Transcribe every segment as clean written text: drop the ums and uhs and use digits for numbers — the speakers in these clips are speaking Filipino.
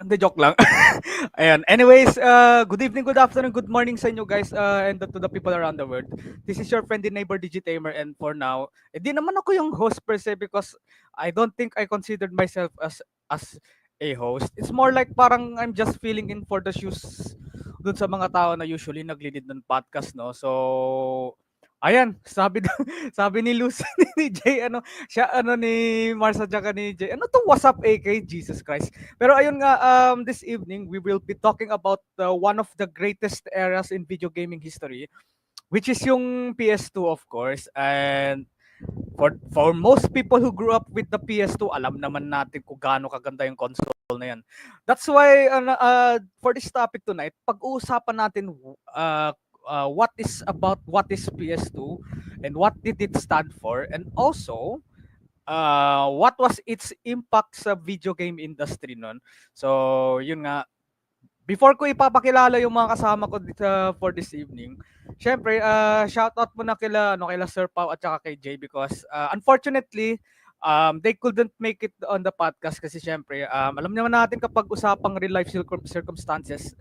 Hindi, joke lang. Ayan. Anyways, good evening, good afternoon, good morning sa inyo guys, and to the people around the world. This is your friendly neighbor Digitamer, and for now, di naman ako yung host per se because I don't think I considered myself as a host. It's more like parang I'm just filling in for the shoes dun sa mga tao na usually naglilid ng podcast, no? So, ayan, sabi ni Lucy ni Jay, siya ni Mars at saka ni Jay. Ano tong WhatsApp AK? Jesus Christ. Pero ayun nga, this evening we will be talking about one of the greatest eras in video gaming history, which is yung PS2 of course. And for most people who grew up with the PS2, alam naman natin kung gaano kaganda yung console na yan. That's why for this topic tonight, pag-uusapan natin what is PS2 and what did it stand for, and also what was its impact sa video game industry nun. So, yun nga, before ko ipapakilala yung mga kasama ko dito for this evening, syempre, shoutout muna kila Sir Pau at saka kay Jay because unfortunately, they couldn't make it on the podcast kasi syempre, alam naman natin kapag usapang real life circumstances,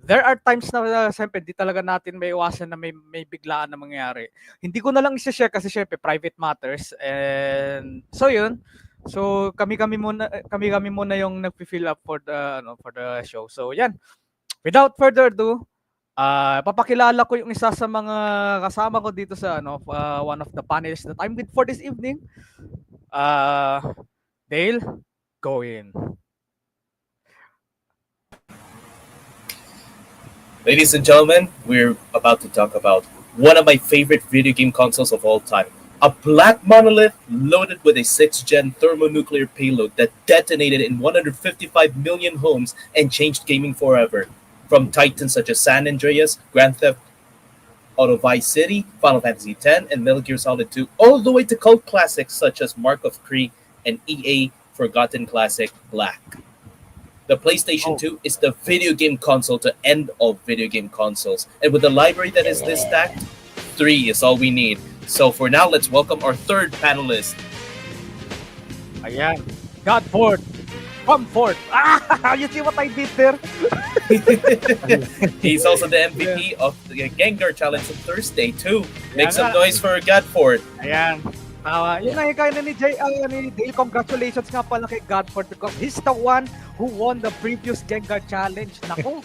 there are times na syempre di talaga natin may iwasan na may biglaan na mangyayari. Hindi ko na lang i-share kasi syempre private matters, and so yun. So kami muna yung nagfi-fill up for the show. So yan. Without further ado, papakilala ko yung isa sa mga kasama ko dito sa one of the panelists that I'm with for this evening. Dale, go in. Ladies and gentlemen, we're about to talk about one of my favorite video game consoles of all time. A black monolith loaded with a 6th-gen thermonuclear payload that detonated in 155 million homes and changed gaming forever. From titans such as San Andreas, Grand Theft Auto Vice City, Final Fantasy X, and Metal Gear Solid 2, all the way to cult classics such as Mark of Cree and EA Forgotten Classic Black. The PlayStation 2 is the video game console to end all video game consoles. And with a library that is this stacked, 3 is all we need. So for now, let's welcome our third panelist. Ayan. Godford. Come forth. You see what I did there? He's also the MVP of the Gengar Challenge on Thursday too. Make some noise for Godford. Ayan. Yun na yung kaya ni Dale, congratulations nga pala kay Godford because he's the one who won the previous Gengar Challenge. Naku,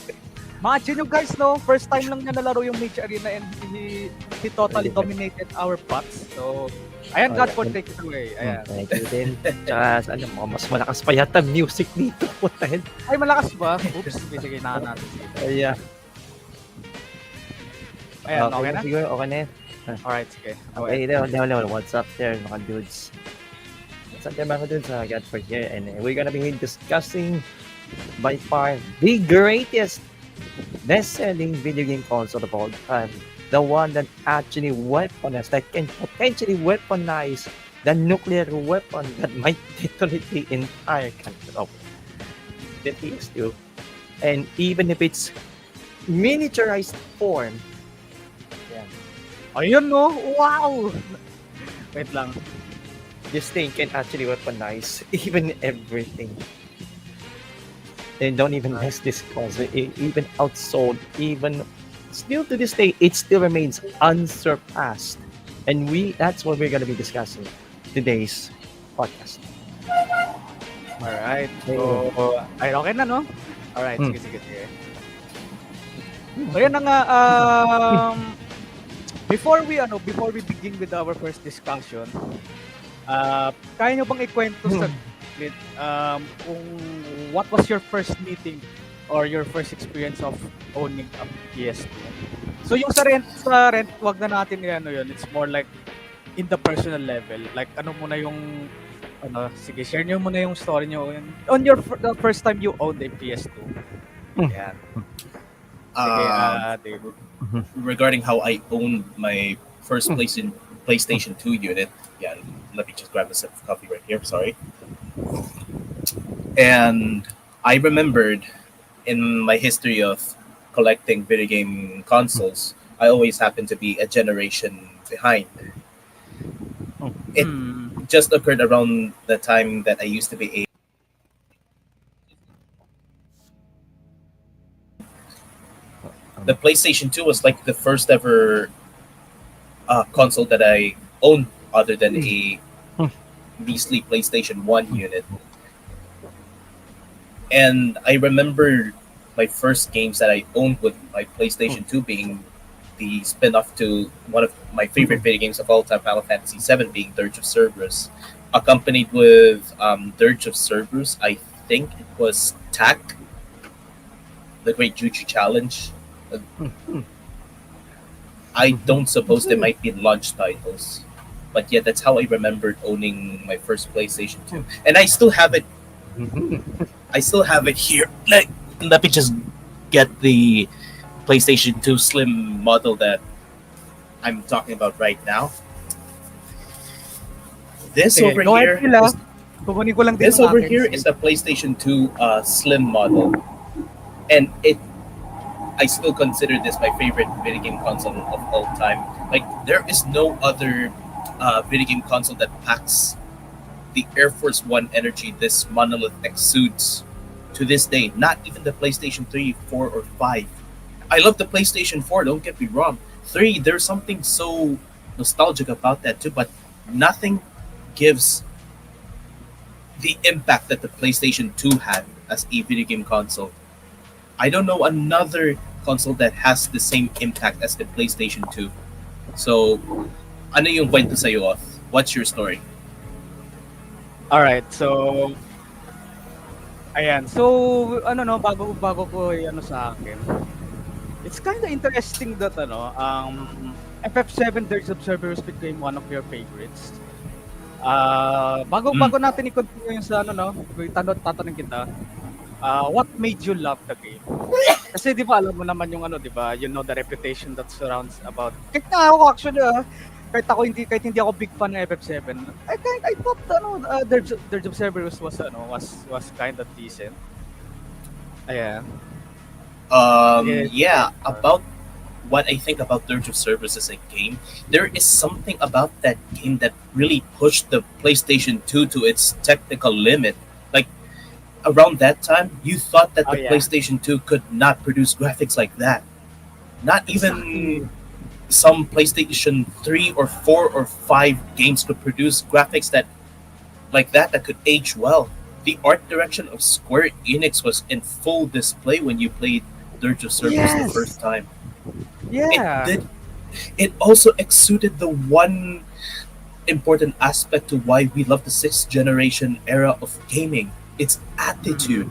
imagine you guys, no? First time lang niya nalaro yung Mage Arena and he totally dominated our bots. So, ayan, Godford, take it away. Ayan. Thank you din. Tsaka, mas malakas pa yata music dito. Ay, malakas ba? Oops, sige, nahan natin. Ayan. Ayan, okay na? Siguro, okay na yun. Alright, sige. Okay, what's up there, mga dudes? What's up there, mga dudes? Godford here, and we're gonna be discussing by far the greatest best-selling video game console of all time. The one that actually weaponized, that can potentially weaponize the nuclear weapon that might detonate the entire country of the PS2. And even if it's miniaturized form, ayun, no? Wow! Wait lang. this thing can actually weaponize even everything. And don't even miss this console. It even outsold, even still to this day, it still remains unsurpassed. And that's what we're gonna be discussing today's podcast. Alright. So, ay, okay na, no? Alright, sige. So, yan na nga, before we begin with our first discussion, kaya nyo bang ikwento sa kung what was your first meeting or your first experience of owning a PS2? So yung sa rent, wag na natin yun. It's more like in the personal level. Like ano muna yung sige, share nyo muna yung story nyo on the first time you owned a PS2. Yan. Sige, Dave. Regarding how I owned my first PlayStation 2 unit, yeah, let me just grab a sip of coffee right here, sorry. And I remembered in my history of collecting video game consoles, I always happen to be a generation behind. It just occurred around the time that I used to be The PlayStation 2 was like the first ever console that I owned other than a measly PlayStation 1 unit. And I remember my first games that I owned with my PlayStation 2 being the spin-off to one of my favorite video games of all time, Final Fantasy VII, being Dirge of Cerberus. Accompanied with Dirge of Cerberus, I think it was TAC, the Great Juju Challenge. Uh, I don't suppose they might be launch titles. But yeah, that's how I remembered owning my first PlayStation 2. And I still have it. I still have it here. Let me just get the PlayStation 2 Slim model that I'm talking about right now. This Sige, over go here, ahead sila. is, Kukunin ko lang din this ang over akin. here is the PlayStation 2 Slim model, and I still consider this my favorite video game console of all time. Like there is no other video game console that packs the Air Force One energy this monolith exudes to this day. Not even the PlayStation 3, 4, or 5. I love the PlayStation 4, don't get me wrong. 3, there's something so nostalgic about that too, but nothing gives the impact that the PlayStation 2 had as a video game console. I don't know another console that has the same impact as the PlayStation 2. So, ano yung kwento sa'yo, Oth? What's your story? Alright, so ayan. So ano no, bago ko ano sa akin. It's kind of interesting that FF7 Dirge of Cerberus became one of your favorites. Bago natin i-continue yung sa tatanungin kita. What made you love the game? Kasi di ba alam mo naman yung di ba, you know the reputation that surrounds about. Kahit na ako actually kahit hindi ako big fan ng FF7, I thought Dirge of Cerberus was kind of decent. Ayan. Yeah, about what I think about Dirge of Cerberus as a game, there is something about that game that really pushed the PlayStation 2 to its technical limit. Like around that time, you thought that the PlayStation 2 could not produce graphics like that. Not even some PlayStation 3 or 4 or 5 games could produce graphics that could age well. The art direction of Square Enix was in full display when you played Dirge of Cerberus the first time. Yeah. It also exuded the one important aspect to why we love the 6th generation era of gaming. Its attitude.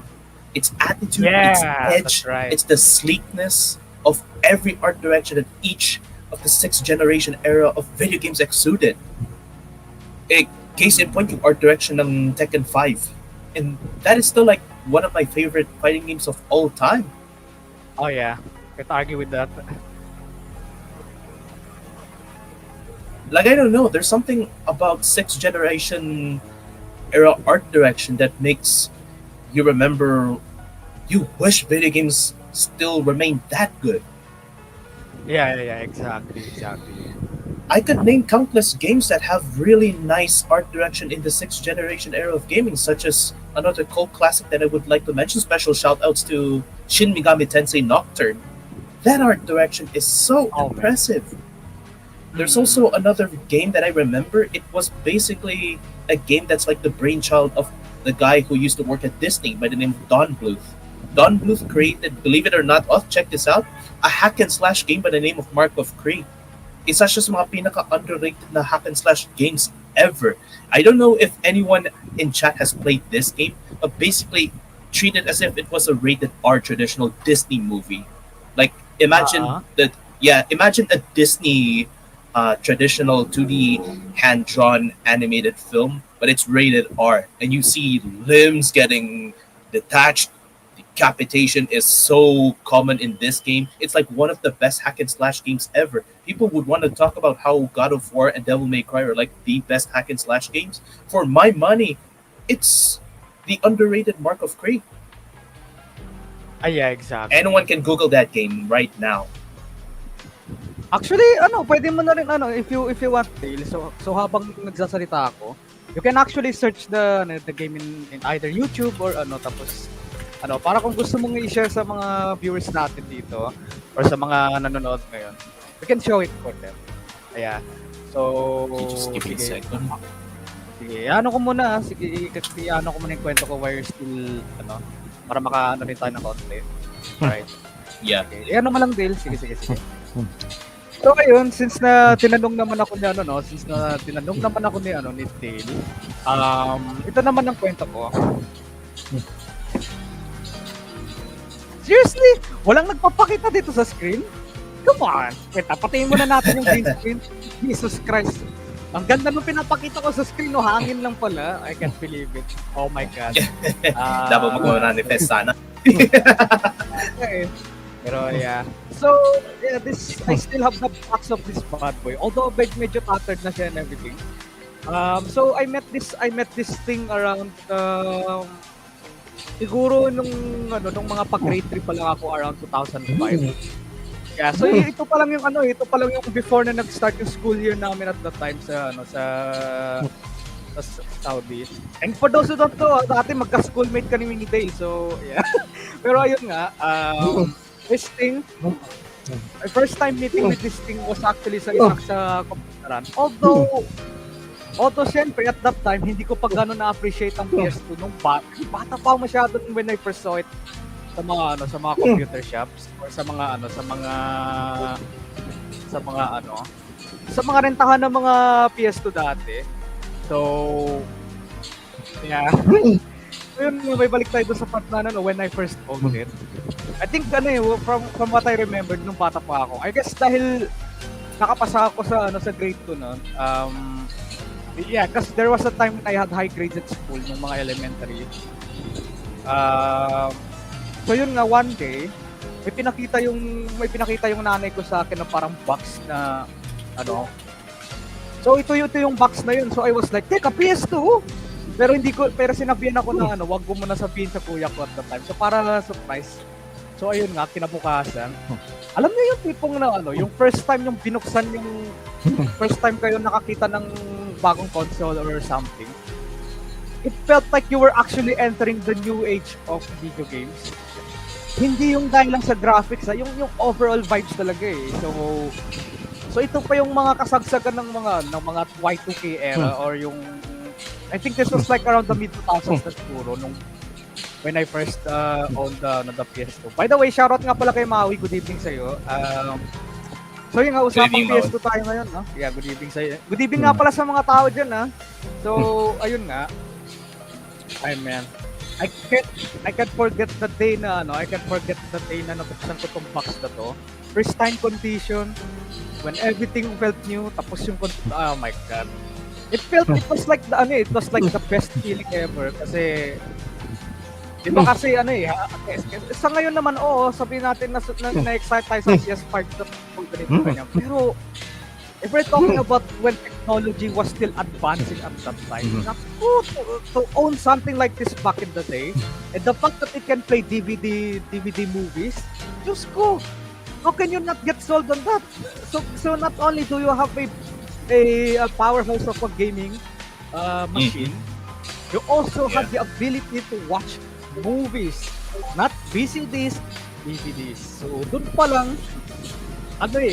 Its attitude, its edge, it's the sleekness of every art direction that each of the 6th generation era of video games exuded. A case in point, yung art direction ng Tekken 5. And that is still like one of my favorite fighting games of all time. Oh yeah, can't argue with that. Like I don't know, there's something about 6th generation era art direction that makes you wish video games still remain that good. Yeah, exactly. I could name countless games that have really nice art direction in the 6th generation era of gaming, such as another cult classic that I would like to mention. Special shout outs to Shin Megami Tensei Nocturne. That art direction is so impressive. There's also another game that I remember. It was basically a game that's like the brainchild of the guy who used to work at Disney by the name of Don Bluth. Don Bluth created, believe it or not, check this out, a hack and slash game by the name of Mark of Cree. Isa siya sa mga pinaka-underrated na hack and slash games ever. I don't know if anyone in chat has played this game, but basically treat it as if it was a rated R traditional Disney movie. Like imagine imagine a Disney traditional 2D hand-drawn animated film, but it's rated R, and you see limbs getting detached. Decapitation is so common in this game. It's like one of the best hack and slash games ever. People would want to talk about how God of War and Devil May Cry are like the best hack and slash games. For my money, it's the underrated Mark of Cree. Yeah, exactly. Anyone can Google that game right now. Actually, pwede mo na rin if you want, Dale. So habang nagsasalita ako, you can actually search the game in either YouTube or tapos para kung gusto mong i-share sa mga viewers natin dito, or sa mga nanonood ngayon, we can show it for them. Ayan. So, Just give me a sige. second. Sige, ano ko muna. Sige, ano ko muna yung kwento ko while you're still, para maka-ano rin tayo ng konti. Right. Yeah. Okay. Ano mo lang, Dale. Sige. So, ayun, since na tinanong naman ako ni ni Dale, ito naman ang kwento ko. Seriously? Walang nagpapakita dito sa screen? Come on! Wait, patayin muna natin yung green screen. Jesus Christ. Ang ganda nung pinapakita ko sa screen, no? Hangin lang pala. I can't believe it. Oh my God. Dapat mag-manifest sana. Okay. Pero yeah. So, yeah, I still have the box of this bad boy. Although medyo tattered na siya and everything. So I met this thing around siguro nung mga pag-grade 3 pa lang ako around 2005. Yeah, so ito pa lang yung before na nag-start yung school year namin at that time sa Saudi. And for those who don't know, dati magka-schoolmate kami ni Dale. So, yeah. Pero ayun nga, this thing, my first time meeting with this thing was actually sa computeran. Although syempre at that time hindi ko pa gano'n na-appreciate ang PS2 nung bata pa ako masyado when I first saw it sa mga computer shops or sa mga rentahan ng mga PS2 dati. So yeah. So yun, may balik tayo doon sa part na when I first owned it. I think from what I remember nung bata pa ako. I guess dahil nakapasa ako sa grade 2 noon. Yeah, kasi there was a time when I had high grades at school nung mga elementary. So yun nga, one day, may pinakita yung nanay ko sa akin na parang box na So ito yung box na yun. So I was like, teka, PS2? Pero sinabihan ako na wag ko muna sabihin sa kuya ko at that time. So para surprise. So ayun nga, kinabukasan. Alam niyo yung tipong yung first time yung binuksan first time kayo nakakita ng bagong console or something. It felt like you were actually entering the new age of video games. Hindi yung dahil lang sa graphics, yung overall vibes talaga eh. So ito pa yung mga kasagsagan ng mga Y2K era or yung I think this was like around the mid 2000s na siguro nung when I first owned the PS2. By the way, shoutout nga pala kay Maui. Good evening sa iyo. So yung usapang PS2 tayo ngayon, no? Yeah, good evening sa iyo. Good evening nga pala sa mga tao diyan, ha. So ayun nga. Ay man. I can't forget the day na nabuksan ko tong box na to. First time condition when everything felt new tapos oh my God. It was like the best feeling ever kasi di ba kasi sa ngayon naman sabihin natin na-excite tayo sa PS5 na pero if we're talking about when technology was still advancing at that time, to own something like this back in the day, and the fact that it can play DVD movies, just go. How can you not get sold on that? So not only do you have a powerhouse of a gaming machine, you also have the ability to watch movies, not VCDs, DVDs. So dun pa lang,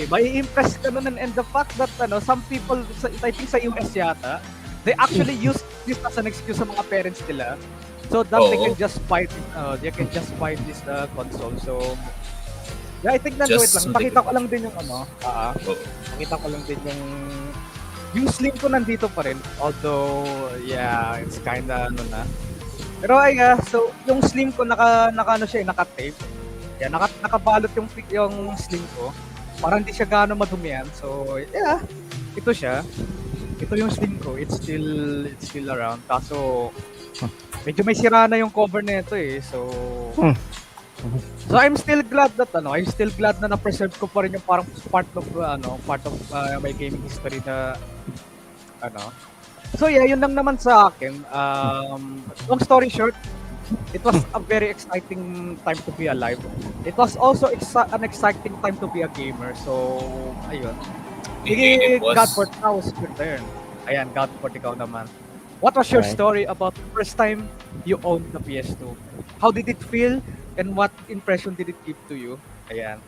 may impress ka nun and the fact that some people, I think sa US yata, they actually use this as an excuse sa mga parents nila so that they can just buy this console. So yeah, I think wait lang, pakita ko lang din yung pakita ko lang din yung slim ko nandito pa rin, although yeah, it's kinda na. Pero so yung slim ko naka-tape. Yeah, nakabalot yung slim ko. Parang hindi siya gaano madumihan. So, yeah. Ito siya. Ito yung slim ko. It's still around. Kaso, medyo may sira na yung cover nito eh. So I'm still glad that na na-preserve ko pa rin yung parang part of my gaming history na So yeah, yun lang naman sa akin. Long story short, it was a very exciting time to be alive. It was also an exciting time to be a gamer. So, ayun. Godford, now is your turn. Ayan, Godford, ikaw naman. What was your story about the first time you owned the PS2? How did it feel? And what impression did it give to you? Ayan.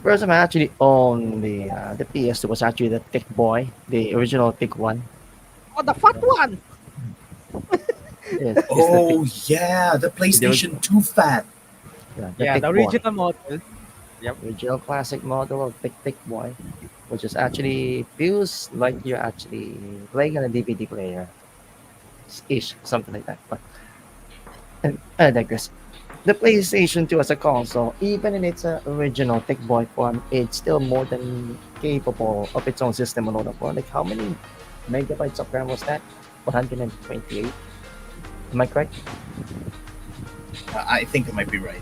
First time I actually owned the PS2 was actually the thick boy, the original thick one. Oh, the fat Yeah. one. Yes, it's the thick, Oh yeah, the the PlayStation 2 fat. yeah, the Yeah, thick the boy, original model. Yep. original classic model of thick boy, which is actually feels like you're actually playing on a DVD player, ish, something like that. But and I digress. The PlayStation 2 as a console, even in its original thick boy form, it's still more than capable of its own system load of like how many megabytes of RAM was that? 128. Am I correct? I think I might be right.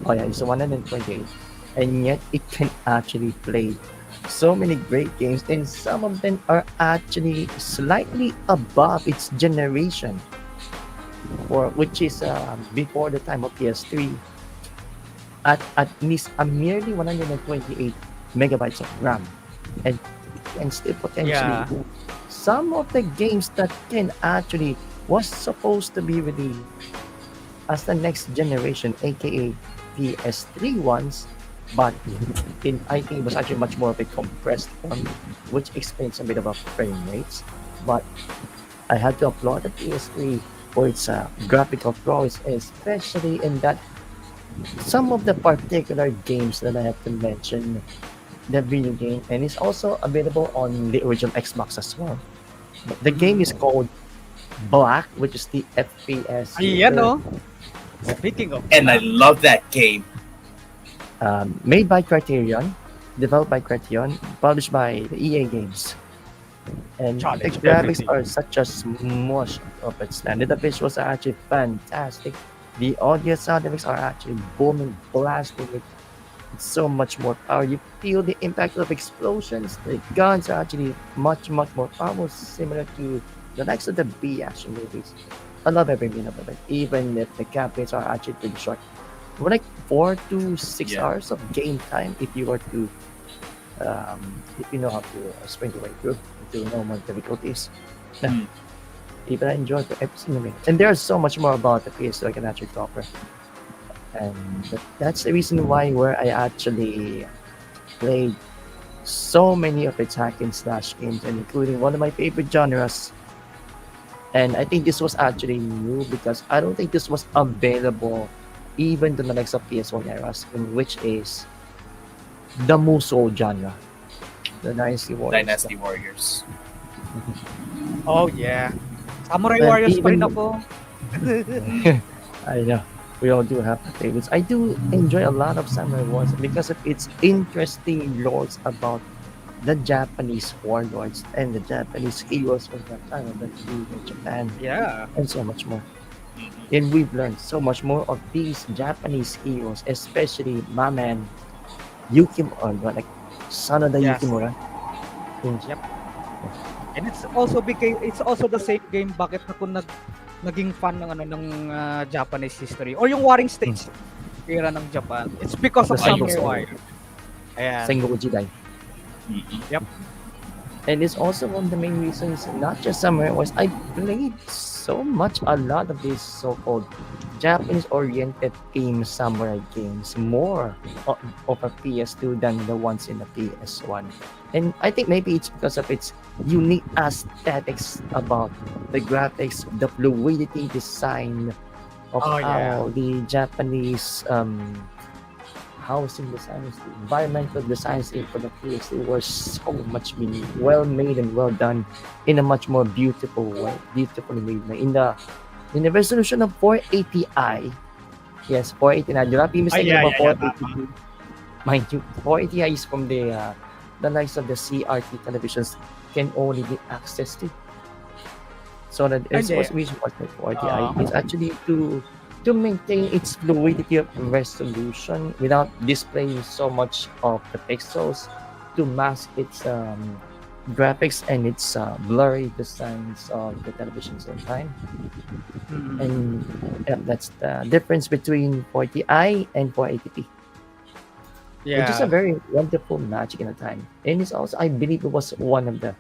Oh yeah, it's 128. And yet it can actually play so many great games, and some of them are actually slightly above its generation, or which is before the time of PS3, at least a merely 128 megabytes of RAM, and can still potentially Yeah. do some of the games that can actually was supposed to be released as the next generation, aka PS3 ones, but I think it was actually much more of a compressed form, which explains a bit about frame rates. But I had to applaud the PS3 for its graphical prowess, especially in that some of the particular games that I have to mention, the video game, and it's also available on the original Xbox as well. But the game is Mm-hmm. called Black, which is the FPS Ayan, shooter, no? Speaking of And I black. love that game. made by Criterion, developed by Criterion, published by the EA Games. And the Challenge graphics everything. are such a smush of its standard. The visuals are actually fantastic. The audio sound effects are actually booming, blasting with so much more power. You feel the impact of explosions. The guns are actually much, much more powerful, similar to the likes of the B action movies. I love every minute of it, even if the campaigns are actually pretty short. Like 4 to 6 Yeah. hours of game time if you were to if you know how to sprint your way through into normal difficulties. Yeah, Mm. even I enjoyed the episode. And there's so much more about the PS2 I can actually cover. And that's the reason why where I actually played so many of its hack and slash games, and including one of my favorite genres. And I think this was actually new because I don't think this was available even to the next of PS1 eras, in which is the Musou genre, the Dynasty Warriors stuff. Dynasty Warriors. Oh, yeah. Samurai And Warriors pa rin even ako. I know we all do have the favorites. I do enjoy a lot of Samurai Wars because of its interesting lores about the Japanese warlords and the Japanese heroes from that time of the in Japan, Yeah. and so much more. Mhm. And we've learned so much more of these Japanese heroes, especially my man Yukimura, like Sanada Yes. Yukimura. In, Yep. And it's also the same game bakit ako naging fan ng Japanese history or yung Warring mm, States era ng Japan. It's because the of Ah, Samurai yes. Sengoku, Warriors. Ayan. Sengoku Jidai. Mhm. Yep. And it's also one of the main reasons, not just Samurai Wars, I played so much, a lot of these so-called Japanese-oriented theme samurai games, more of a PS2 than the ones in the PS1. And I think maybe it's because of its unique aesthetics about the graphics, the fluidity design of Oh, yeah. how the Japanese housing designs, the environmental designs for the fields, they were so much really well made and well done in a much more beautiful way, beautifully made. In the resolution of 480i, yes, 480i. Do not be Ay, mistaken yeah, about yeah, yeah. Tama. 480p. Mind you, 480i is from the likes of the CRT televisions can only be accessed to. So that Ay, is hindi. was reason why 480i Oo. is actually to maintain its fluidity of resolution without displaying so much of the pixels, to mask its graphics and its blurry designs of the televisions in time. Mm. And that's the difference between 40i and 480p, which is a Yeah. very wonderful magic in a time. And it's also, I believe, it was one of the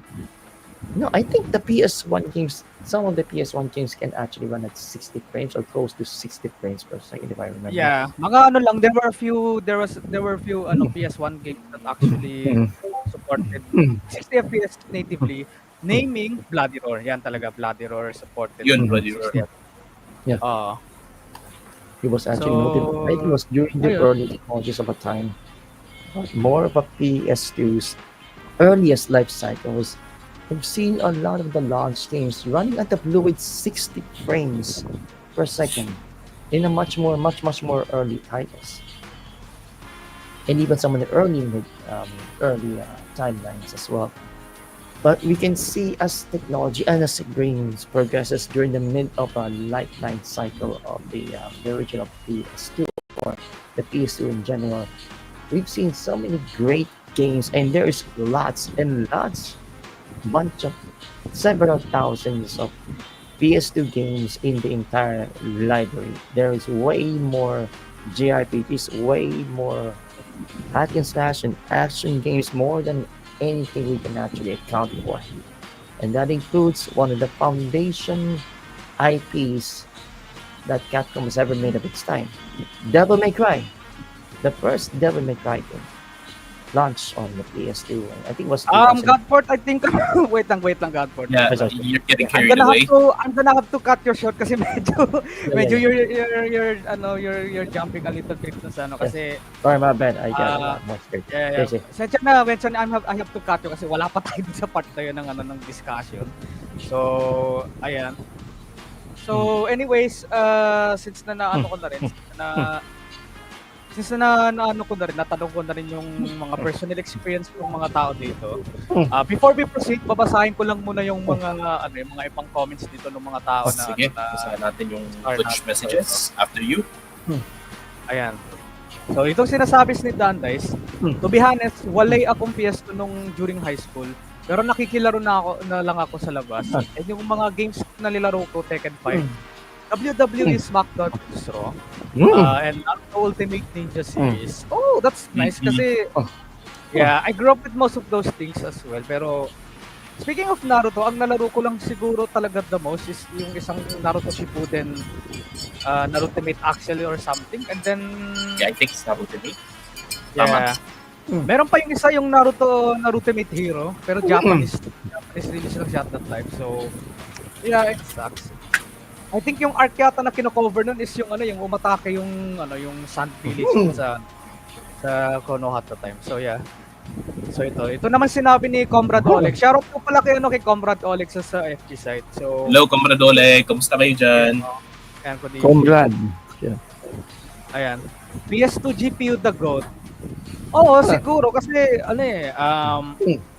No, I think the PS1 games, some of the PS1 games can actually run at 60 frames or close to 60 frames per second, if I remember. Yeah, mga ano lang, there were few ano PS1 games that actually Mm. supported Mm. 60 FPS natively, naming Bloody Roar. Yan talaga, Bloody Roar supported Yun, Mhm. Bloody Roar. 60 FPS. Yeah. Oo. It was actually noted. I think it So, was during the ayun. early technologies of a time. But more of a PS2's earliest life cycle was I've seen a lot of the launch games running at the fluid 60 frames per second in a much more early titles, and even some of the early timelines as well. But we can see as technology and as games progresses during the mid of a lifetime cycle of the original PS2 or the PS2 in general, we've seen so many great games, and there is lots and lots, bunch of several thousands of PS2 games in the entire library. There is way more JRPGs, way more hack and slash and action games, more than anything we can actually account for. And that includes one of the foundation IPs that Capcom has ever made of its time, Devil May Cry. The first Devil May Cry game launched on the PS2. And I think it was 2000. Godford, I think wait lang Godford. Yeah, Sorry, sorry. you're getting Yeah. carried away. I'm gonna have to cut your short kasi medyo Yeah. you're jumping a little bit sa ano kasi Sorry, my bad. I got Ah, more scared. yeah. Sige. Sensya na, mention I have to cut you kasi wala pa tayo dun sa part na yun ng ano ng discussion. So, ayan. So, anyways, since na naano ko na rin na since na naano ko na rin, natanong ko na rin yung mga personal experience ng mga tao dito. Before we proceed, babasahin ko lang muna yung mga ano, yung mga ibang comments dito ng mga tao na Sige, na basahin natin yung start Twitch natin. messages after you. Ayan. So, itong sinasabi ni Dandice, to be honest, walay akong PS2 nung during high school. Pero nakikilaro na lang ako sa labas. And yung mga games na nilaro ko, Tekken 5, WWE SmackDown is Raw, and Naruto Ultimate Ninja series. Oh, that's nice kasi, yeah, I grew up with most of those things as well. Pero, speaking of Naruto, ang nalaro ko lang siguro talaga the most is yung isang Naruto Shippuden, Naruto Ultimate Axel or something. And then, Yeah, I think it's Naruto Ultimate. yeah. Meron pa yung isa yung Naruto Ultimate Hero, pero Japanese release lang siya at that time. So, yeah, it sucks. I think yung arc yata na kino-cover nun is yung ano, yung umatake yung ano, yung Sand Village sa Konoha at the time. So, yeah. So, ito naman sinabi ni Comrade Oleg. Shoutout po pala kay Comrade Oleg sa FB site. So, Hello, Comrade Ole. Kamusta kayo dyan? ayan ko dito. Comrade. Yeah. Ayan. PS2 GPU the GOAT. Oo, siguro kasi ano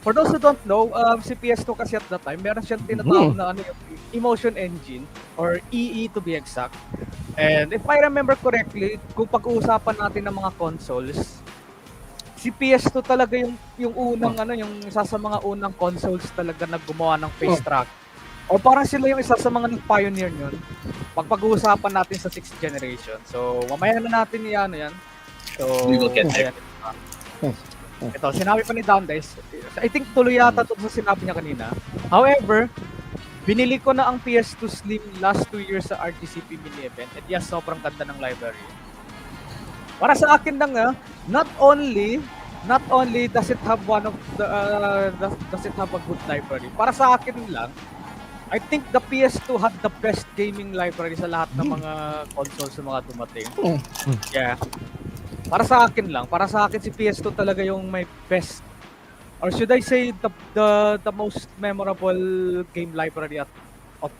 for those who don't know, si PS2 kasi at that time, meron siyang tinatawag na ano yung Emotion Engine or EE to be exact. And if I remember correctly, kung pag-uusapan natin ng mga consoles, si PS2 talaga yung unang ano, yung isa sa mga unang consoles talaga na gumawa ng face track. O parang sila yung isa sa mga nag-pioneer yun. Pag-uusapan natin sa 6th generation. So, mamaya na natin yan. So, We will get there. Ito, sinabi pa ni Dandice, I think tuloy yata ito sa sinabi niya kanina. However, binili ko na ang PS2 Slim last 2 years sa RTCP mini event. At yes, sobrang ganda ng library. Para sa akin lang not only does it have one of the does it have a good library. Para sa akin lang, I think the PS2 had the best gaming library sa lahat ng mga consoles sa mga dumating. Yeah. Para sa akin si PS2 talaga yung may best, or should I say the most memorable game library of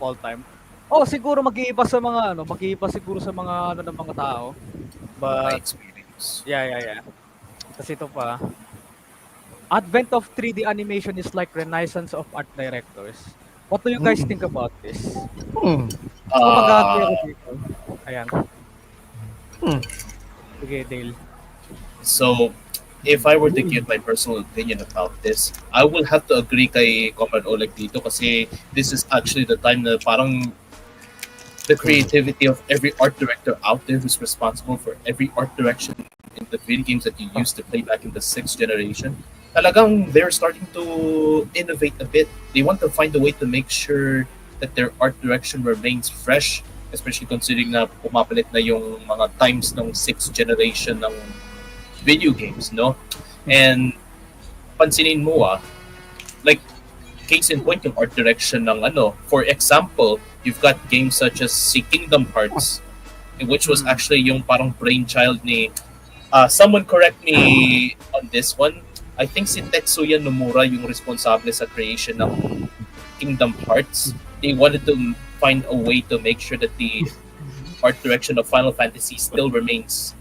all time. Oh, siguro mag-iiba siguro sa mga ano ng mga tao. My But experience. yeah. Kasi ito pa. Advent of 3D animation is like renaissance of art directors. What do you guys think about this? Ako mag-agree ako dito. Ayan. Sige, Dale. So, if I were to give my personal opinion about this, I will have to agree kay Comrade Oleg dito kasi this is actually the time na parang the creativity of every art director out there who's responsible for every art direction in the video games that you used to play back in the 6th generation. talagang they're starting to innovate a bit. They want to find a way to make sure that their art direction remains fresh, especially considering na pumapalit na yung mga times ng sixth generation ng video games, no? And pansinin mo like case in point yung art direction ng ano. For example, you've got games such as si Kingdom Hearts, which was actually yung parang brainchild ni someone correct me on this one. I think si Tetsuya Nomura yung responsable sa creation ng Kingdom Hearts. They wanted to find a way to make sure that the art direction of Final Fantasy still remains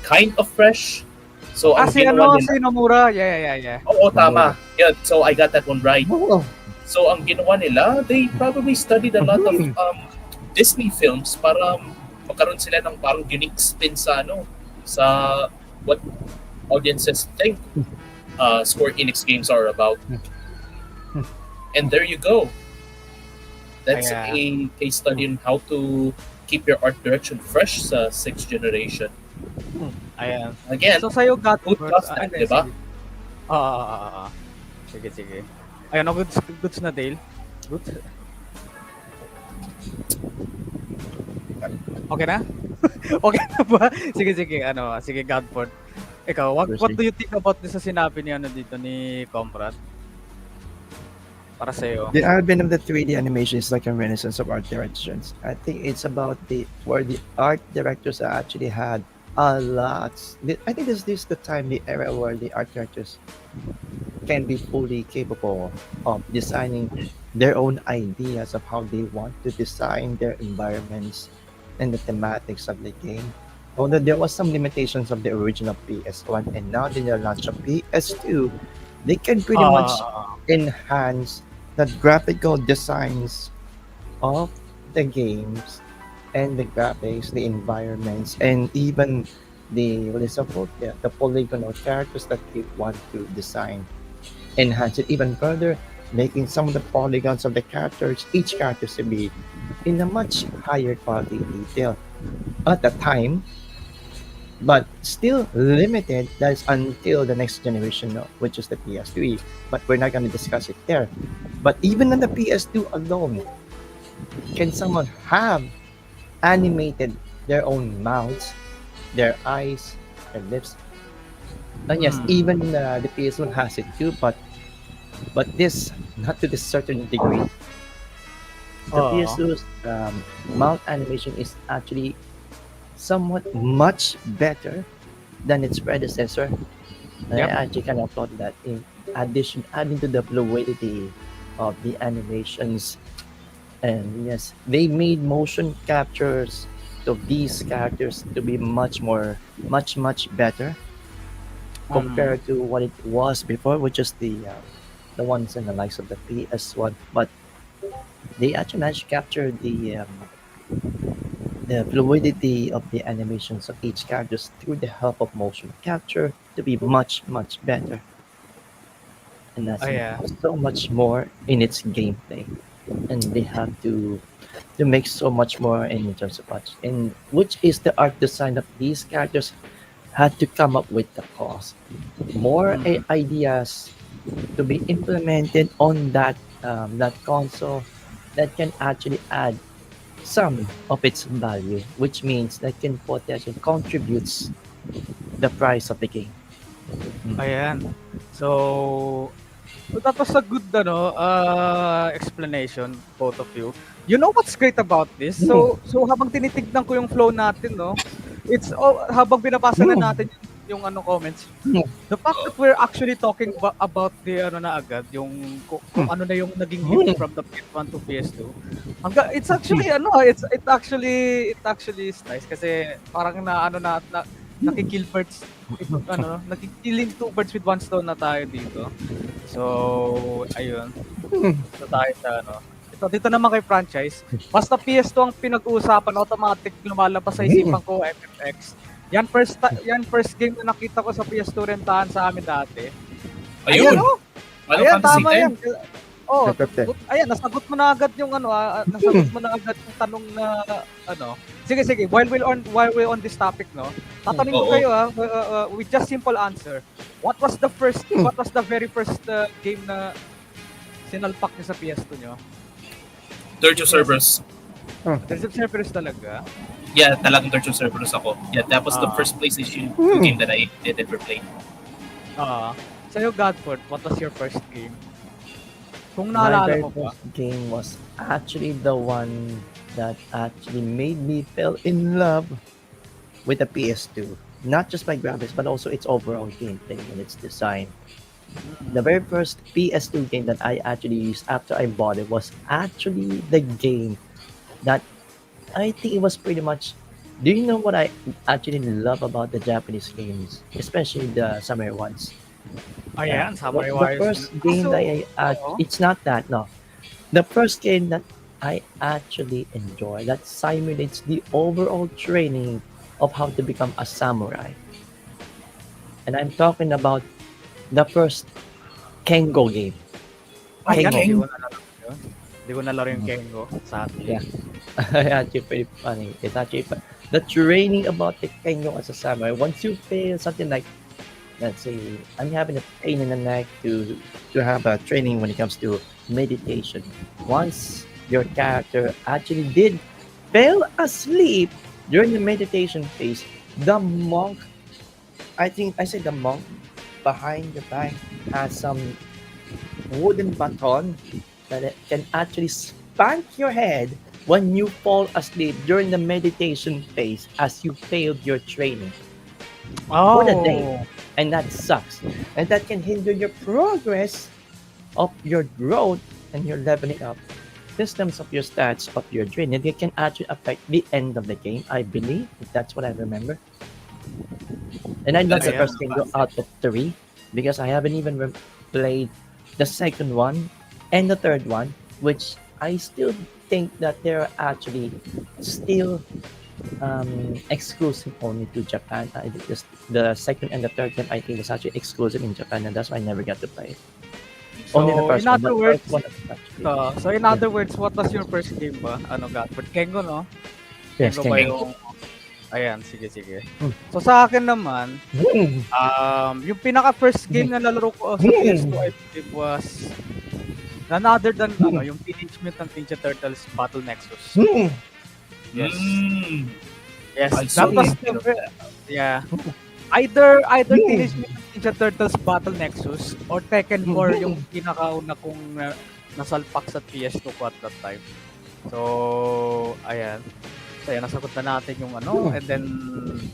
kind of fresh. So ang Si ginawa ano, nila, si Nomura. Yeah. oo, tama. Yeah, so I got that one right. Oh, So ang ginawa nila, they probably studied a lot of Disney films para magkaroon sila ng parang unique spin sa ano, sa what audiences think Square Enix games are about. And there you go. That's Yeah. a case study on how to keep your art direction fresh sa sixth generation. Ayan. Again, So sa'yo, God, good plus time, di ba? Sige. Ayun, goods na, Dale. Goods. Okay na? Okay na ba? Sige, sige, Godford. Ikaw, what do you think about this sa sinabi ni ano dito ni Comrade? Para sa'yo. the advent of the 3D animation is like a renaissance of art directions. I think it's about where the art directors actually had a lot. I think this is the time, the era where the art directors can be fully capable of designing their own ideas of how they want to design their environments and the thematics of the game. Although there was some limitations of the original PS1 and now in the launch of PS2, they can pretty much enhance the graphical designs of the games and the graphics, the environments, and even the the polygonal characters that they want to design. Enhance it even further, making some of the polygons of the characters, each character to be in a much higher quality detail at the time, but still limited. That's until the next generation, which is the PS3. But we're not going to discuss it there. But even on the PS2 alone, can someone have animated their own mouths, their eyes, their lips? And yes, even the PS1 has it too, but this not to this certain degree. The PS2's mouth animation is actually somewhat much better than its predecessor. I actually can applaud that. In addition, adding to the fluidity of the animations, and yes, they made motion captures of these characters to be much better compared to what it was before, which is the ones in the likes of the PS1. But they actually managed to capture the fluidity of the animations of each character through the help of motion capture to be much better, and that's so much more in its gameplay. And they have to make so much more in terms of much, and which is the art design of these characters had to come up with the cost, more ideas to be implemented on that console that can actually add some of its value, which means that can potentially contributes the price of the game. Ayan. So that was a good explanation, both of you. You know what's great about this? So habang tinitignan ko yung flow natin, no, it's habang binabasa na natin yung comments, the fact that we're actually talking about the na agad, yung kung ano na yung naging leap from the PS1 to PS2. It's actually it actually is nice kasi parang nakikill birds, nakikilling two birds with one stone na tayo dito. So, ayun. So tayo sa dito naman kay franchise. Basta PS2 ang pinag-uusapan, automatic lumalabas sa isipan ko FFX. Yan first game na nakita ko sa PS2 rentahan sa amin dati. Ayun. Ayan, tama 10. yan. Ayan, nasagot mo na agad yung nasagot mo na agad yung tanong na Sige, while we're on this topic, tatanungin ko kayo with just simple answer. what was the very first game na sinalpak niyo sa PS2 nyo? Dirge of Cerberus. There's a Cerberus talaga. Yeah, talagang Dirge of Cerberus ako. Yeah, that was the Ah. first PlayStation 2 game that I did ever play. Sa'yo, Godford, what was your first game? Kung My naalala very mo ba? first game was actually the one that actually made me fell in love with the PS2. Not just by graphics, but also its overall gameplay and its design. The very first PS2 game that I actually used after I bought it was actually the game that I think it was pretty much. Do you know what I actually love about the Japanese games, especially the samurai ones? Ayan, Samurai The Warriors. first game So, that oo. it's not that, no. The first game that I actually enjoy that simulates the overall training of how to become a samurai. And I'm talking about the first Kengo game. Ayan, Kengo. hindi ko nalaro yun. Hindi ko nalaro yung Kengo sa atin. Yeah. Actually pretty funny. It's actually fun. The training about the Kengo as a samurai. Once you fail something like, let's say, I'm having a pain in the neck to have a training when it comes to meditation. Once your character actually did fell asleep during the meditation phase, the monk, I think I said the monk behind your back has some wooden baton that it can actually spank your head when you fall asleep during the meditation phase as you failed your training. Oh. For the day. And that sucks. And that can hinder your progress of your growth and your leveling up systems of your stats of your drain. And it can actually affect the end of the game, I believe. If that's what I remember. And I love That's the a- first game out of 3 because I haven't even played the second one and the third one, which I still think that they're actually still exclusive only to Japan. The second and the third game I think was actually exclusive in Japan, and that's why I never got to play it. So, Only the first in one. other The words, first one is actually, so in other words, what was your first game ba? Ano, Godford? Kengo, no? yes, Kengo ba Kengo. yung... Ayan, sige. Hmm. So, sa akin naman, yung pinaka first game na nalaro ko sa PS2 I believe was none other than yung Teenage Mutant Ninja Turtles Battle Nexus. Yes. Yes, I that saw was it. yeah. Either Teenage Mutant Ninja Turtles Battle Nexus or Tekken 4 yung pinakauna kong nasalpak sa PS2 ko at that time. So, ayan. So, ayan, nasagot na natin yung and then,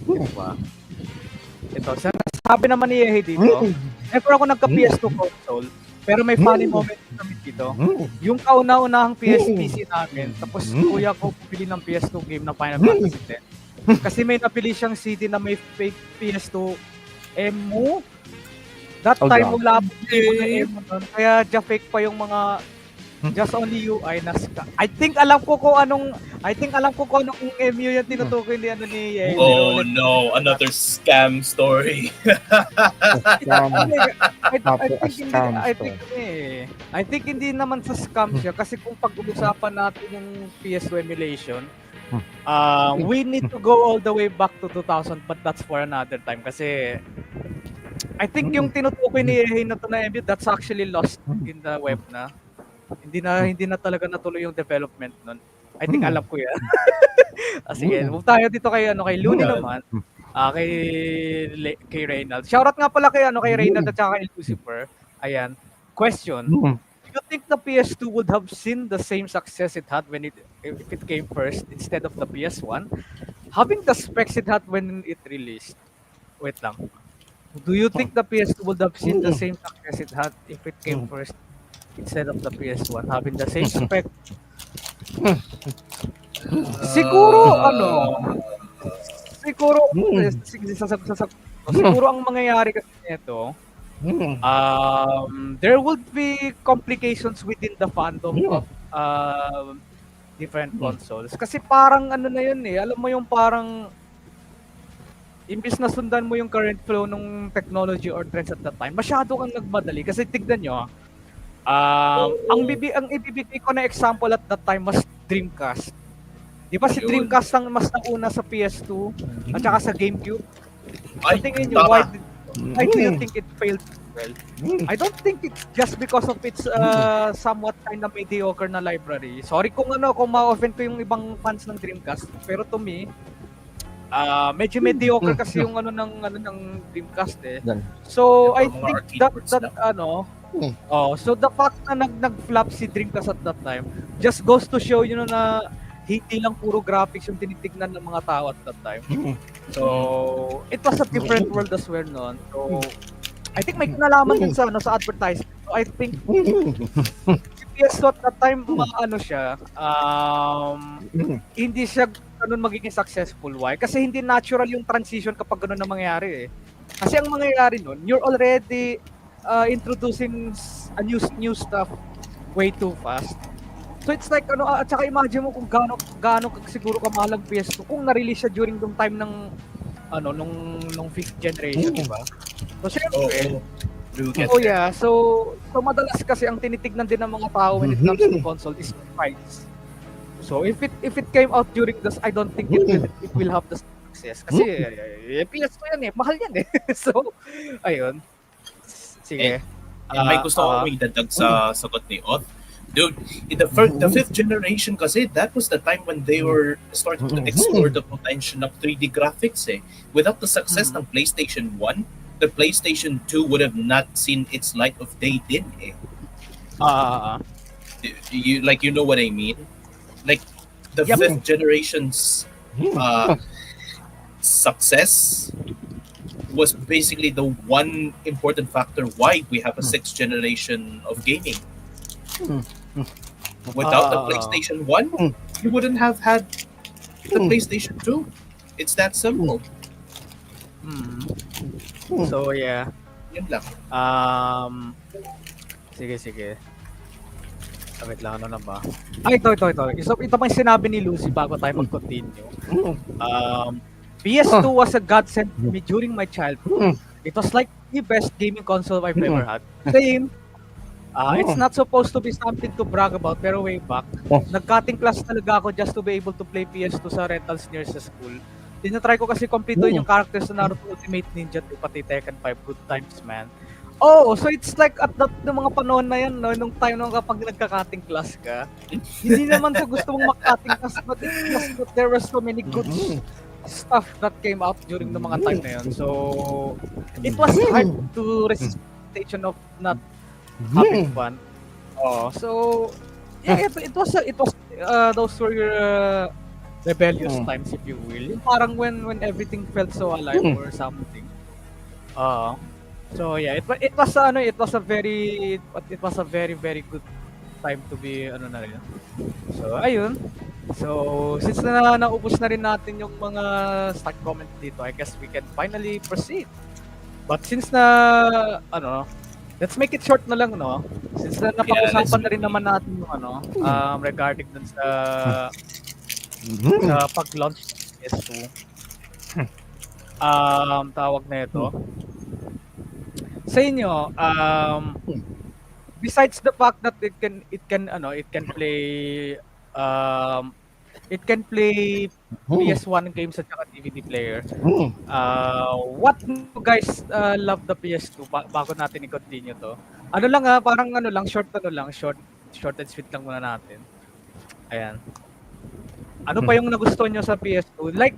ito ba? Ito, sabi naman ni Yehe dito, never ako nagka-PS2 console, pero may funny moment kami dito. Yung kauna-unahang PC namin, tapos kuya ko bumili ng PS2 game na Final Fantasy X. Kasi may napili siyang CD na may fake PS2 emo. That Oh, time God. wala pa yung mga emo nun. Kaya fake pa yung mga Just Only UI na I think alam ko kung anong MU yung tinutukoy ni Yehe. Oh no, another scam story. I think hindi naman sa scam siya kasi kung pag-uusapan natin yung PS2 emulation, we need to go all the way back to 2000 but that's for another time kasi I think yung tinutukoy ni Yehe na to na MU that's actually lost in the web na. Hindi na talaga natuloy yung development nun. I think alam ko yan. Sige, move tayo dito kay kay Looney naman. Kay Reynald. Shoutout nga pala kay kay Reynald at saka kay Lucifer. Ayan. Question. Do you think the PS2 would have seen the same success it had when if it came first instead of the PS1? Having the specs it had when it released. Wait lang. Do you think the PS2 would have seen the same success it had if it came first instead of the PS1 having the same spec? Siguro siguro ang mangyayari kasi nito, there would be complications within the fandom of different consoles. Kasi parang na yun alam mo yung parang imbis na sundan mo yung current flow ng technology or trends at that time, masyado kang nagmadali. Kasi tignan nyo, ang ibibigay ko na example at that time was Dreamcast. Di ba si Ayun. Dreamcast ang mas nauna sa PS2 at saka sa GameCube? Ay, Tingin nyo, tama. why do you think it failed well? I don't think it's just because of its somewhat kind of mediocre na library. Sorry kung ma-offend ko yung ibang fans ng Dreamcast, pero to me, medyo mediocre kasi yung ng Dreamcast eh. So I Mga think arcade that ports that so the fact na nag-flop si Dreamcast at that time just goes to show na hindi lang puro graphics yung tinitignan ng mga tao at that time. So it was a different world as well noon. So I think may kinalaman din sa sa advertisement. So I think si PS2 at that time siya hindi siya ganun magiging successful. Why? Kasi hindi natural yung transition kapag ganun na mangyayari eh. Kasi ang mangyayari nun, you're already introducing a new stuff way too fast. So it's like at saka imagine mo kung gaano siguro kamahal ang PS2 kung na-release siya during yung time ng nung 5th generation, di ba? So syempre, so madalas kasi ang tinitignan din ng mga tao when it comes to console is price. So if it came out during this, I don't think it will have the success kasi PS2 yan eh, mahal yan eh. So ayun. Sige. May gusto ko may dadag sa sagot ni Oth. Dude, in the fifth generation kasi, that was the time when they were starting to explore the potential of 3D graphics eh. Without the success ng PlayStation 1, the PlayStation 2 would have not seen its light of day din eh. You know what I mean? Like, the fifth generation's success was basically the one important factor why we have a sixth generation of gaming. Without the PlayStation 1, you wouldn't have had the PlayStation 2. It's that simple. So yeah. Yun lang. Sige. Wait lang, ano na ba? Ito. Ito pa yung sinabi ni Lucy bago tayo mag-continue. PS2 was a godsend to me during my childhood. It was like the best gaming console I've ever had. Same. It's not supposed to be something to brag about, pero way back, nag-cutting class talaga ako just to be able to play PS2 sa rentals near sa school. Tinatry ko kasi kompletuhin yung characters sa Naruto Ultimate Ninja 2, pati Tekken 5, good times, man. Oh, so it's like at that mga panahon na yan, no, nung time nung kapag nagka-cutting class ka, hindi naman sa gusto mong mag-cutting class, but there were so many good stuff that came out during the mga time na yun. So, it was hard to resist the temptation of not having fun. So yeah, it was those were rebellious times, if you will. Yung parang when everything felt so alive or something. So yeah, it was a very very good time to be na rin. So ayun. So since naubos na rin natin yung mga stock comment dito, I guess we can finally proceed. But since let's make it short na lang, no? Since napag-usapan na rin naman natin yung regarding dun sa pag-launch ng PS2. Tawag na ito. Sa inyo, besides the fact that it can play PS1 games at saka DVD player. What do you guys love the PS2 bago natin i-continue to? Parang short and sweet lang muna natin. Ayan. Ano pa yung nagustuhan nyo sa PS2? Like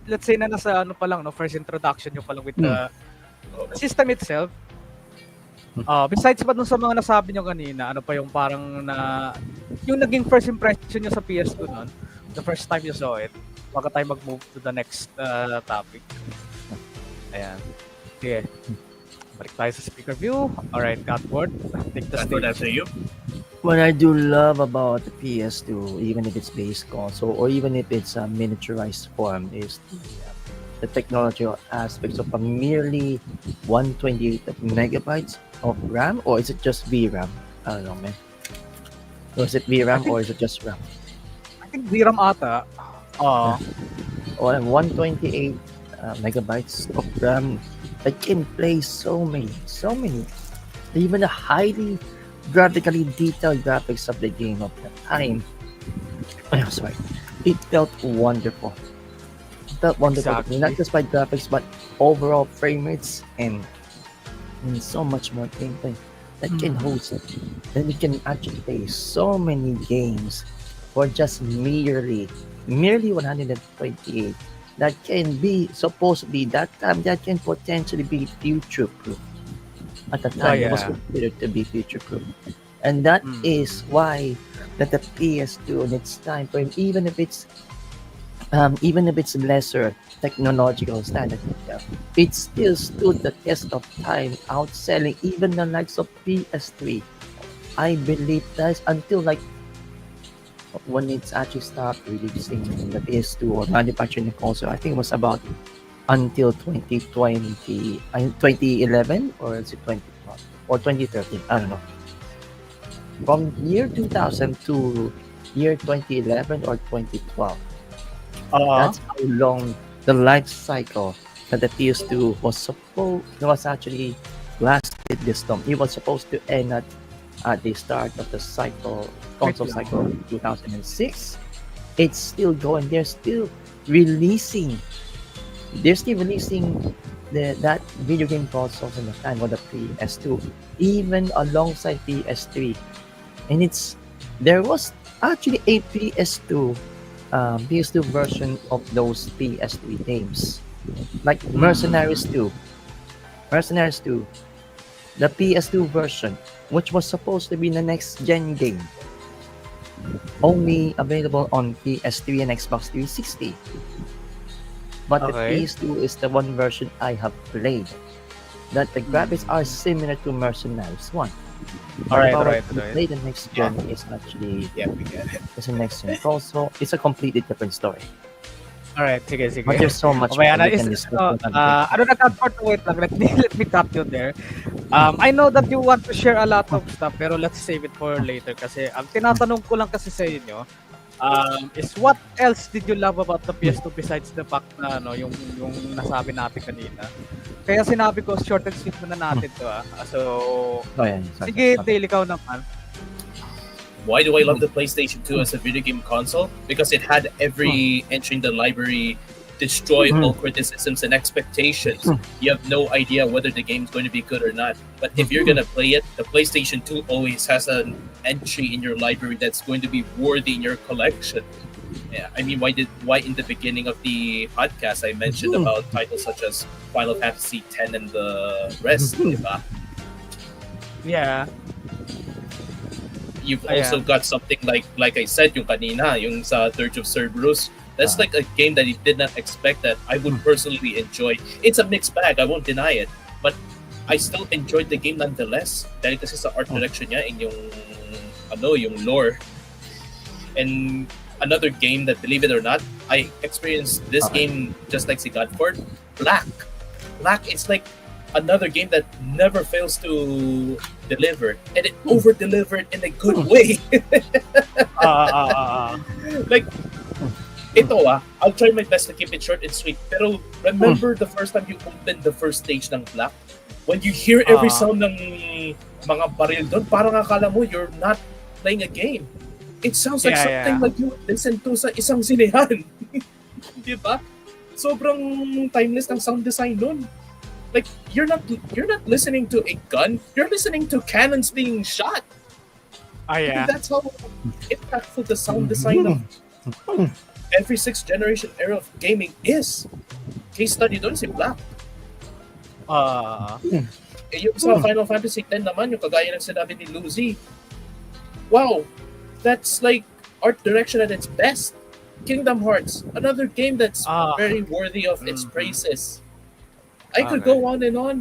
let's say na nasa pa lang, no, first introduction nyo pa lang with the system itself. Besides pa dun sa mga nasabi nyo kanina, ano pa yung parang yung naging first impression nyo sa PS2 noon? The first time you saw it, bago tayo mag-move to the next topic. Ayan. Sige. Balik tayo sa speaker view. Alright, Catboard. Take the stage. After you. What I do love about the PS2, even if it's base console or even if it's a miniaturized form, is the technological aspects of a merely 128 megabytes of RAM, or is it just VRAM? I don't know, man. Or is it VRAM or is it just RAM? I think VRAM ata. Or 128 megabytes of RAM that can play so many. Even the highly graphically detailed graphics of the game of the time. It felt wonderful. felt wonderful to me, not Exactly. just by graphics but overall frame rates and so much more gameplay that can Mm. host it. Then you can actually play so many games for just merely 128 that can be supposedly that time that can potentially be future proof. At the Oh time, it was yeah. considered to be future proof. And that Mm. is why that the PS2 in its time frame, even if it's lesser technological standard, it still stood the test of time, outselling even the likes of PS3. I believe that's until like when it's actually stopped releasing the PS2 or manufacturing the console. I think it was about until 2020, 2011 or is it 2012 or 2013? I don't know. From year 2000 to year 2011 or 2012. Uh-huh. That's how long the life cycle that the PS2 was actually lasted this long. It was supposed to end at the start of the Wait console lang. cycle 2006. It's still going. Releasing they're still releasing that video game consoles in the time of the PS2, even alongside PS3. And there was actually a PS2 version of those PS3 games, like Mm. Mercenaries 2, the PS2 version, which was supposed to be the next gen game, only available on PS3 and Xbox 360. But the Okay. PS2 is the one version I have played. That the graphics are Mm. similar to Mercenaries 1. All But if right, I all were right, to all right. play the next Yeah, gen, yeah, we get it. it's a next gen console. It's a completely different story. Alright, sige, sige. But there's so much Okay, more ano we is can discuss ano, with other things. ano nag-cut wait lang, let me cut you there. I know that you want to share a lot of stuff, pero let's save it for later kasi ang tinatanong ko lang kasi sa inyo, is what else did you love about the PS2 besides the fact na ano, yung nasabi natin kanina? Kaya sinabi ko short and sweet muna natin 'to, ah. So, Oh yeah, sorry, sige, sorry. Dale, ikaw naman. Why do I love the PlayStation 2 as a video game console? Because it had every entry in the library destroy all criticisms and expectations. You have no idea whether the game's going to be good or not. But if you're gonna play it, the PlayStation 2 always has an entry in your library that's going to be worthy in your collection. Yeah, I mean, why in the beginning of the podcast I mentioned about titles such as Final Fantasy X and the rest, diba? Yeah, You've also ayan. got something like I said, yung kanina, yung sa Dirge of Cerberus. That's like a game that he did not expect that I would personally enjoy. It's a mixed bag, I won't deny it, but I still enjoyed the game nonetheless dahil kasi sa art direction niya and yung lore. And another game that, believe it or not, I experienced this Okay. game just like si Godford, Black. Black is like another game that never fails to deliver, and it over delivered in a good way. Ah, ah, ah, ah. Like I'll try my best to keep it short and sweet. Pero remember the first time you opened the first stage ng Black, when you hear every Ah. sound ng mga baril doon, parang akala mo you're not playing a game. It sounds like Yeah, something yeah. like you listen to sa isang sinehan. Di ba? Sobrang timeless ng sound design nun. Like you're not listening to a gun, you're listening to cannons being shot. Ah, I yeah. think that's how impactful the sound design of every sixth generation era of gaming is. Case study doon si Black. Ah. Yung sa Final Fantasy X naman, yung kagaya ng sinabi ni Lucy, wow, that's like art direction at its best. Kingdom Hearts, another game that's Ah. very worthy of its Mhm. praises. I could Okay. go on and on.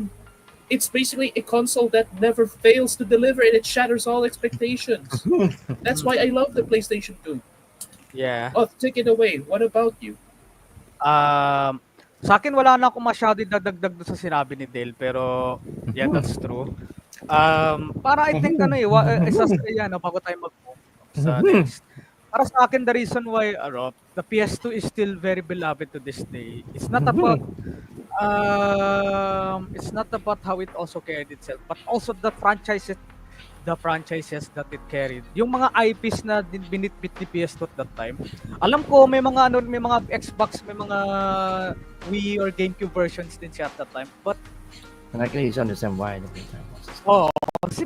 It's basically a console that never fails to deliver and it shatters all expectations. That's why I love the PlayStation 2. Yeah. Oh, take it away. What about you? Sa akin wala na akong masyado dadagdag doon sa sinabi ni Dale, pero yeah, that's true. Para I think ano isa sa yan, no, bago tayo mag-move sa next. Para sa akin, the reason why the PS2 is still very beloved to this day. It's not about how it also carried itself, but also the franchise the franchises that it carried. Yung mga IPs na binitbit ni PS2 at that time. Alam ko may mga may mga Xbox, may mga Wii or GameCube versions din siya at that time. But And I can understand why. oh, si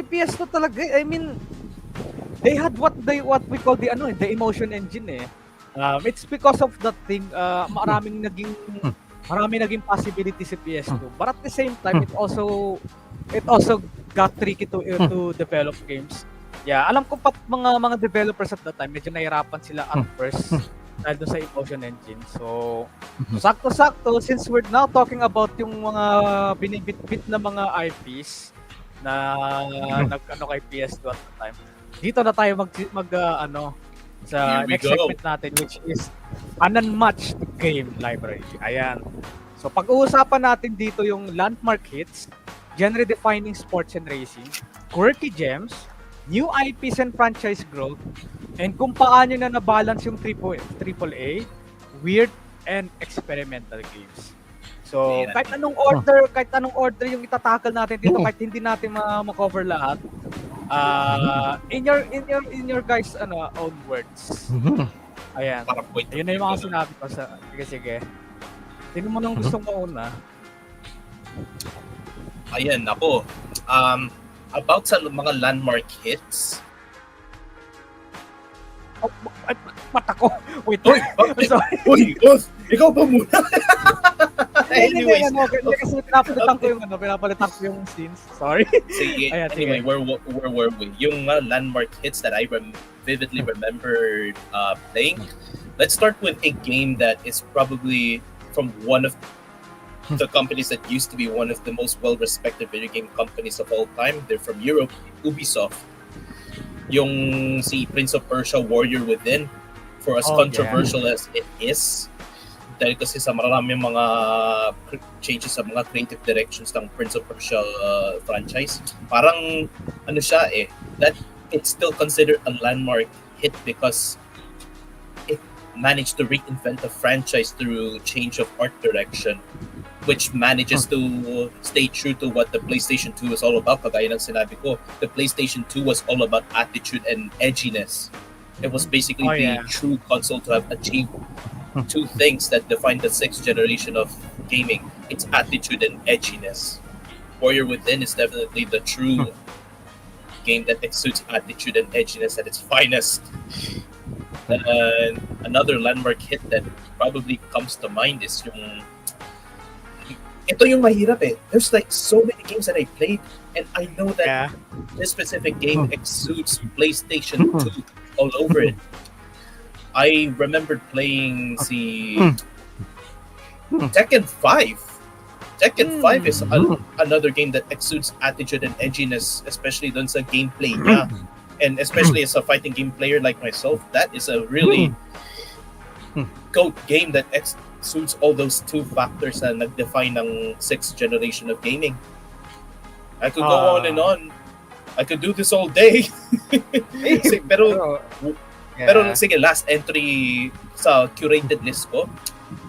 PS2 talaga, I mean, they had what we call the emotion engine eh. It's because of that thing, maraming naging possibility si PS2. But at the same time, it also got tricky to develop games. Yeah, alam ko pa mga developers at that time, medyo nahirapan sila at first dahil doon sa emotion engine. So, sakto-sakto, since we're now talking about yung mga binibit-bit na mga IPs na kay PS2 at the time, dito na tayo sa Here we next go. segment natin, which is an unmatched game library. Ayan. So, pag-uusapan natin dito yung landmark hits, genre-defining sports and racing, quirky gems, new IPs and franchise growth, and kung paano na na-balance yung AAA, weird, and experimental games. So, Yeah. kahit anong order yung itatakal natin dito, kahit hindi natin ma-cover lahat, in your guys own words. Ayan. Para point of Ayun na yung view mga ko na. sinabi ko sa sige. Sino mo nang gustong mauna? Ayan, ako. About sa mga landmark hits. Oh, ay, mata ko. Wait. Uy, bakit? Sorry. Uy, ikaw pa muna. Anyways, Hindi kasi pinapalitan ko yung scenes. Sorry. sige, Ayan, anyway, where were we? Yung landmark hits that I vividly remembered playing. Let's start with a game that is probably from one of the companies that used to be one of the most well-respected video game companies of all time. They're from Europe, Ubisoft. Yung si Prince of Persia Warrior Within, for as controversial as it is, dahil kasi sa maraming mga changes sa mga creative directions ng Prince of Persia franchise, parang siya that it's still considered a landmark hit because it managed to reinvent the franchise through change of art direction, which manages to stay true to what the PlayStation 2 is all about. Kagaya ng sinabi ko, the PlayStation 2 was all about attitude and edginess. It was basically the true console to have achieved two things that define the sixth generation of gaming. It's attitude and edginess. Warrior Within is definitely the true game that exudes attitude and edginess at its finest. And another landmark hit that probably comes to mind is yung ito yung mahirap There's like so many games that I played and I know that this specific game exudes PlayStation 2 all over it. I remembered playing Tekken 5. Tekken 5 is another game that exudes attitude and edginess, especially dun sa gameplay niya. And especially as a fighting game player like myself, that is a really GOAT game that exudes all those two factors na nag-define ng sixth generation of gaming. I could go on and on. I could do this all day. pero sige, last entry sa curated list ko,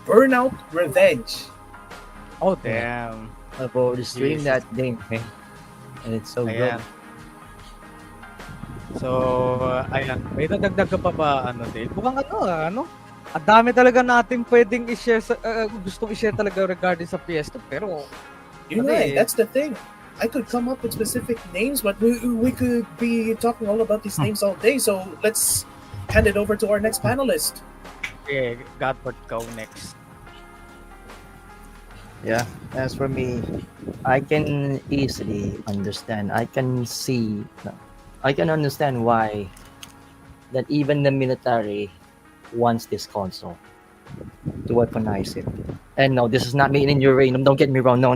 Burnout Revenge. Oh, damn. About to stream that game, and it's so good. So, ayan. May dadagdag ka pa ba, Dale? Mukhang ang dami talaga natin pwedeng i-share, gustong i-share talaga regarding sa PS2, pero... That's the thing. I could come up with specific names, but we could be talking all about these names all day, so let's hand it over to our next panelist. Okay, Godford, go next. Yeah, as for me, I can easily understand. I can understand why that even the military wants this console to weaponize it. And no, this is not made in uranium. Don't get me wrong. No.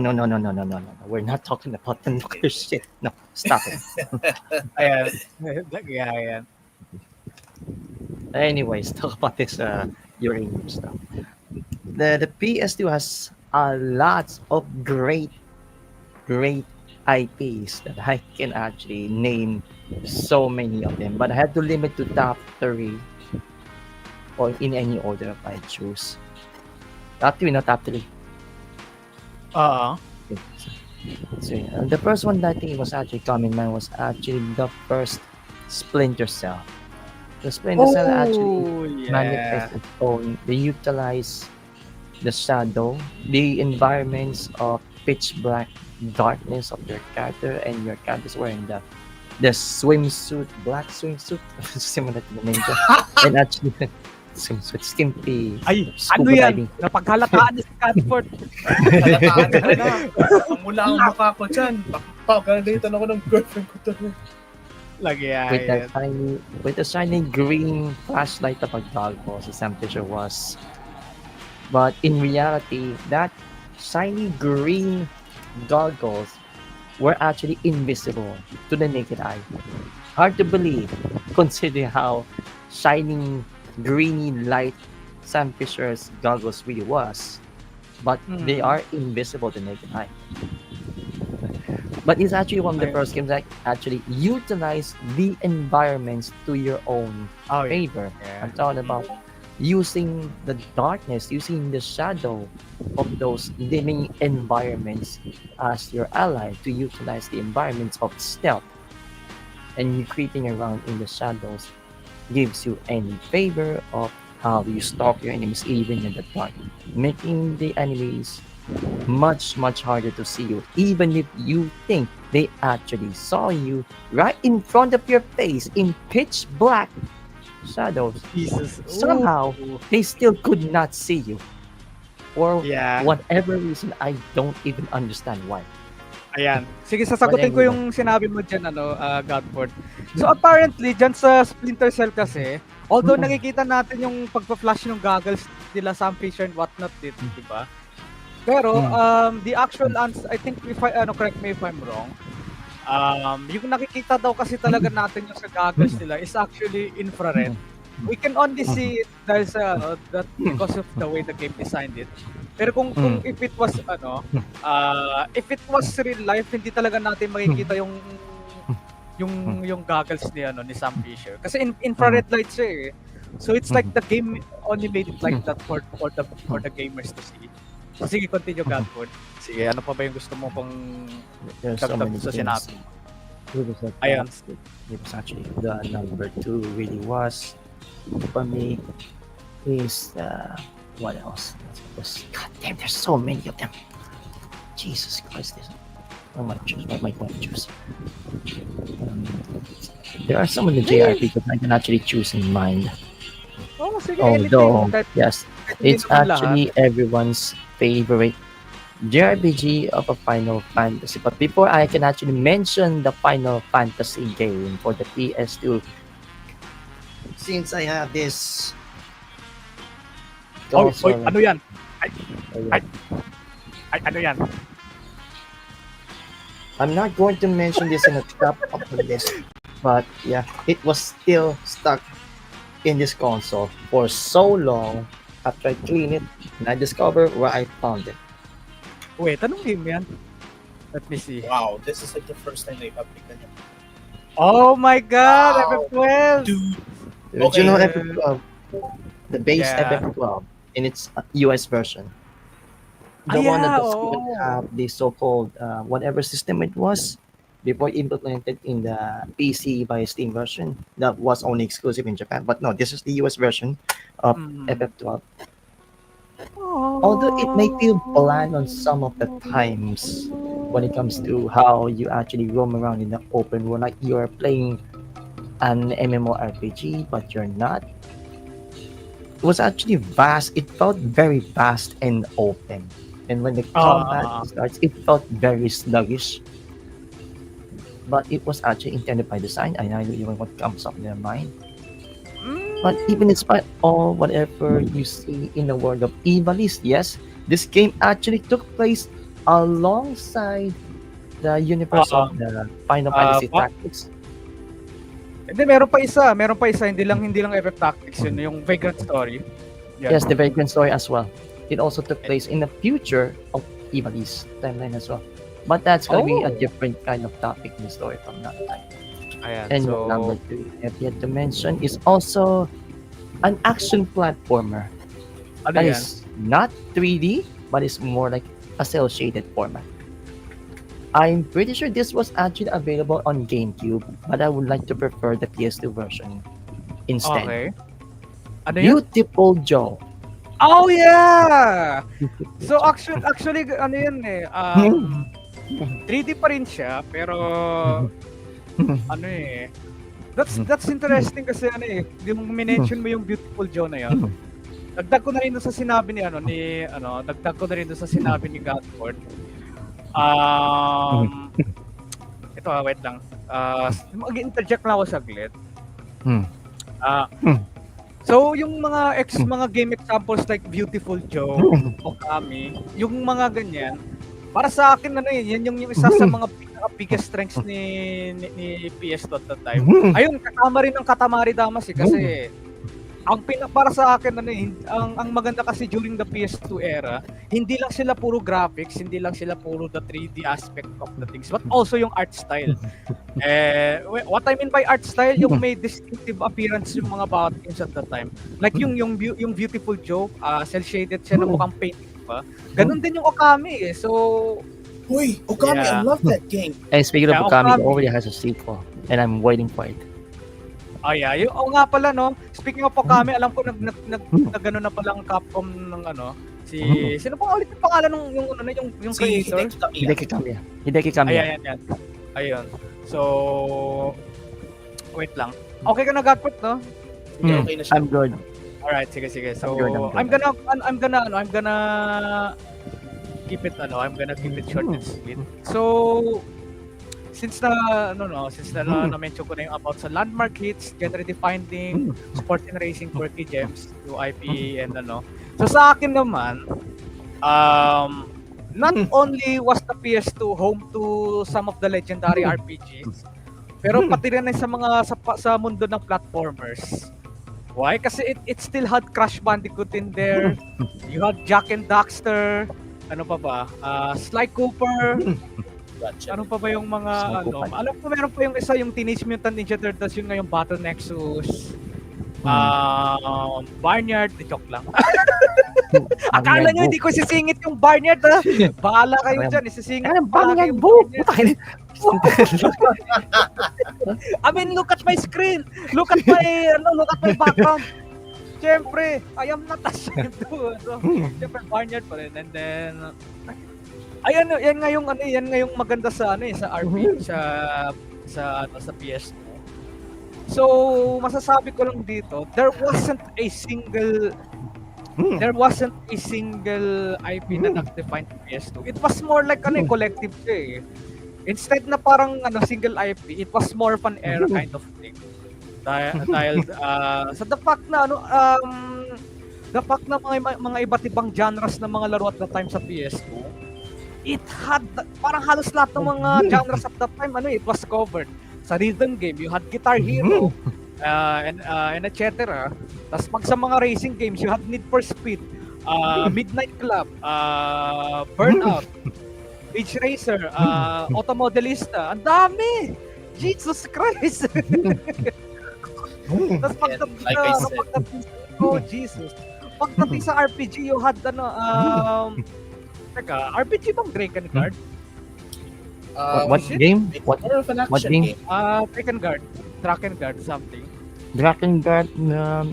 We're not talking about the nuclear shit. No, stop it. Ayan. Anyways, talk about this uranium stuff. The PS2 has a lot of great IPs that I can actually name so many of them, but I had to limit to top 3 or in any order if I choose. Top 3, not top 3. So the first one that I think was actually coming man was actually the first Splinter Cell. The Splinter Cell actually Oh, yeah. manifests its own. They utilize the shadow, the environments of pitch black darkness of your character, and your character is wearing the swimsuit, black swimsuit, similar to the ninja, and actually swimsuit, skimpy Ay, ano scuba yan? diving. Napaghalataan ni si Catford. Halataan ko na. Ang mula ang mukha ko dyan. Pagalitan ako ng girlfriend ko to. Lagi With yan. the shiny green flashlight of a goggles, as Sam Fisher was. But in reality, that shiny green goggles were actually invisible to the naked eye. Hard to believe, considering how shining greeny light Sam Fisher's goggles really was. But they are invisible to the naked eye. But it's actually one of the Ayun. first games that actually utilize the environments to your own Oh, yeah. favor. Yeah. I'm talking about using the darkness, using the shadow of those dimming environments as your ally to utilize the environments of stealth. And you creeping around in the shadows gives you any favor of how you stalk your enemies even in the dark, making the enemies much harder to see you, even if you think they actually saw you right in front of your face in pitch black shadows. Jesus. Somehow, Ooh. they still could not see you. For Yeah. whatever reason, I don't even understand why. Ayan. Sige, sasagutin ko Whatever. yung sinabi mo dyan, Godford. So apparently, dyan sa Splinter Cell kasi, although nakikita natin yung pagpa-flash ng goggles nila, Sam Fisher and whatnot dito, di ba? Pero, the actual answer, I think, if I, correct me if I'm wrong, yung nakikita daw kasi talaga natin yung sa goggles nila is actually infrared. We can only see it dahil sa, that because of the way the game designed it. Pero kung if it was if it was real life, hindi talaga natin makikita yung goggles ni Sam Fisher. Kasi infrared light siya eh. So it's like the game only made it like that for the gamers to see. So sige, continue Godford. Sige, ano pa ba yung gusto mo pang There's so dagdag many sa games. sinabi? It was like Ayan. it was actually the number 2 really was for me is what else? God damn, there's so many of them. Jesus Christ, what might I choose? What might I choose? There are some of the JRPG that I can actually choose in mind. Oh, sige, Although, anything. yes, Kahit hindi it's naman actually everyone's favorite JRPG of a Final Fantasy. But before I can actually mention the Final Fantasy game for the PS2, since I have this Oy, console, ano yan? Ayun. Ay, ano yan? I'm not going to mention this in the top of the list, but yeah, it was still stuck in this console for so long after I clean it and I discover where I found it. Wait, anong game yan? Let me see. Wow, this is like the first time they have picked it. Oh my God, Wow. FF12! Dude, The Okay. original FF12, the base Yeah. FF12 in its US version. The one that doesn't have the so-called whatever system it was before implemented in the PC by Steam version that was only exclusive in Japan. But no, this is the US version of FF12. Although it may feel bland on some of the times when it comes to how you actually roam around in the open world, like you're playing an MMORPG, but you're not. It was actually vast. It felt very vast and open. And when the combat starts, it felt very sluggish. But it was actually intended by design. I know even what comes up in their mind. But even in spite of whatever you see in the world of Ivalice, yes, this game actually took place alongside the universe of the Final Fantasy what? Tactics. Hindi, meron pa isa, hindi lang FF Tactics yun, yung Vagrant Story. Yan. Yes, the Vagrant Story as well. It also took place in the future of Ivalice timeline as well. But that's gonna be a different kind of topic in the story from that time. Ayan, And so, number 3 I have yet to mention is also an action platformer. ano That yan? is not 3D, but it's more like a cel shaded format. I'm pretty sure this was actually available on GameCube, but I would like to prefer the PS2 version instead. Okay. Ano yun? Beautiful Joe. Oh yeah! So actually ano yun eh, 3D pa rin siya pero ano eh, that's interesting kasi ano eh, yung mention mo yung Beautiful Joe na yun. Dagdag ko na rin doon sa sinabi ni dagdag ko na rin doon sa sinabi ni Godford. Ito wait lang. Mag-interject lang ako saglit. So yung mga game examples like Beautiful Joe, Okami, yung mga ganyan, para sa akin ano yan yung isa sa mga biggest strengths ni PS2 at that time. Ayun, kasama rin ng Katamari Damacy kasi para sa akin ang maganda kasi during the PS2 era, hindi lang sila puro graphics, hindi lang sila puro the 3D aspect of the things, but also yung art style. What I mean by art style, yung may distinctive appearance yung mga bawat games at that time. Like yung Beautiful Joe, cel shaded siya na mukhang painting pa. Ganun din yung Okami eh. So Uy, Okami, I love that game. And speaking of Yeah, Okami, it Okami. already has a sequel, and I'm waiting for it. yeah, nga pala no. Speaking of Okami, alam ko nagano na pala ang Capcom ng sino pa ulit yung pangalan ng yung Si creator? Hideki Kamiya. Hideki Kamiya. Ayan. Ayun. So wait lang. Okay ka na Godford, no? Okay na siya. I'm good. Alright, sige. So I'm good. I'm gonna keep it short and sweet. So since na-mention ko na yung about sa landmark hits, genre defining, sport and racing quirky gems, to IP and So sa akin naman, not only was the PS2 home to some of the legendary RPGs, pero pati rin sa mga sa mundo ng platformers. Why? Kasi it still had Crash Bandicoot in there. You had Jak and Daxter. Ano pa ba? Sly Cooper. Gotcha. Ano pa ba yung mga alam ko meron pa yung isa yung Teenage Mutant Ninja Turtles yung ngayong Battle Nexus. Barnyard, joke lang. Akala nyo hindi ko sisingit yung Barnyard ha? Bahala kayo dyan, isisingit. Barnyard book! I mean, look at my screen. Look at my background. Siyempre, I am not ashamed to. Siyempre, Barnyard pa rin. And then, yan nga yung maganda sa sa RP sa PS2. So, masasabi ko lang dito, there wasn't a single IP na nag-define PS2. It was more like collective siya eh. Instead na parang single IP, it was more of an era kind of thing. Dahil sa the fact na mga iba't ibang genres ng mga laro at the time sa PS2, it had parang halos lahat ng mga genres at that time it was covered. Sa rhythm game, you had Guitar Hero and etc. Tapos pag sa mga racing games, you had Need for Speed, Midnight Club, Burnout, Ridge Racer, Automodelista. Ang dami! Jesus Christ! Tapos pagdating Jesus. Pagdating sa RPG, you had RPG bang Dragon Guard? What game? What game? Dragon Guard something. Dragon Guard,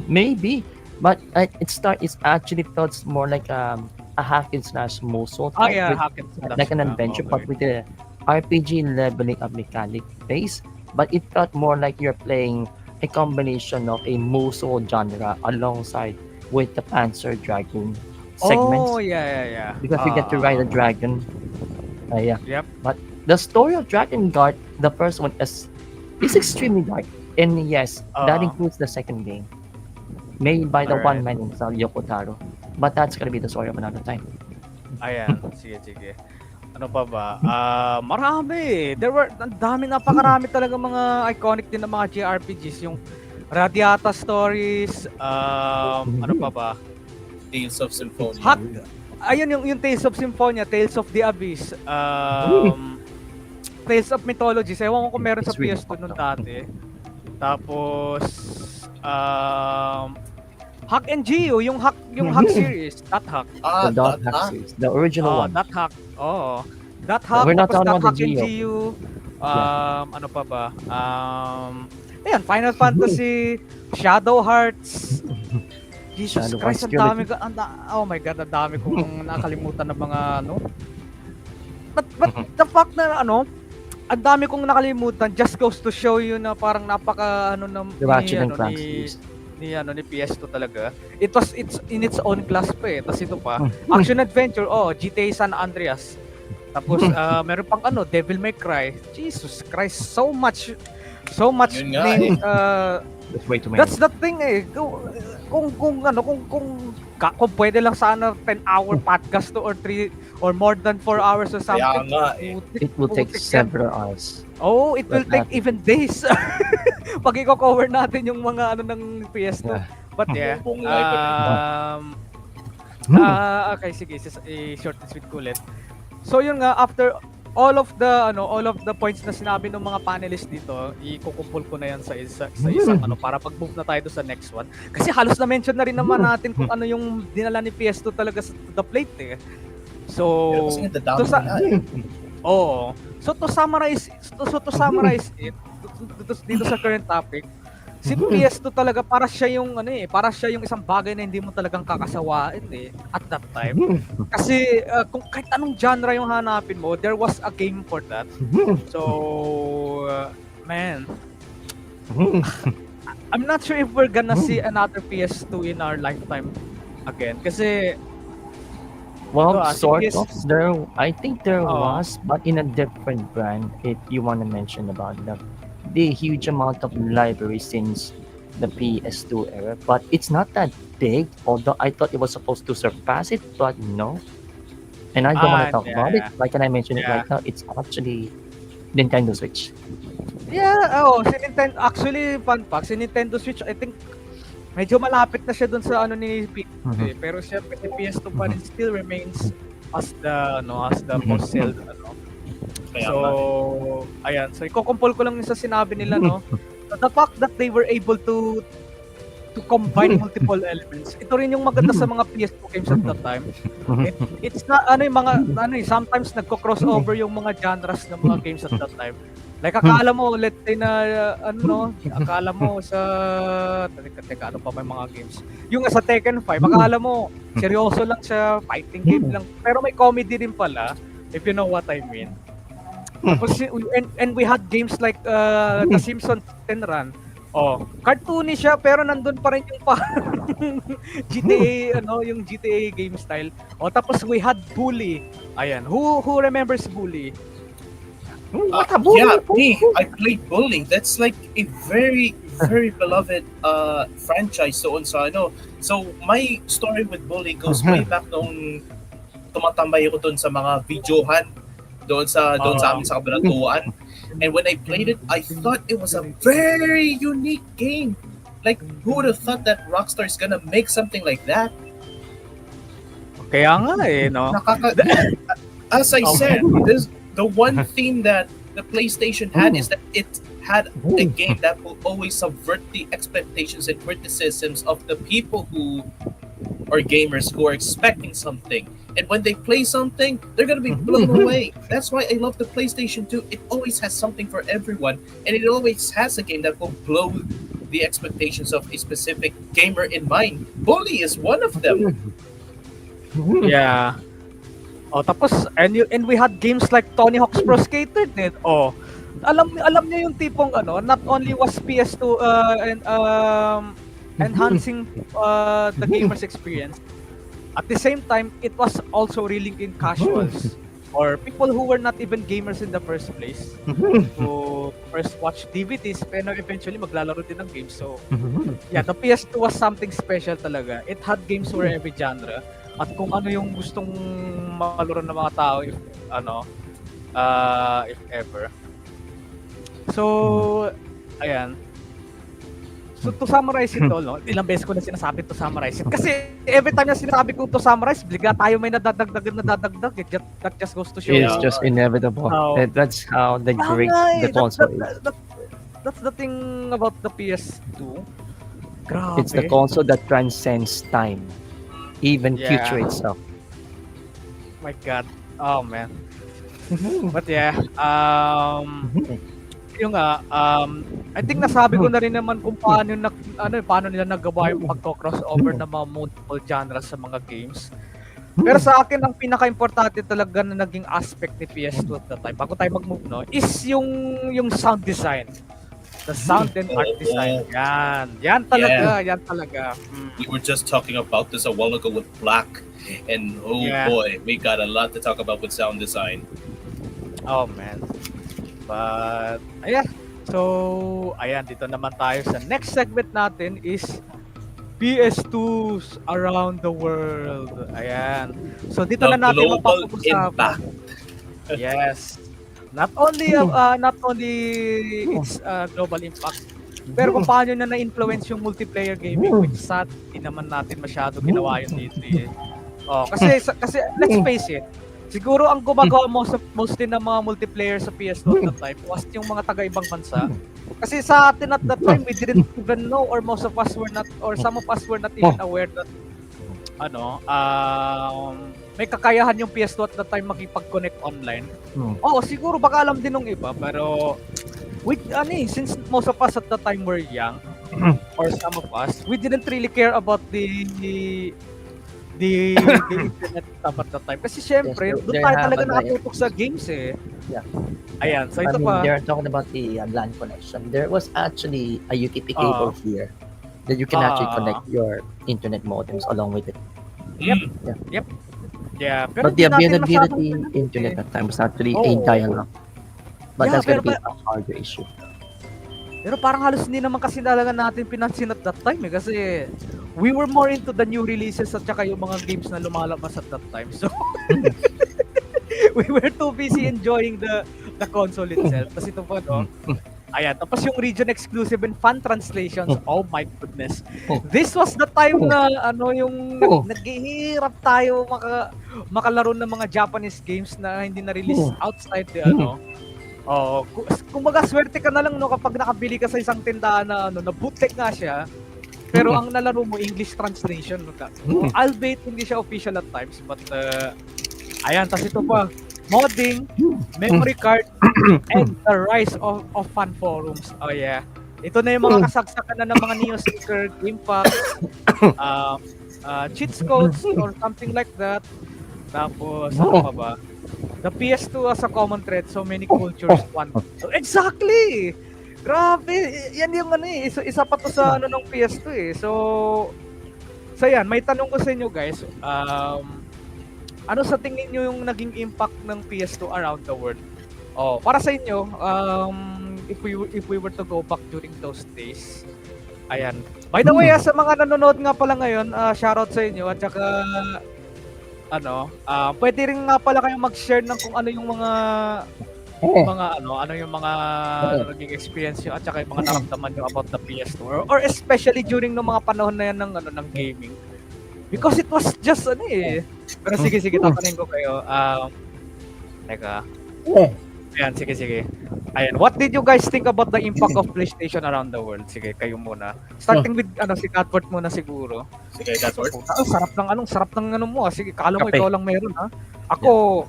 maybe, but it's actually felt more like a hack and slash Musou type, Hack and slash. like an adventure, but with the RPG leveling up mechanic base. But it felt more like you're playing a combination of a Musou genre alongside with the Panzer Dragoon segments. Oh yeah. Because you get to ride a dragon. Yeah. Yep. But the story of Dragon Guard, the first one, is extremely dark. And yes, that includes the second game. Made by the one man himself, Yoko Taro. But that's gonna be the story of another time. Ayan, sige. Ano pa ba? Marami. Napakarami talaga mga iconic din na mga JRPGs. Yung Radiata Stories, ano pa ba? Tales of Symphonia. Ayun yung Tales of Symphonia, Tales of the Abyss, Tales of Mythology. Ewan ko kung meron sa PS2 nung dati. Tapos, Hack and Geo, yung hack series, Dot Hack. The Dot Hack series, the original one. Dot Hack. Oo. That hack, We're not tapos talking that about hack the in Geo. GU. Yeah. Ano pa ba? Ayan, Final Fantasy, Shadow Hearts. Jesus Shadow Christ, Hearts ang dami Trilogy. ko. Oh my God, ang dami kong nakalimutan na mga ano. But the fact na ano, ang dami kong nakalimutan just goes to show you na parang napaka ano na The ni Ratchet and ano Clank series. ni PS2 talaga. It's in its own class pa eh. Tapos ito pa, action adventure, GTA San Andreas. Tapos meron pang ano, Devil May Cry. Jesus Christ, so much Yun nga name That's way too many. that's the thing eh. Kung pwede lang sana 10-hour podcast to or 3 or more than 4 hours or Kaya something. nga eh. It will take Putik yan. several hours. Oh, it will But take that- even days. Pag i-cover natin yung mga ano ng PS2. Yeah. But yeah. Buong library. Okay, sige. Short and sweet ko ulit. So yun nga, after all of the points na sinabi ng mga panelists dito, ikukumpul ko na yan sa isang ano para pag-move na tayo doon sa next one. Kasi halos na mention na rin naman natin kung ano yung dinala ni PS2 talaga sa to the plate eh. So, Pero kasi the down oh. So to summarize it dito sa current topic, si PS2 talaga para siya yung isang bagay na hindi mo talagang kakasawain eh at that time. Kasi kung kahit anong genre yung hanapin mo, there was a game for that. So, man, I'm not sure if we're gonna see another PS2 in our lifetime again. Kasi Well, So, sort yes. of. I think there was, but in a different brand. If you want to mention about the huge amount of library since the PS2 era, but it's not that big. Although I thought it was supposed to surpass it, but no. And I don't want to talk about it. Like, can I mention it right now? It's actually Nintendo Switch. si Nintendo, actually, fun fact, si Nintendo Switch, I think, medyo malapit na siya dun sa ano ni PS2 eh. Pero syempre, si PS2 pa rin still remains as the most sold, Kaya So, nga. ayan. So, ikukumpul ko lang yung sa sinabi nila, no? The fact that they were able to combine multiple elements. Ito rin yung maganda sa mga PS2 games at that time. It's not, sometimes nagko-crossover yung mga genres ng mga games at that time. Like, akala mo, let's say na, akala mo sa, teka, ano pa may mga games? Yung sa Tekken 5, akala mo, seryoso lang siya, fighting game lang. Pero may comedy din pala, if you know what I mean. Tapos, and we had games like The Simpsons 10 Run. Cartoony siya, pero nandun pa rin yung GTA, yung GTA game style. Tapos we had Bully. Ayan, who remembers Bully? Yeah, me. I played Bully. That's like a very, very beloved franchise doon sa ano. So, my story with Bully goes way back noong tumatambay ako doon sa mga videohan doon sa amin sa Kabanatuan. And when I played it, I thought it was a very unique game. Like, who would have thought that Rockstar is gonna make something like that? Kaya nga eh, no? As I said, the one thing that the PlayStation had is that it had a game that will always subvert the expectations and criticisms of the people who are gamers who are expecting something. And when they play something, they're gonna be blown away. That's why I love the PlayStation 2. It always has something for everyone, and it always has a game that will blow the expectations of a specific gamer in mind. Bully is one of them. Yeah. Tapos and we had games like Tony Hawk's Pro Skater din. Alam niyo yung tipong not only was PS2 enhancing the gamer's experience, at the same time it was also reeling in casuals or people who were not even gamers in the first place who first watch DVDs pero eventually maglalaro din ng games. So yeah, the PS2 was something special talaga. It had games for every genre. At kung ano yung gustong malaro ng mga tao if ever. So, ayan. So to summarize it all, ilang beses ko na sinasabi to summarize it. Kasi every time na sinasabi ko to summarize, bigla tayo may nadadagdag. That just goes to show. It's just inevitable. That's how the console is. That's the thing about the PS2. Grabe. It's the console that transcends time. Even future itself. My God. Oh man. But yeah, yung nga, I think nasabi ko na rin naman kung paano nila nagawa yung pagko-crossover ng mga multiple genres sa mga games. Pero sa akin, ang pinaka-importante talaga na naging aspect ni PS2 at that time, bago tayo mag-move, no, is yung sound design. The sound and art design. Yan. Yan talaga. Yan talaga. We were just talking about this a while ago with Black. And boy, we got a lot to talk about with sound design. Oh man. But, ayan. So, ayan, dito naman tayo sa next segment natin is PS2s around the world. Ayan. So, dito The na natin global mapapag-usapan. impact. Yes. Not only its global impact, pero kung paano na na-influence yung multiplayer gaming, which sad, di naman natin masyado ginawa yun dito eh. Oh, kasi let's face it, siguro ang gumagawa mostly ng mga multiplayer sa PS2 at that time was yung mga taga-ibang bansa. Kasi sa atin at that time, we didn't even know, or most of us were not, or some of us were not even aware that may kakayahan yung PS2 at that time makipag-connect online. Oo, siguro baka alam din ng iba, pero since most of us at that time were young, or some of us, we didn't really care about the internet stuff at that time. Kasi syempre, doon tayo talaga nakatutok sa games eh. Yeah. Ayan, so ito pa. They're talking about the LAN connection. There was actually a UTP cable here that you can actually connect your internet modems along with it. Yep. Yeah, pero But the availability internet at time was actually a dial-up. But that's gonna be a harder issue. Pero parang halos hindi naman kasi talaga natin pinansin at that time eh. Kasi we were more into the new releases at saka yung mga games na lumalabas at that time. So, we were too busy enjoying the console itself. Tapos ito pa, no? Ayan, tapos yung region exclusive and fan translations. Oh my goodness. This was the time na yung naghihirap tayo makalaro ng mga Japanese games na hindi na-release outside the kumbaga swerte ka na lang no kapag nakabili ka sa isang tindahan na bootleg nga siya. Pero ang nalaro mo English translation. Albeit hindi siya official at times, but ayan, tas ito pa, modding, memory card, and the rise of fan forums. Oh yeah. Ito na yung mga kasagsakan na ng mga neo-seeker game packs, cheat codes or something like that. Tapos, ano pa ba? The PS2 as a common thread, so many cultures want. So, exactly! Grabe! Yan yung isa pa to sa ng PS2 eh. So yan, may tanong ko sa inyo guys. Ano sa tingin nyo yung naging impact ng PS2 around the world? Para sa inyo, if we were to go back during those days. Ayan. By the way, sa mga nanonood nga pala ngayon, shoutout sa inyo at saka pwede rin nga pala kayong mag-share ng kung ano yung mga naging experience nyo at saka yung mga naramdaman nyo about the PS2 or especially during ng mga panahon na yan ng gaming. Because it was just Pero sige, tatanungin ko kayo. Teka. Ayan, sige. Ayan, what did you guys think about the impact of PlayStation around the world? Sige, kayo muna. Starting with si Catford muna siguro. Sige, Catford. Sarap ng mo. Sige, kala mo ikaw lang meron ha. Ako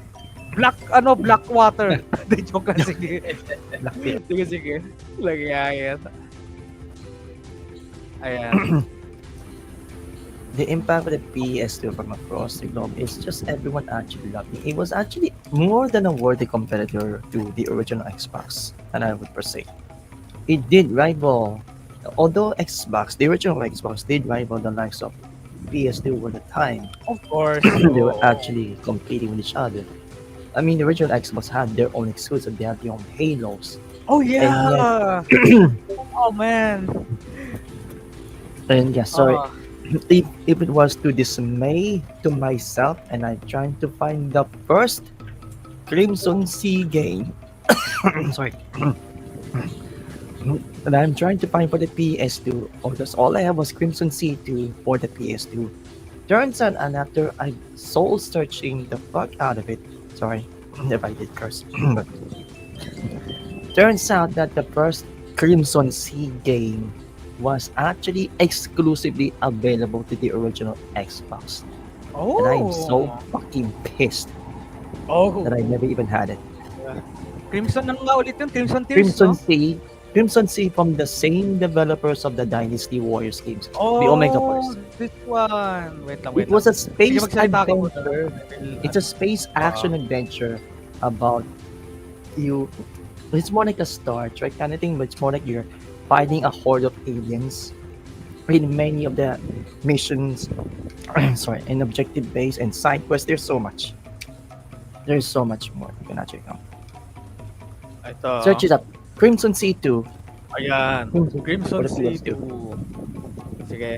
black water. Di joke lang, sige. Sige. Lagi ayan. The impact of the PS2 from across the globe is just everyone actually loving it. It was actually more than a worthy competitor to the original Xbox, and I would say. It did rival, although the original Xbox did rival the likes of PS2 at the time. Of course. They were actually competing with each other. I mean, the original Xbox had their own exclusive, they had their own Halos. Oh yeah! Oh man! And yeah, sorry. If it was to dismay to myself and I'm trying to find the first Crimson Sea game. Sorry. And I'm trying to find for the PS2. Because all I have was Crimson Sea 2 for the PS2. Turns out, and after I soul searching the fuck out of it, sorry if I did curse. Turns out that the first Crimson Sea game was actually exclusively available to the original Xbox. And I'm so fucking pissed Oh, that I never even had it. yeah. Crimson ano nga ulit yun? Crimson Tears, Crimson no? Sea, Crimson Sea from the same developers of the Dynasty Warriors games, the Omega Oh, Force. this one. Wait lang, It wait lang. was a Sige, space magsalita ka muna. adventure. I will, It's a space Oo. action adventure about you. It's more like a Star Trek kind of thing, but it's more like you're fighting a horde of aliens in many of the missions. Sorry, and objective base and side quests. There's so much. There's so much more you can actually come. Ito. Search it up. Crimson Sea 2. Ayan. Crimson Crimson for the Sea PS2. 2. Sige.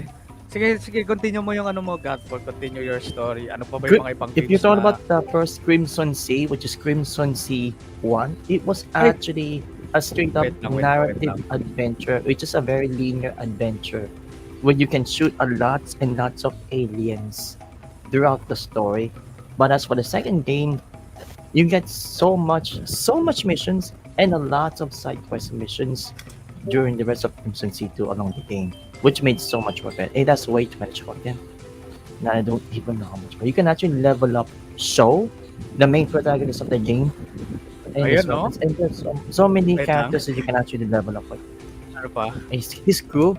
Sige, continue mo yung ano mo, Godfall. Continue your story. Ano pa ba yung mga ibang If you games thought na... about the first Crimson Sea, which is Crimson Sea 1, it was Ay. actually a straight up Wait lang. narrative adventure, which is a very linear adventure where you can shoot a lots and lots of aliens throughout the story. But as for the second game, you get so much missions and a lot of side quest missions during the rest of Crimson Sea 2 along the game, which made so much worth it. It has way too much content. Now I don't even know how much. But you can actually level up Show, the main protagonist of the game. And, Ayun, as well no? as- and there's so many Wait characters that you can actually level up with. Ano pa? His crew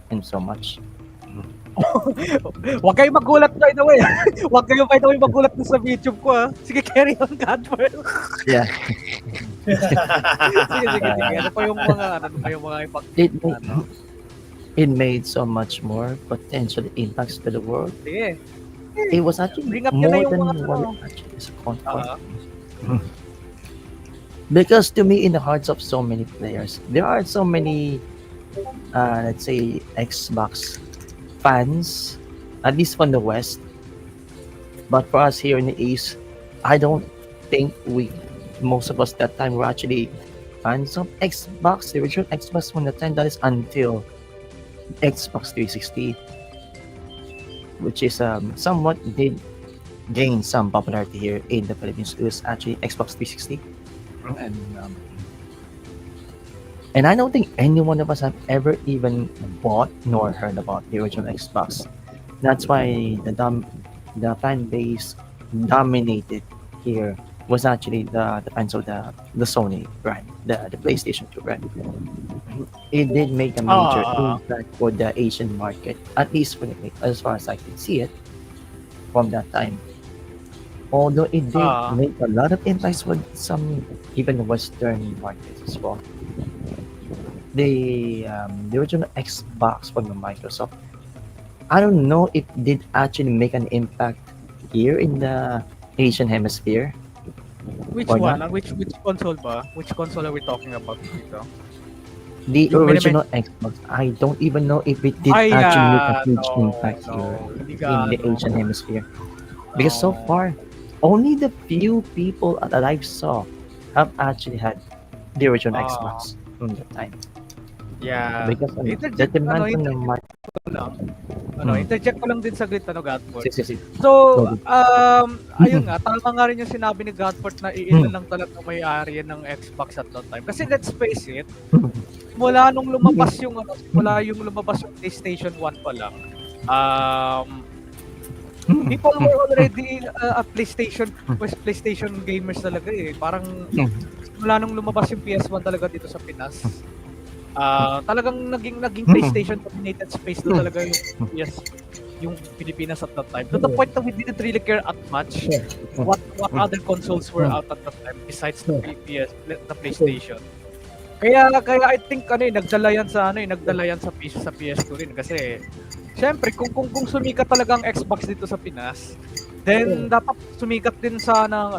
and so much. Huwag kayong magulat, by the way. Huwag kayong, by the way, magulat dun sa YouTube ko, ha? Sige, carry on, Godfall. Yeah. Sige. Ano pa yung mga ibang... It Ano? it made so much more potential impacts to the world. Sige. It was actually Bring up yun na more yung than mga what ano. it actually is account for. Ah, Because to me, in the hearts of so many players, there are so many, let's say, Xbox fans, at least from the West. But for us here in the East, I don't think most of us that time were actually fans of Xbox, the original Xbox from the time that is until Xbox 360, which is somewhat did gain some popularity here in the Philippines. It was actually Xbox 360. And and I don't think any one of us have ever even bought nor heard about the original Xbox. That's why the fan base dominated here was actually the fans of the Sony brand, the PlayStation 2 brand. It did make a major impact for the Asian market, at least for the, as far as I can see it from that time. Although it did make a lot of impacts with some even Western markets as well. The original Xbox from the Microsoft, I don't know if it did actually make an impact here in the Asian hemisphere. which Or one? not. Which console ba? Which console are we talking about dito? The Yung original Xbox, I don't even know if it did actually make a huge impact here Hindi in the gaano. Asian hemisphere. Because so No. far, only the few people that I saw have actually had the original Xbox from that time. Yeah. Because the Interject, demand from the interject market. ko lang. Hmm. Interject ko lang din saglit, Godford. Si. So, Go. ayun nga, tama nga rin yung sinabi ni Godford na iilan lang talaga may-ari ng Xbox at that time. Kasi let's face it, simula nung lumabas yung PlayStation 1 pa lang, people were already PlayStation gamers talaga eh. Parang simula nung lumabas yung PS1 talaga dito sa Pinas, talagang naging PlayStation dominated space na talaga yung Pilipinas at that time. To the point that we didn't really care at much what other consoles were out at that time besides the PlayStation. Kaya I think nagdala yan sa PS2 rin kasi syempre kung sumikat talaga ang Xbox dito sa Pinas, then dapat sumikat din sana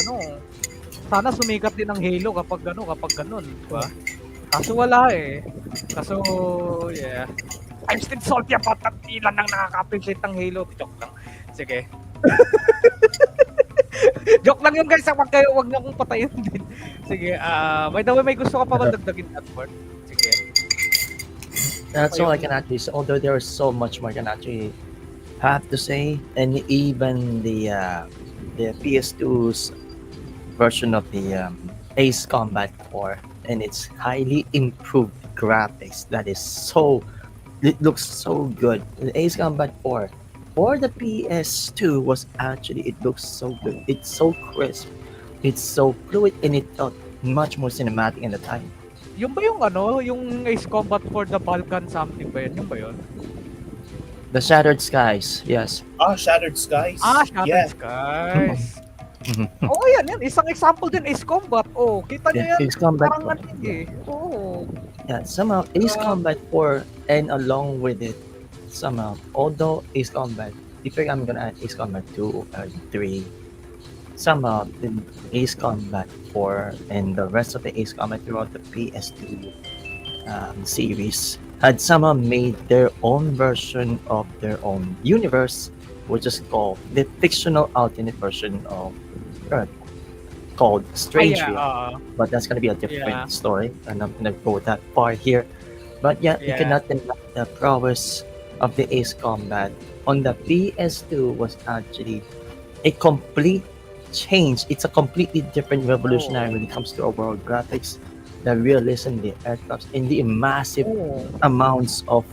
sumikat din ang Halo kapag ganun, di ba? Kaso wala eh. Kaso, yeah. I'm still salty about that ilan nang nakaka-appreciate ng Halo. Joke lang. Sige. Joke lang yun guys. Wag niyo akong patayin din. Sige. By the way, may gusto ka pa ba dagdagin at word? Sige. That's all I can actually say. Although there is so much more I can actually have to say, and even the PS2's version of the Ace Combat 4 and its highly improved graphics, it looks so good. The Ace Combat 4 for the PS2 was actually it looks so good. It's so crisp. It's so fluid and it felt much more cinematic in the time. Yung ba yung ano, yung Ace Combat for the Balkan something ba yun? Yung ba yun? The Shattered Skies, yes. Shattered Skies. Shattered Yeah. Skies. Oo, yan. Isang example din, Ace Combat. Oh, kita nyo Yeah, yan. Ace Combat Parang 4. ano eh. Oo. Yeah, somehow Ace Uh, Combat 4 and along with it, somehow, although Ace Combat, if I'm gonna add Ace Combat 2 or 3, somehow the Ace Combat 4 and the rest of the Ace Combat throughout the PS2 series had somehow made their own version of their own universe, which is called the fictional alternate version of Earth, called Strangeville. But that's gonna be a different Yeah. story, and I'm gonna go that far here. But yeah, you Yeah. cannot deny the prowess of the Ace Combat on the PS2 was actually a complete change. It's a completely different revolutionary when it comes to overall graphics, the realism, the aircrafts, and the massive Oh. amounts of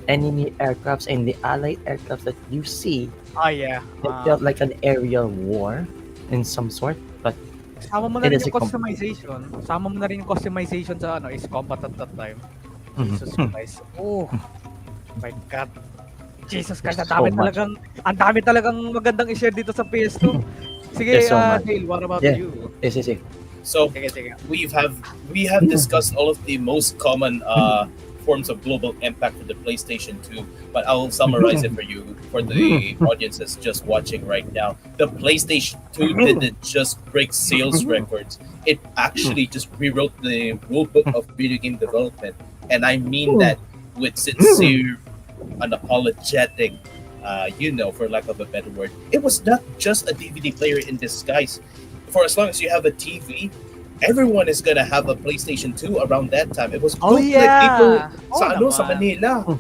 enemy aircrafts and the allied aircrafts that you see. Yeah. It felt like an aerial war in some sort, but Sama mo na it rin is yung a customization. Sama mo na rin yung customization sa ano, Ace Combat at that time. Mhm. Jesus Christ. Oh. My God. Jesus Christ, So much. ang dami talagang magandang i-share dito sa PS2. Sige, There's so much. Dale, what about Yeah. you? Yes, yes, yes. So Sige. we have discussed all of the most common forms of global impact for the PlayStation 2, but I'll summarize it for you for the audiences just watching right now. The PlayStation 2 didn't just break sales records; it actually just rewrote the rulebook of video game development, and I mean that with sincere, unapologetic. For lack of a better word, it was not just a DVD player in disguise. For as long as you have a TV, everyone is gonna have a PlayStation 2 around that time. It was bootleg people sa Manila.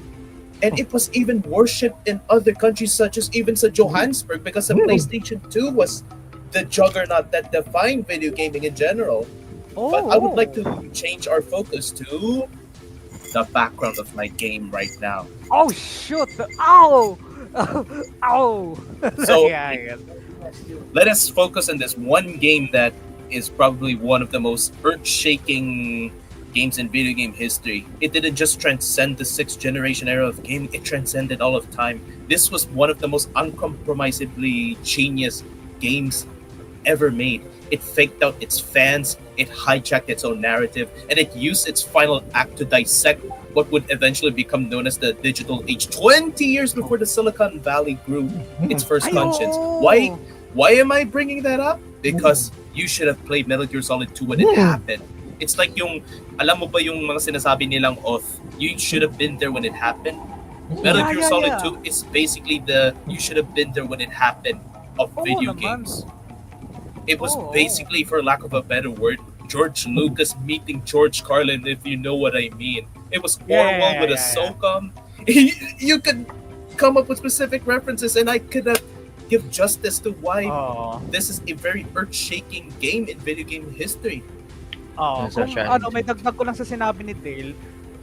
And it was even worshipped in other countries such as even sa Johannesburg because the PlayStation 2 was the juggernaut that defined video gaming in general. But I would like to change our focus to the background of my game right now. Oh shoot! Ow! Ow! So yeah. let us focus on this one game that is probably one of the most earth-shaking games in video game history. It didn't just transcend the sixth generation era of gaming, it transcended all of time. This was one of the most uncompromisingly genius games ever made. It faked out its fans, it hijacked its own narrative, and it used its final act to dissect what would eventually become known as the digital age 20 years before the Silicon Valley grew its first conscience. Why am I bringing that up? Because you should have played Metal Gear Solid 2 when it happened. It's like yung, alam mo ba yung mga sinasabi nilang off, you should have been there when it happened? Metal Gear Solid 2 is basically the you should have been there when it happened of video games. It was basically, for lack of a better word, George Lucas meeting George Carlin, if you know what I mean. It was Orwell with a SOCOM. You could come up with specific references, and I could give justice to why this is a very earth-shaking game in video game history. Kung may dagdag ko lang sa sinabi ni Dale.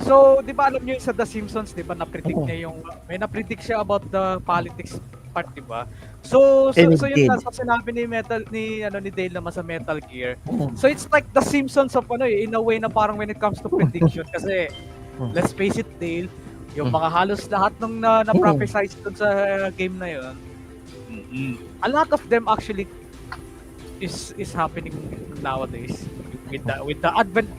So, di ba alam niyo yung sa The Simpsons, di ba na-predict niya may na-predict siya about the politics part, di ba? So yun sa sinabi ni Dale naman sa Metal Gear. So it's like The Simpsons of in a way na parang when it comes to prediction kasi let's face it, Dale, yung mga halos lahat ng na-prophesize dun sa game na yun, a lot of them actually is happening nowadays with the advent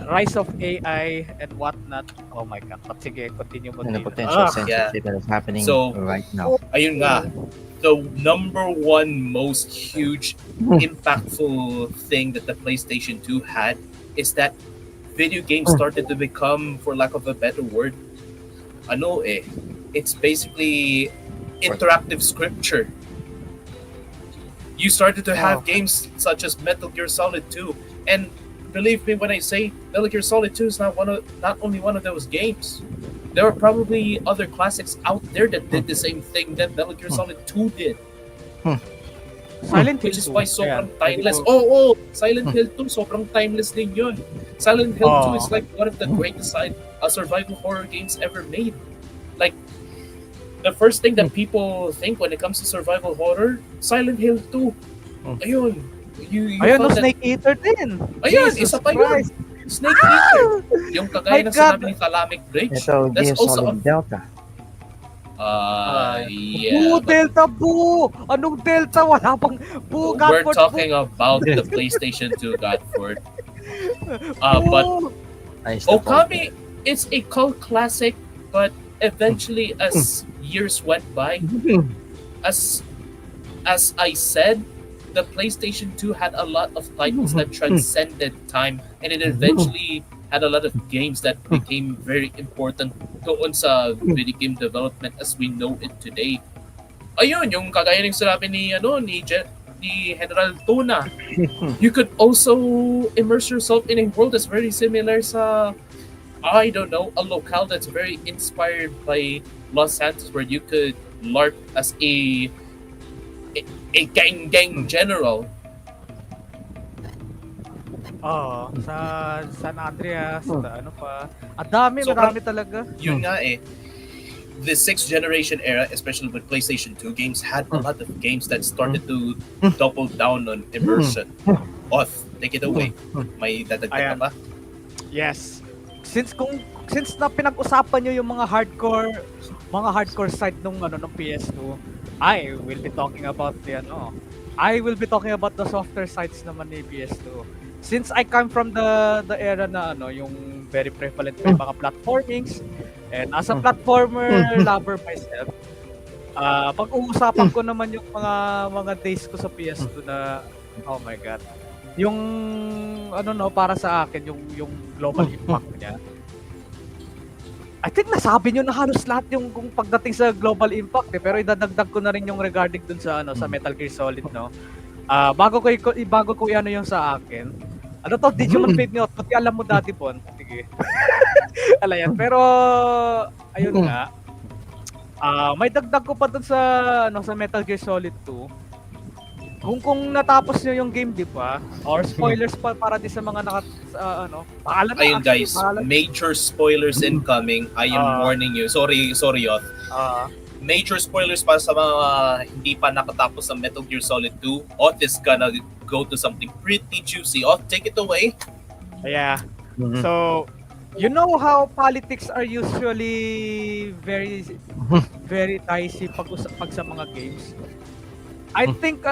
rise of AI and whatnot. Oh my God. But sige, continue mo. And the potential censorship that is happening right now. Ayun nga, the number one most huge, impactful thing that the PlayStation 2 had is that video games started to become, for lack of a better word, it's basically interactive scripture. You started to have games such as Metal Gear Solid 2, and believe me when I say Metal Gear Solid 2 is not only one of those games. There are probably other classics out there that did the same thing that Metal Gear Solid 2 did. Silent Hill 2. Which is why sobrang timeless. Silent Hill 2, sobrang timeless din yun. Silent Hill 2 is like one of the greatest survival horror games ever made. Like, the first thing that people think when it comes to survival horror, Silent Hill 2. Ayun. You Ayun, no, found that, Snake Eater din. ayun, Jesus isa pa yun. Christ. Snake Eater. Yung My kagaya ng God. sinabi ni Thalamic Bridge. Ito, That's Gear also Solid Delta. yeah. Boo, Delta, boo! Anong Delta? Wala pang boo, We're Godford, talking about the PlayStation 2 Godford. boo! But Ayos na Okami, it's a cult classic, but eventually, as years went by, as I said, the PlayStation 2 had a lot of titles that transcended time, and it eventually had a lot of games that became very important doon sa video game development as we know it today. Ayun, yung kagaya ng sinabi ni ni General Tuna. You could also immerse yourself in a world that's very similar sa, I don't know, a locale that's very inspired by Los Santos, where you could LARP as a gang general. Sa San Andreas, ano pa. Ang dami, Sobrang- marami talaga. Yun nga eh. The 6th generation era, especially with PlayStation 2 games, had a lot of games that started to double down on immersion. Oth, take it away. May dadagdag ka Ayan. ba? Yes. Since na pinag-usapan nyo yung mga hardcore side nung PS2, I will be talking about the softer sides naman ni PS2. Since I come from the era na yung very prevalent may mga platformings, and as a platformer lover myself, pag-uusapan ko naman yung mga days ko sa PS2 na, oh my god, yung para sa akin yung global impact niya. I think nasabi nyo na halos lahat yung kung pagdating sa global impact pero idadagdag ko na rin yung regarding dun sa sa Metal Gear Solid, no. Bago ko yung sa akin. Digimon Fade Note, pati alam mo dati po. Sige. Alayan, pero ayun nga. May dagdag ko pa dun sa Metal Gear Solid 2. Kung natapos niyo yung game, di ba? Or spoilers pa para di sa mga paalam na. Ayun guys, paalam. major spoilers incoming. I am warning you. Sorry, Yoth. Major spoilers para sa mga hindi pa nakatapos ng Metal Gear Solid 2. Oth is gonna go to something pretty juicy. Oth, take it away. Yeah. So, you know how politics are usually very very dicey pag sa mga games. I think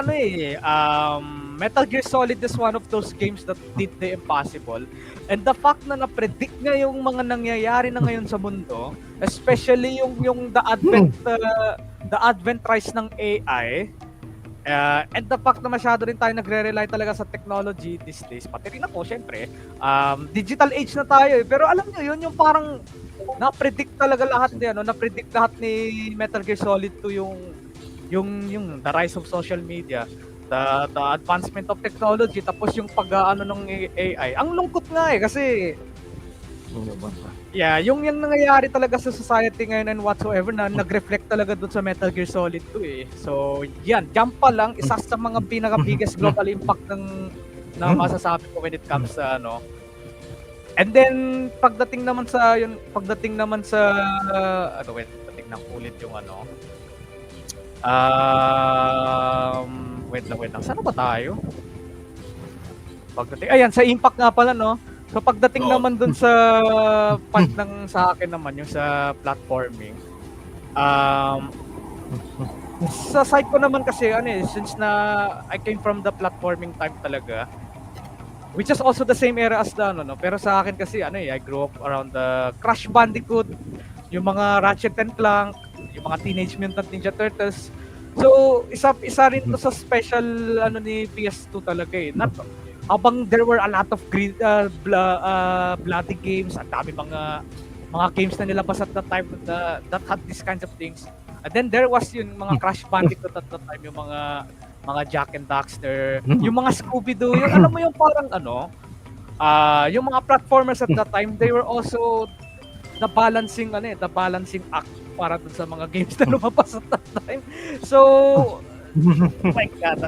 Metal Gear Solid is one of those games that did the impossible. And the fact na na-predict nga yung mga nangyayari na ngayon sa mundo, especially yung the advent rise ng AI, and the fact na masyado rin tayo nagre-rely talaga sa technology these days. Pati rin ako, syempre. Digital age na tayo. Pero alam nyo, yun yung parang na-predict talaga lahat na-predict lahat ni Metal Gear Solid 2 yung the rise of social media, the advancement of technology, tapos yung pag-ano ng AI. Ang lungkot nga kasi yung nangyayari talaga sa society ngayon and whatsoever na nag-reflect talaga doon sa Metal Gear Solid 2 So, yan, jump pa lang, isa sa mga pinaka-biggest global impact na masasabi ko when it comes sa And then pagdating naman sa tingnan ko ulit yung wait lang. Saan ba tayo? Ayan, sa impact nga pala, no? So, pagdating naman dun sa sa akin naman, yung sa platforming, sa side ko naman kasi, since na I came from the platforming time talaga, which is also the same era as the, pero sa akin kasi, I grew up around the Crash Bandicoot, yung mga Ratchet and Clank, yung mga Teenage Mutant Ninja Turtles. So, isa rin to sa special ni PS2 talaga eh. Habang there were a lot of bloody games, ang dami mga games na nilabas at that time that had these kinds of things. And then there was yung mga Crash Bandicoot at that time, yung mga Jack and Daxter, yung mga Scooby-Doo, yung alam mo yung parang yung mga platformers at that time, they were also the balancing act para dun sa mga games na lumabas at that time. So, oh my God,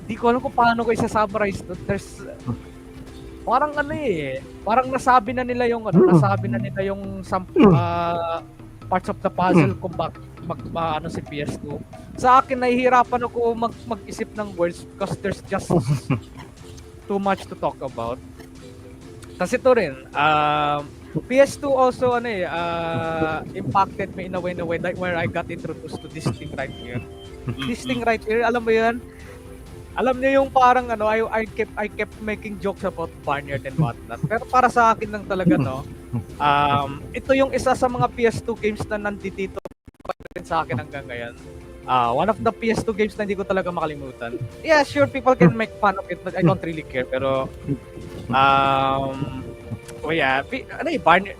di ko alam kung paano ko isa-summarize. There's parang parang nasabi na nila yung parts of the puzzle kung ano si PS2. Sa akin, nahihirapan ako mag-isip ng words because there's just too much to talk about. Kasi ito rin, PS2 also impacted me in a way like where I got introduced to this thing right here. This thing right here, alam mo yan? Alam niyo yung parang I kept making jokes about Barnyard and whatnot. Pero para sa akin lang talaga ito yung isa sa mga PS2 games na nandito pa rin sa akin hanggang ngayon. One of the PS2 games na hindi ko talaga makalimutan. Yeah, sure, people can make fun of it, but I don't really care. Pero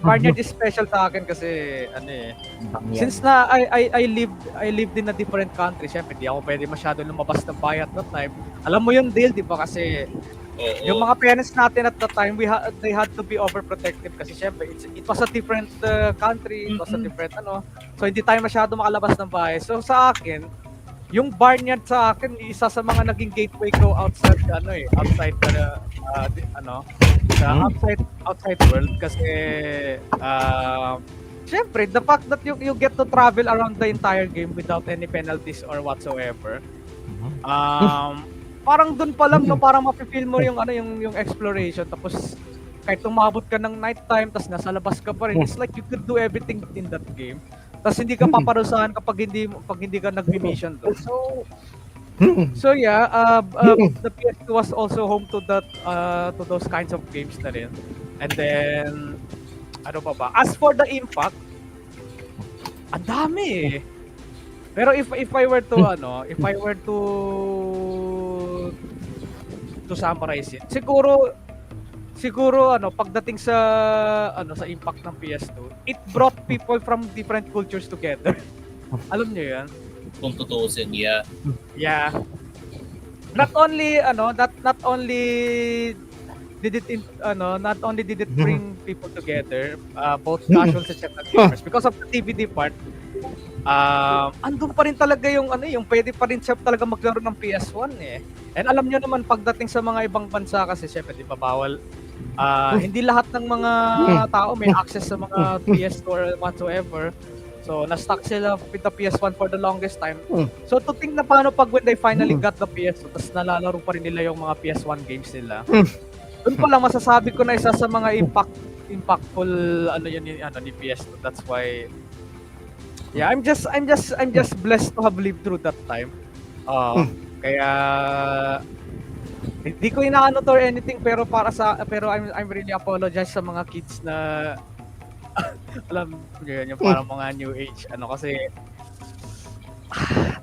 Barnyard is special sa akin kasi since na I lived in a different country, syempre di ako pwede masyado lumabas ng bahay at that time. Alam mo yung deal, di ba? Kasi yung mga parents natin at that time, they had to be overprotective kasi syempre it was a different country, it was a different so hindi tayo masyado makalabas ng bahay. So sa akin, yung Barnyard sa akin, isa sa mga naging gateway ko outside outside world kasi syempre the fact that you get to travel around the entire game without any penalties or whatsoever. Parang dun pa lang parang mafe-feel mo yung yung exploration, tapos kahit umabot ka ng nighttime tapos nasa labas ka pa rin, it's like you could do everything in that game. Tapos hindi ka paparusahan kapag hindi ka nag-mission doon. So yeah, the PS2 was also home to those kinds of games na rin. And then ano pa ba? As for the impact, ang dami eh. Pero if I were to summarize it, siguro pagdating sa impact ng PS2, it brought people from different cultures together. Alam niyo 'yan? Kung tutuusin, yeah. Yeah. Not only did it bring people together, both casuals and gamers, because of the DVD part, andun pa rin talaga yung pwede pa rin siya talaga maglaro ng PS1 eh. And alam niyo naman pagdating sa mga ibang bansa kasi syempre di ba bawal hindi lahat ng mga tao may access sa mga PS2 or whatsoever. So na-stuck sila with the PS1 for the longest time. So to think na paano pag when they finally got the PS2 tapos nalalaro pa rin nila yung mga PS1 games nila. Doon pa lang masasabi ko na isa sa mga impactful ni PS2. That's why I'm just blessed to have lived through that time. Kaya hindi ko inaano to or anything, pero I'm really apologize sa mga kids na alam niyo yung parang mga new age kasi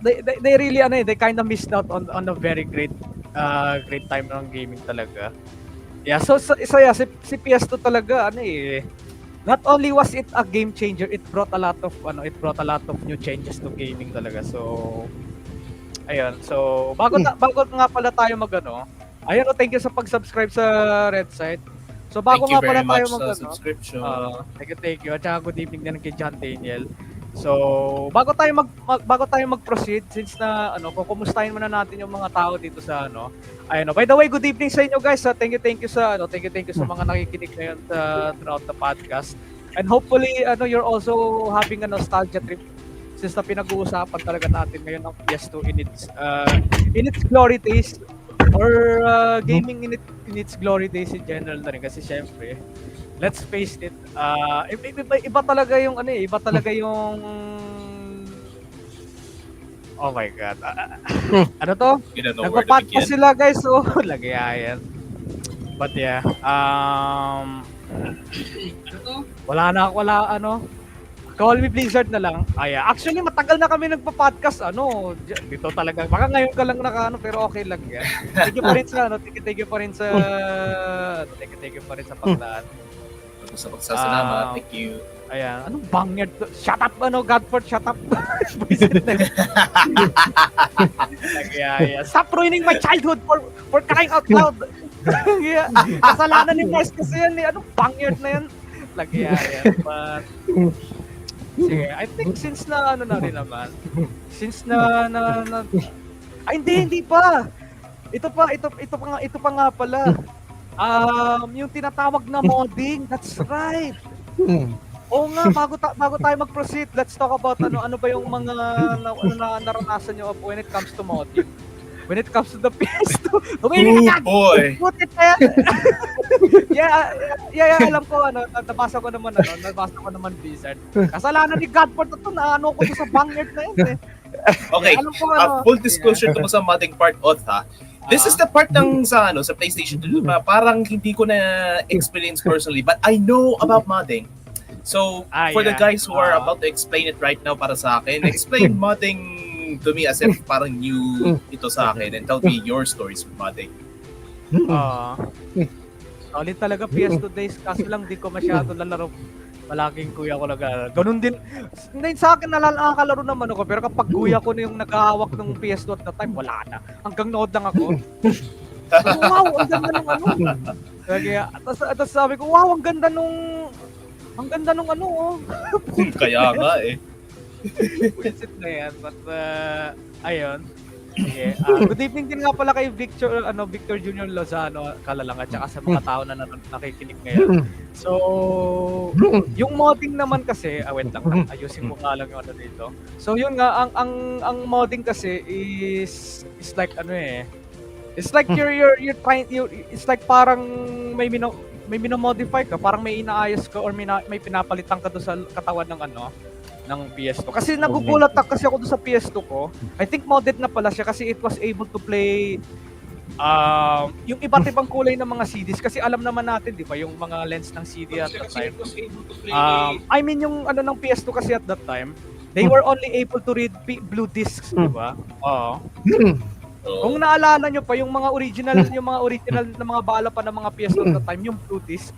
they really they kind of missed out on a very great time ng gaming talaga. Yeah, so yeah, si PS2 talaga not only was it a game changer, it brought a lot of new changes to gaming talaga. So ayun, so bago nga pala tayo thank you sa pag-subscribe sa Red Side. So bago nga pala tayo subscription. Thank you. At saka good evening din kay John Daniel. So bago tayo mag-proceed, since na kukumustahin muna natin yung mga tao dito sa by the way, good evening sa inyo guys. Thank you sa mga nakikinig ngayon throughout the podcast. And hopefully you're also having a nostalgia trip since na pinag-uusapan talaga natin ngayon ang PS2 in its glory days, or gaming in its glory days in general na rin, kasi syempre let's face it, iba talaga yung oh my god, ano to? Nagpa-podcast sila guys, so lagayan. But yeah, wala Call me Blizzard na lang. Actually matagal na kami nagpa-podcast dito talaga. Baka ngayon ka lang pero okay lang yan. Thank you pa rin sa thank you pa rin sa paglaan. Sa pagsasalamat, thank you. Ayan, anong Barnyard to? Shut up, Godford, shut up. Stop ruining my childhood for crying out loud. Kasalanan ni Mars kasi yan anong Barnyard na yan? But sige, I think since na rin naman. Since na hindi pa. Ito pa nga pala. Yung tinatawag na modding, that's right. Oo nga, bago tayo mag-proceed, let's talk about ano ba yung mga naranasan nyo when it comes to modding. When it comes to the PS2. Tumili Oh ka! boy! Putit na yan! yeah, alam ko, nabasa ko naman Blizzard. Kasalanan ni Godford to, na ko sa bangyard na yun eh. Okay, Alam ko, full disclosure to sa modding part, Oth, ha? This is the part ng sa PlayStation 2 na parang hindi ko na experience personally, but I know about modding. So, for the guys who are about to explain it right now para sa akin, explain modding to me as if parang new ito sa akin and tell me your stories with modding. Solid talaga PS2 days, kaso lang di ko masyado lalaro. Palaging kuya ko nag ganun din. Hindi sa akin nakakalaro naman ako, pero kapag kuya ko na yung naghahawak ng PS2 at that time, wala na. Hanggang nood lang ako. Wow, ang ganda nung ano. Tapos sabi ko, wow, ang ganda nung Kaya nga eh. Visit na yan, but ayun. Sige. Good evening din nga pala kay Victor Junior Lozano Kalalang at saka sa mga tao na nakikinig ngayon. So, yung modding naman kasi, wait lang, ayusin ko nga lang yung dito. So, yun nga ang modding kasi is like it's like you're trying it's like parang may minomodify ka, parang may inaayos ka or may pinapalitan ka do sa katawan ng PS2. Kasi nagugulat kasi ako doon sa PS2 ko. I think modded na pala siya kasi it was able to play yung iba't ibang kulay ng mga CDs kasi alam naman natin, di ba, yung mga lens ng CD at that time. I mean yung ng PS2 kasi at that time, they were only able to read blue discs, di ba? Oo. Kung naalala nyo pa yung mga original na mga bala pa ng mga PS2 at that time, yung blue disc.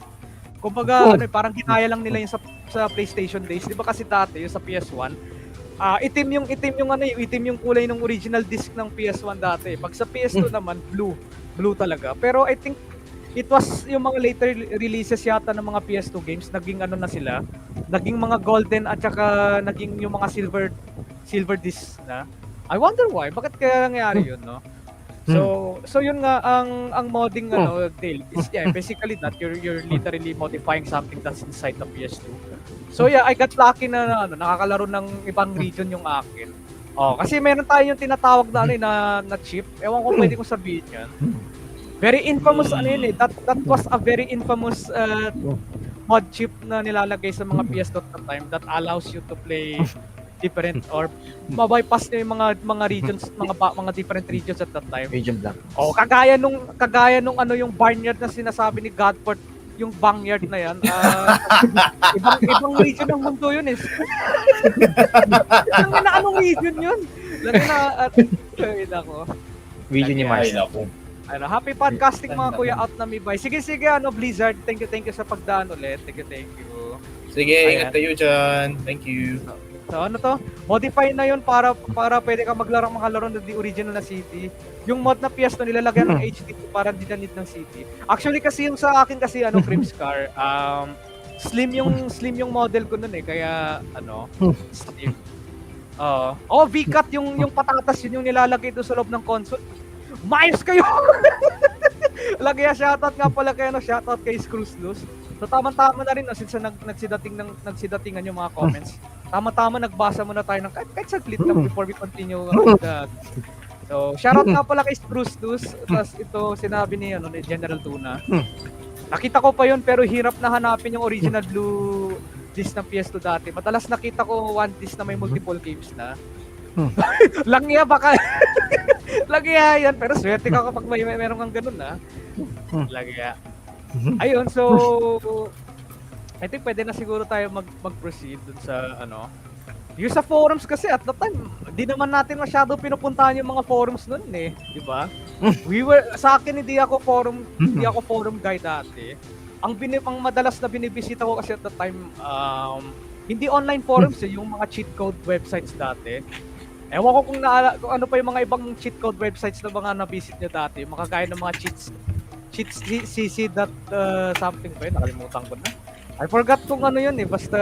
Kumbaga, parang ginaya lang nila yung sa PlayStation days. Di ba kasi dati, yung sa PS1, itim yung kulay ng original disc ng PS1 dati. Pag sa PS2 naman, blue talaga. Pero I think, it was yung mga later releases yata ng mga PS2 games, naging na sila, naging mga golden at saka naging yung mga silver disc na. I wonder why, bakit kaya nangyari yun, no? So yun nga ang modding Dale is basically that you're literally modifying something that's inside the PS2. So yeah, I got lucky na nakakalaro ng ibang region yung akin. Kasi meron tayo yung tinatawag na chip. Ewan ko pwede kong sabihin yan. Very infamous yun eh. That was a very infamous mod chip na nilalagay sa mga PS2 at the time that allows you to play different or mabypass niya yung mga regions, mga different regions at that time. Region blank. Kagaya nung yung barnyard na sinasabi ni Godford, yung bangyard na yan. Ibang region ng mundo yun eh. Anong region yun? Lagi na ako. Region ni Mars. Happy podcasting mga kuya out na mi bye. Sige, Blizzard. Thank you sa pagdaan ulit. Thank you. Sige, ingat kayo dyan. Thank you. So modify na yun para pwede ka makalaro ng the original na CD. Yung mod na PS2 nilalagyan ng HD para hindi na need ng CD. Actually kasi yung sa akin kasi Crimscar, slim yung model ko noon eh, kaya slim. V-cut yung patatas yun yung nilalagay doon sa loob ng console. Mayos kayo. Lagaya shoutout nga pala kayo, shoutout kay Screws Loose. So tama-tama na rin since nagsidatingan yung mga comments. Tama-tama nagbasa muna tayo ng kahit saglit lang before we continue with the... So, shoutout nga pala kay Spruce Loose. Tapos ito sinabi ni General Tuna. Nakita ko pa yun pero hirap na hanapin yung original blue disc ng PS2 dati. Madalas nakita ko one disc na may multiple games na. Langya baka. Langya yan. Pero swerte ka kapag meron kang ganun na. Langya. Ayun, so I think pwede na siguro tayo mag-proceed dun sa yung sa forums kasi at the time, di naman natin masyado pinupuntahan yung mga forums nun eh, di ba? Sa akin hindi ako forum guy dati. Ang madalas na binibisita ko kasi at the time, hindi online forums yung mga cheat code websites dati. Ewan ko kung ano pa yung mga ibang cheat code websites na mga na-visit nyo dati, makagaya ng mga cheats cc something pa yun, nakalimutan ko na. I forgot kung ano yun eh, basta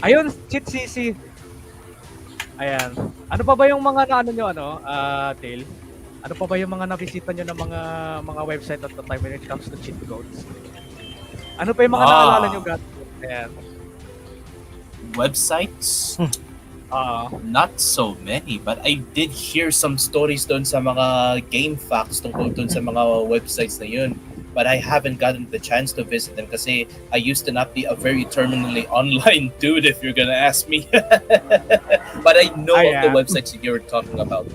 ayun, cheat cc. Ayan. Ano pa ba yung mga Dale? Ano pa ba yung mga nabisita nyo ng mga website at the time when it comes to cheat codes? Ano pa yung mga naalala nyo, God? Ayan. Websites? Ah, Not so many, but I did hear some stories doon sa mga game facts tungkol doon sa mga websites na yun. But I haven't gotten the chance to visit them kasi I used to not be a very terminally online dude if you're gonna ask me. But I know of the ayan. websites that you're talking about.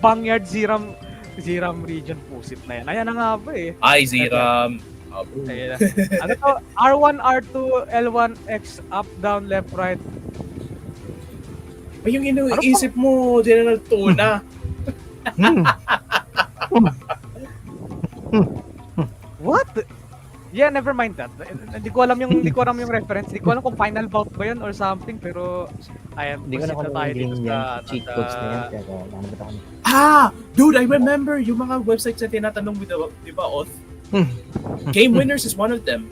Bangyard Ziram region pusit na yan. Ayan na nga ba eh. Ay, Ziram. Ayan. Ano to? R1, R2, L1, X, up, down, left, right. Ay, yung iniisip mo, di na natuna. What? Yeah, never mind that. Hindi ko alam yung reference. Hindi ko alam kung final bout ba yun or something, pero ayan, Hindi ko na proceed kung tayo ano dito yung sa cheat codes na yan, pero nakalimutan ko na. Dude, I remember yung mga websites na tinatanong mo, di ba, Oth? Game Winners is one of them.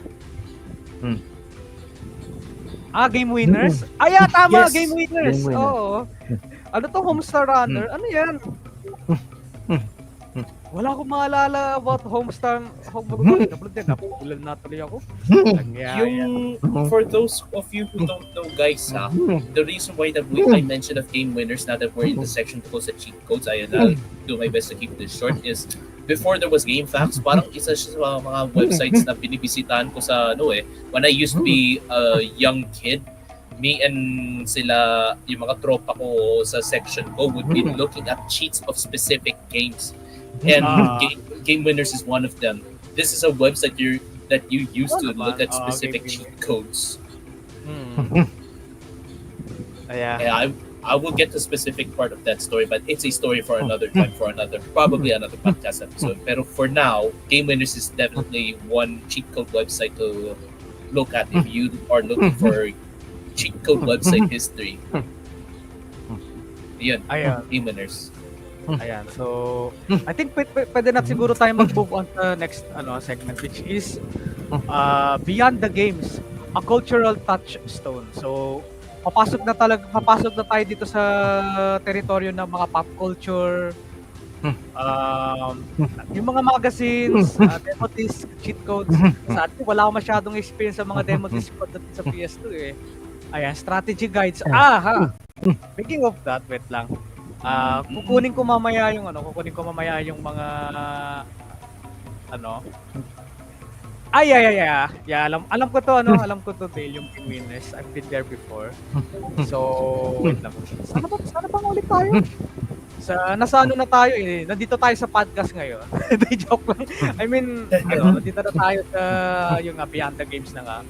Game Winners? Yeah, tama, Yes. Game Winners. Game Winners. Oo. Ano to, Homestar Runner? Ano yan? Wala akong maalala about Homestar. Napulan na tuloy ako. Yung, for those of you who don't know, guys, the reason why that I mentioned of Game Winners, now that we're in the section to close the cheat codes, I'll do my best to keep this short, is before there was Game Facts, parang isa siya sa mga websites na binibisitahan ko sa when I used to be a young kid, me and sila, yung mga tropa ko sa section ko would be looking at cheats of specific games. And Game Winners is one of them. This is a website that you use to look at specific cheat codes. Ayan. I will get the specific part of that story, but it's a story for another time, probably another podcast episode. Pero for now, Game Winners is definitely one cheat code website to look at if you are looking for cheat code website history. Yun, Ayan. Game Winners. Ayan. So, I think pwede na siguro tayo mag-move on to next segment, which is Beyond the Games, a cultural touchstone. So, papasok na tayo dito sa teritoryo ng mga pop culture, yung mga magazines, demo disc, cheat codes. Sa atin, wala akong masyadong experience sa mga demo disc pagdating sa PS2 eh. Ayan, strategy guides. Speaking of that, wait lang. Kukunin ko mamaya yung mga Yeah, alam ko to Dale, yung Game Winners. I've been there before. So, wait lang. Sana bang ulit tayo? Nasa ano na tayo eh. Nandito tayo sa podcast ngayon. Hindi, joke lang. I mean, nandito na tayo sa yung Beyond the Games na nga.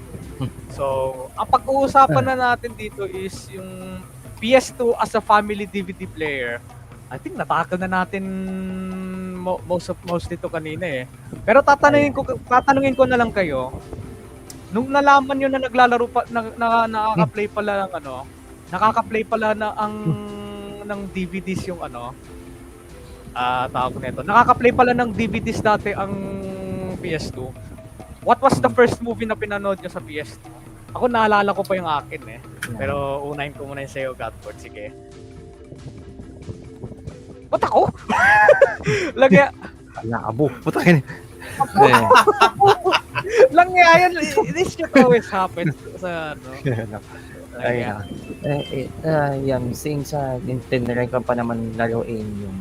So, ang pag-uusapan na natin dito is yung PS2 as a family DVD player. I think natakal na natin most dito kanina eh. Pero tatanungin ko na lang kayo. Nung nalaman niyo na naglalaro pa nakaka-play pala ng nakaka-play pala na ng DVDs yung tawag nito. Nakaka-play pala ng DVDs dati ang PS2. What was the first movie na pinanood niyo sa PS2? Ako naalala ko pa yung akin eh. Pero unahin ko muna yung sa'yo, Godford. Sige. Ba't ako? Lagya. Labo. Putakin. Lang nga yan. This shit always happens sa Yan, since tinry ko pa naman laruin yung,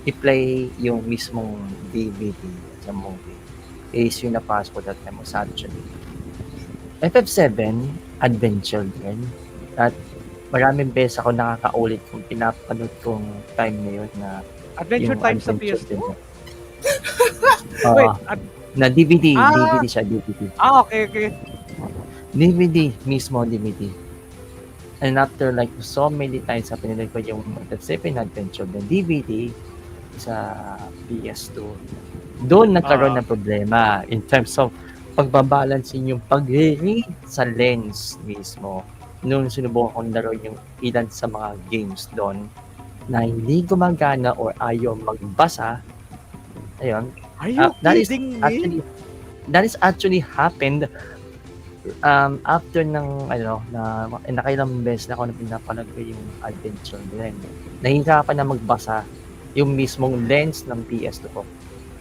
i-play yung mismong DVD sa movie. Is yung napas ko that time was actually FF7 Adventure din. At maraming beses ako nakakaulit kung pinapanood kong time na yun na Adventure Time sa PS2? Wait, na DVD siya, DVD. Okay. DVD, mismo DVD. And after like so many times na pinanood ko yung FF7 Adventure na DVD sa PS2, doon nagkaroon ng problema in terms of pagbabalansin yung pag-read sa lens mismo. Noon sinubukan kong laro yung ilan sa mga games doon na hindi gumagana or ayaw magbasa. Ayun. Are you kidding me? That is actually happened after ng nakailang beses na ako na pinapanood ko yung Adventure din. Nahihirapan na magbasa yung mismong lens ng PS2 ko.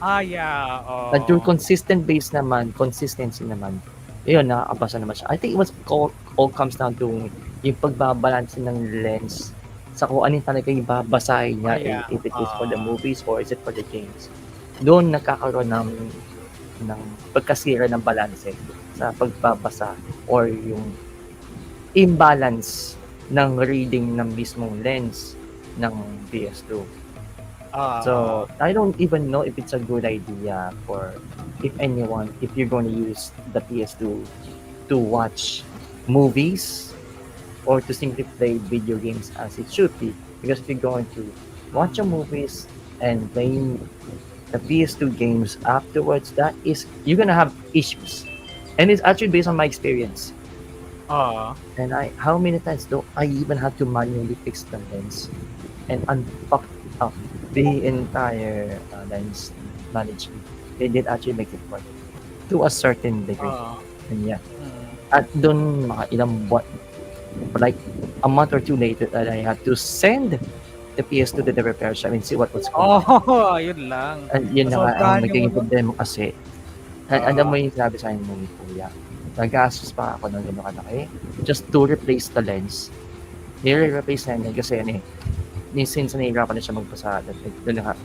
Yeah. And through consistent base naman, consistency naman, yun, nakakabasa naman siya. I think it was all comes down to yung pagbabalanse ng lens sa kung ano talaga yung babasahin niya, Yeah. if it is for the movies or is it for the games. Doon nagkakaroon ng pagkasira ng balanse sa pagbabasa or yung imbalance ng reading ng mismong lens ng PS2. So, I don't even know if it's a good idea for if anyone, if you're going to use the PS2 to watch movies or to simply play video games as it should be. Because if you're going to watch your movies and playing the PS2 games afterwards, that is, you're going to have issues. And it's actually based on my experience. And how many times do I even had to manually fix the lens and unfuck up the entire lens management? They did actually make it work to a certain degree. And yeah, at dun mga ilang buwan, like a month or two later, that I had to send the PS2 to the repair shop and see what was going on. Yun lang. And yun na nga, Nasobrahan ang naging yung problema kasi, alam mo yung sabi sa akin mo ni Kuya, nag-gastos pa ako ng gano'n kalaki just to replace the lens. Nire-replace na yun kasi since nahihirapan na siya magbasa, doon na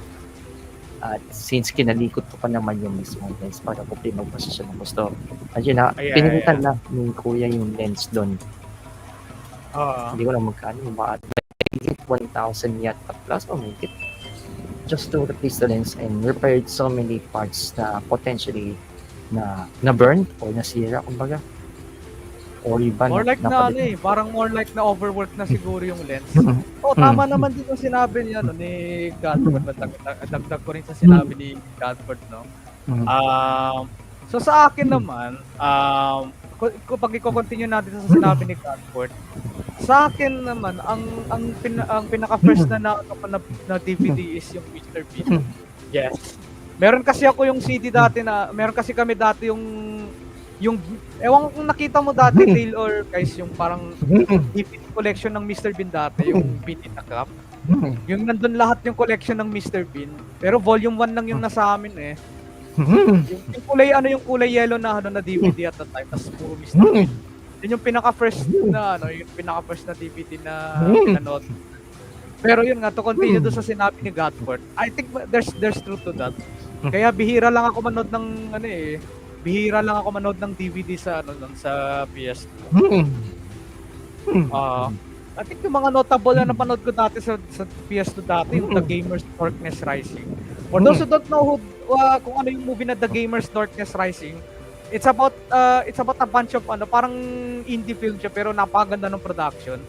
at since kinalikot ko pa naman yung mismong lens para kung magbasa siya ng gusto. At yun na, pinilitan na ni Kuya yung lens doon. Hindi ko lang magkano, mga 1,000 yata plus or make it just to replace the lens and repaired so many parts na potentially na burned or nasira, kumbaga. Or iba more like na parang more like na overwork na siguro yung lens. Tama naman din yung sinabi niya ni Godford. Dagdag ko rin sa sinabi ni Godford, no. So sa akin naman, pag i-continue natin sa sinabi ni Godford, sa akin naman ang pinaka first na DVD is yung Mr. Bean. Yes. Meron kasi ako yung CD dati meron kasi kami dati yung ewan kung nakita mo dati Dale or guys, yung parang DVD collection ng Mr. Bean dati, yung Bean in a Cup. Yung nandun lahat yung collection ng Mr. Bean. Pero volume 1 lang yung nasa amin eh. Yung kulay yellow na DVD at the time, tas puro Mr. Bean. Yun yung pinaka first na DVD na pinanood. Pero yun nga, to continue doon sa sinabi ni Godford, I think there's truth to that. Kaya bihira lang ako manood ng DVD sa sa PS2. I think yung mga notable na napanood ko dati sa PS2 dati, yung The Gamer's Darkness Rising. For those who don't know kung ano yung movie na The Gamer's Darkness Rising, it's about a bunch of parang indie film siya pero napakaganda ng production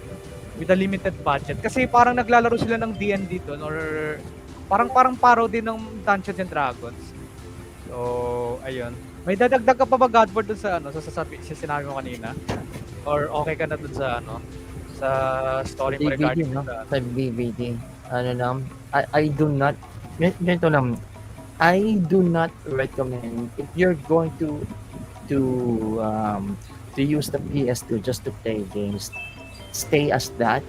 with a limited budget. Kasi parang naglalaro sila ng D&D doon or parang parody ng Dungeons and Dragons. So, ayun. May dadagdag ka pa ba, Godford, dun sa sa sinabi mo kanina? Or okay ka na dun sa sa story mo regarding sa DVD? I do not, ganito lang, I do not recommend if you're going to use the PS2 just to play games, stay as that,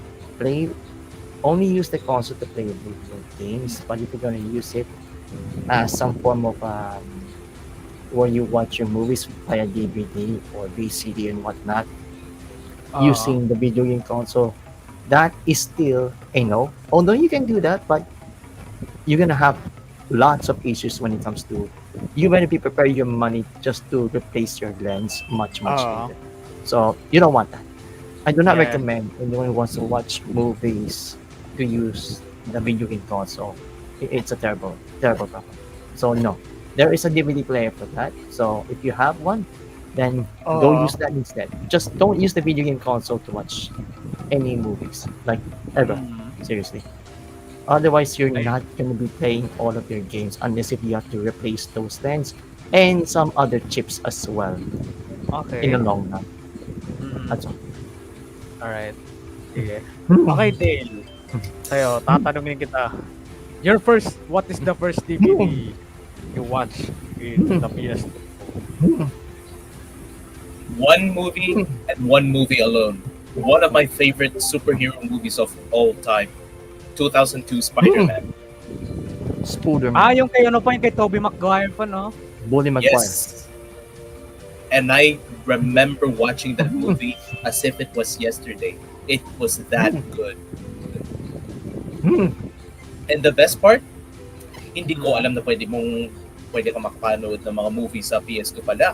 only use the console to play video games. But if you're gonna use it as some form of where you watch your movies via DVD or VCD and whatnot, using the video game console, that is still a no. Although you can do that, but you're gonna have lots of issues when it comes to, you better be prepared your money just to replace your lens much later. So you don't want that. I do not recommend anyone who wants to watch movies to use the video game console. It's a terrible problem. So no, there is a DVD player for that. So if you have one, then go use that instead. Just don't use the video game console to watch any movies, like ever. Seriously. Otherwise, you're not going to be playing all of your games unless if you have to replace those lens and some other chips as well. Okay. In the long run. That's all. Alright. Sige. Okay, Dale. Sa'yo, tatanungin kita. What is the first DVD you watched in the PS2? One movie and one movie alone. One of my favorite superhero movies of all time. 2002 Spider-Man. Spooderman. Yung kay ano pa, yung kay Tobey Maguire pa, no? Bully Maguire. Yes. And I remember watching that movie as if it was yesterday. It was that good. And the best part, hindi ko alam na pwede ka makapanood ng mga movies sa PS2 pala.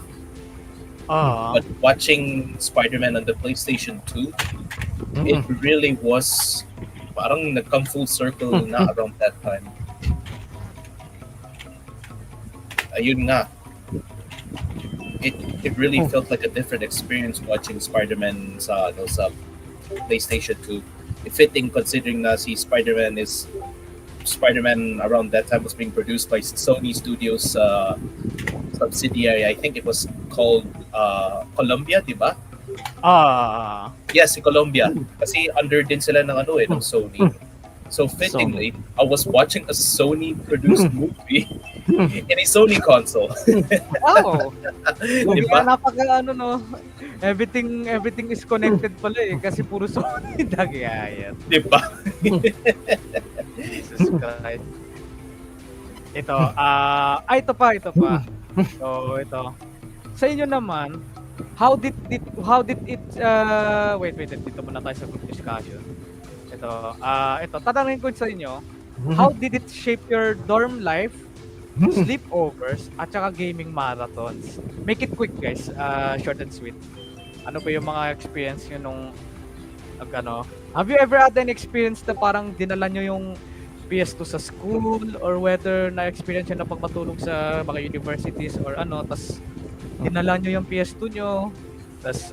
But watching Spider-Man on the PlayStation 2, it really was parang nag-come full circle na around that time. Ayun nga. It really felt like a different experience watching Spider-Man sa PlayStation 2. Fitting considering na si Spider-Man around that time was being produced by Sony Studios subsidiary. I think it was called Columbia, di ba? Yes, si Columbia. Kasi under din sila ng ng Sony. So fittingly, I was watching a Sony produced movie in a Sony console. Wow. Diba? Napaka no. Everything is connected pala eh kasi puro Sony nagyayat. Diba? Jesus Christ. Ito, ito pa. So, ito. Sa inyo naman, how did it wait, dito muna tayo sa group discussion. Ito, tatanungin ko sa inyo, how did it shape your dorm life, sleepovers, at saka gaming marathons? Make it quick, guys. Short and sweet. Ano ba yung mga experience nyo nung have you ever had any experience na parang dinala nyo yung PS2 sa school, or whether na-experience nyo na pagmatulog sa mga universities or tas dinala nyo yung PS2 nyo, tas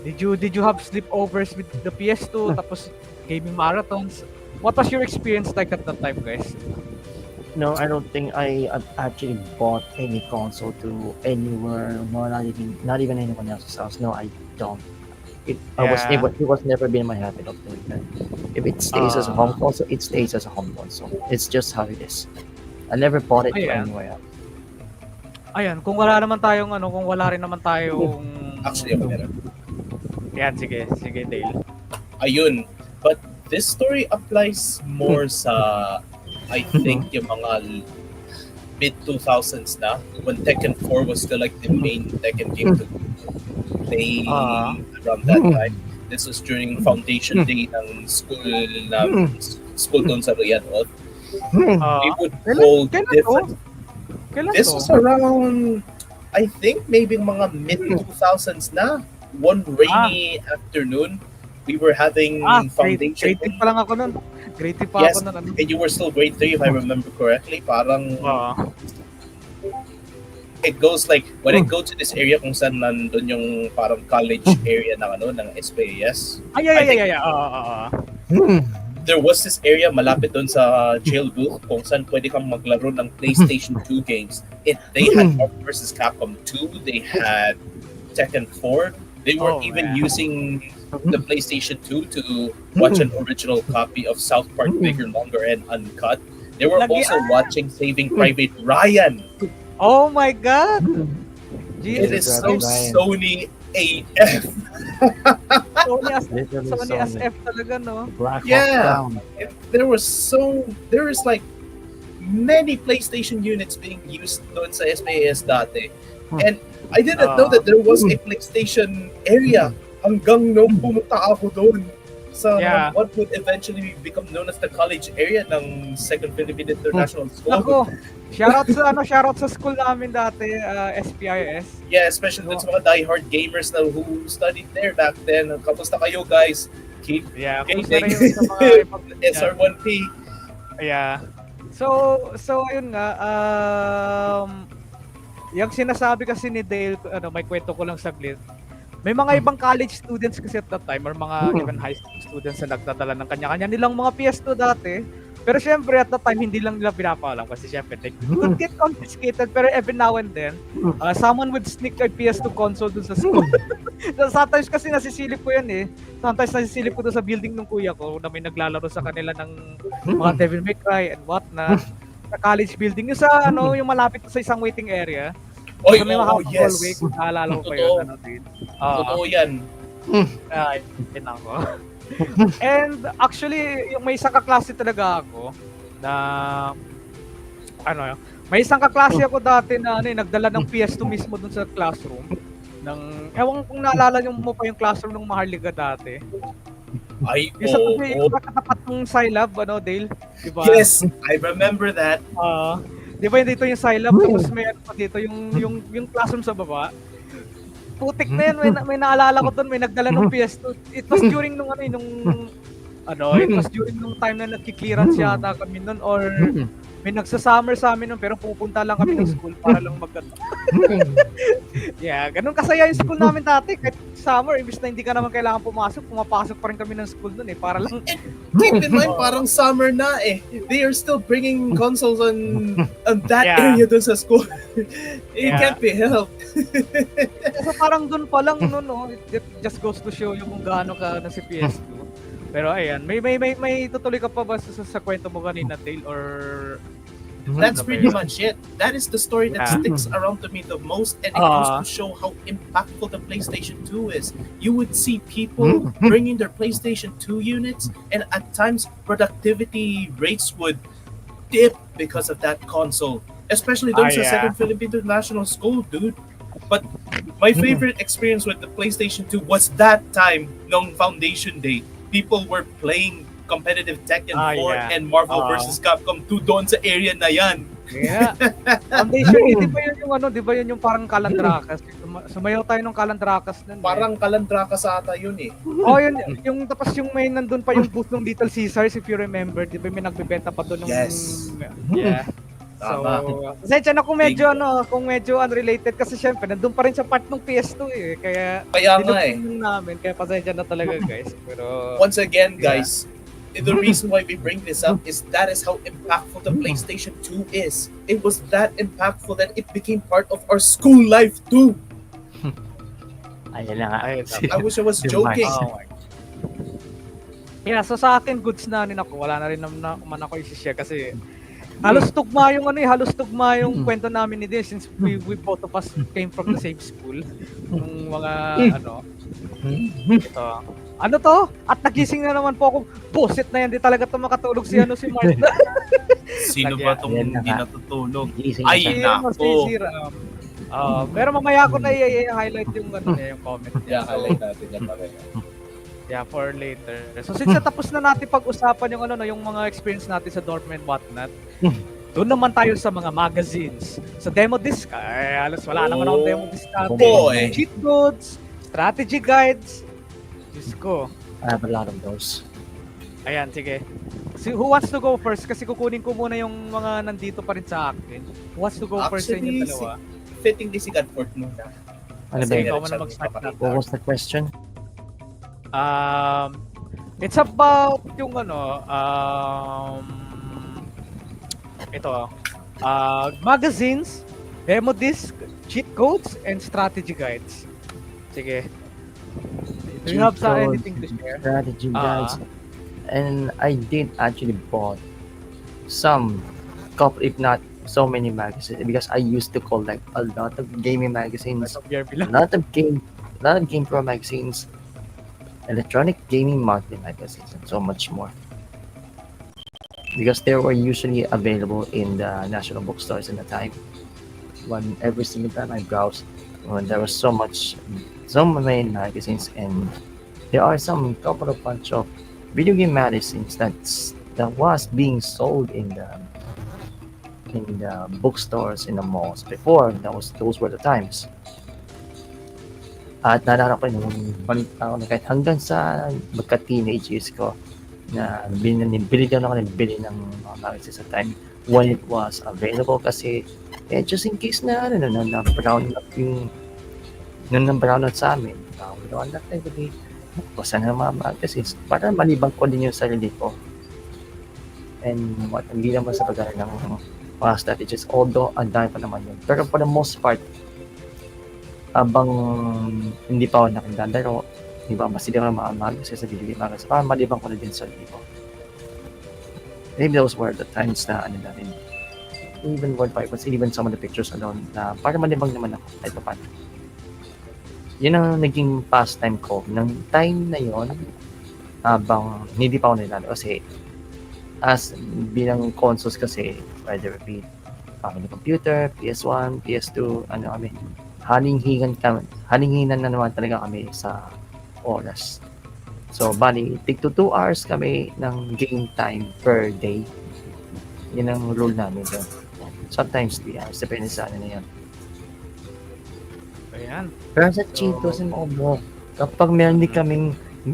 did you have sleepovers with the PS2 tapos gaming marathons? What was your experience like at that time, guys? No, I don't think I actually bought any console to anywhere, not even anyone else's house. No, I don't. It was never been my habit of doing that. If it stays as a home console, it stays as a home console. It's just how it is. I never bought it to anywhere else. Ayan, kung wala rin naman tayong Actually, ako meron. Yan, sige Dale. Ayun. But this story applies more sa, I think, yung mga mid-2000s na, when Tekken 4 was still like the main Tekken game to play around that time. This was during foundation day ng school doon sa Riyadh. We would hold different... This was around, I think, maybe mga mid-2000s na. One rainy afternoon, we were having foundation. Grade 3 pa lang ako nun. Grade 3 pa Yes, ako nun. and you were still grade 3 if I remember correctly. Parang it goes like, when I go to this area kung saan nandun yung parang college area ng SPAS. There was this area malapit doon sa jail booth kung saan pwede kang maglaro ng PlayStation 2 games. They had Marvel vs. Capcom 2, they had Tekken 4. They were even using the PlayStation 2 to watch an original copy of South Park Bigger, Longer, and Uncut. They were also watching Saving Private Ryan. Oh my God! It is so Sony AF. Sony SF talaga, no? Yeah. There was like many PlayStation units being used doon sa SPAS dati. And I didn't know that there was a PlayStation area hanggang nung pumunta ako doon sa what would eventually become known as the college area ng Second Philippine International School. Ako, shoutout sa school namin dati, SPIS. Yeah, especially dun sa mga diehard gamers na who studied there back then. Kamusta kayo, guys? Keep gaming. SR1P. Yeah. So ayun nga, yung sinasabi kasi ni Dale, may kwento ko lang saglit. May mga ibang college students kasi at that time, or mga even high school students na nagdadala ng kanya-kanya nilang mga PS2 dati. Pero syempre at that time, hindi lang nila pinapaalam kasi syempre they could get confiscated. Pero every now and then, someone would sneak a PS2 console dun sa school. Sometimes kasi nasisilip ko yan eh. Sometimes nasisilip ko dun sa building ng kuya ko na may naglalaro sa kanila ng mga Devil May Cry and what na sa college building. Yung sa yung malapit sa isang waiting area. Oy, may yes. hallway, kung naalala ko pa yun. Totoo yan. Yun ako. And actually, yung may isang kaklase talaga ako na ano, may isang kaklase ako dati na nagdala ng PS2 mismo dun sa classroom ewan kung naalala niyo mo pa yung classroom ng Maharlika dati. Ay, Isa oo. kasi yung katapat ng Scilab, Dale, di ba? Yes, I remember that. Di ba dito yung Scilab, tapos may ano pa dito, yung classroom sa baba. Putik na yan, may naalala ko doon, may nagdala ng PS2. It was during nung it was during nung time na nagki-clearance yata kami noon, or may nagsa-summer sa amin noon, pero pupunta lang kami ng school para lang Yeah, ganun kasaya yung school namin dati. Kahit summer, imbis na hindi ka naman kailangan pumapasok pa rin kami ng school noon para lang. Keep in mind, parang summer na eh. They are still bringing consoles on that area dun sa school. It can't be helped. So parang dun pa lang it just goes to show you kung gaano ka na si PS2. Pero ayan, may tutuloy ka pa ba sa kwento mo kanina, Dale, or that's pretty much it. That is the story that sticks around to me the most, and it goes to show how impactful the PlayStation 2 is. You would see people bringing their PlayStation 2 units, and at times productivity rates would dip because of that console. Especially those sa Second Philippine International School, dude. But my favorite experience with the PlayStation 2 was that time, nung Foundation Day. People were playing competitive Tekken 4 and Marvel vs. Capcom 2 doon sa area na yan. Yeah. Foundation, di ba yun yung parang Kalandrakas? Sumayaw tayo ng Kalandrakas nun. Parang Kalandrakas ata yun eh. Yun, yung tapos yung may nandun pa yung booth ng Little Caesars, if you remember, di ba may nagbebenta pa doon ng... Yes. Yeah. Tama. So, pasensya na kung medyo unrelated kasi syempre nandun pa rin sa part ng PS2 eh. Kaya nga eh. Namin, kaya pasensya na talaga guys. Pero once again guys, the reason why we bring this up is that is how impactful the PlayStation 2 is. It was that impactful that it became part of our school life too. Ayun na nga. I wish I was joking. Yeah, so sa akin goods na rin ako. Wala na rin naman ako i-share kasi halos tugma yung kwento namin ni Dave since we both of us came from the same school. Yung mga ito. Ano to? At nagising na naman po ako. Buset na yan, di talaga to makatulog si Mark. Sino ba tong hindi natutulog? Ay, nako. Pero mamaya ko na i-highlight yung yung comment niya. Highlight natin yan mamaya. Yeah, for later. So since tapos na natin pag-usapan yung yung mga experience natin sa dorm and whatnot, doon naman tayo sa mga magazines. Sa demo disc, halos wala naman akong demo disc natin. Cheat codes, strategy guides. Diyos ko. I have a lot of those. Ayan, sige. Who wants to go first? Kasi kukunin ko muna yung mga nandito pa rin sa akin. Who wants to go first sa inyo dalawa? Fittingly si Godford muna. Ano ba yun? Ikaw muna mag-start na. What was the question? It's about yung magazines, demo disc, cheat codes, and strategy guides. Sige. Do you have anything to share? Strategy guides. And I did actually bought some couple, if not so many magazines, because I used to collect a lot of gaming magazines, a lot of Game Pro magazines, electronic gaming monthly magazines, and so much more. Because they were usually available in the national bookstores in the time. When every single time I browsed, when there was so many magazines, and there are some couple of bunch of video game magazines that was being sold in the bookstores, in the malls before. Those were the times. At naalala ko nung balik ako na kahit hanggang sa magka-teenage years ko na bili ng mga magazines sa time when it was available kasi just in case na brown up yung brown out sa amin. Brown out tayo kasi basa na mga magazines para malibang ko din yung sarili ko. And hindi naman sa pagkara ng mga strategies, although ang dami pa naman yun. Pero for the most part, habang hindi pa ako nakaglalaro, di ba, mas hindi ako maamag sa video game magazine, para malibang ko na din sa sarili ko. Maybe those were the times na natin. Even word vibes, even some of the pictures alone, na para malibang naman ako kahit pa paano. Yun ang naging pastime ko. Nang time na yon, habang hindi pa ako nilalaro kasi as bilang consoles kasi, whether it be family computer, PS1, PS2, ano kami, haning-hinan na naman talaga kami sa oras. So, bali, tig to 2 hours kami ng game time per day. Yun ang rule namin doon. Sometimes 3 hours, depende sa ano na yun. Ayan. Pero sa Cheetos and Obo, kapag meron din kaming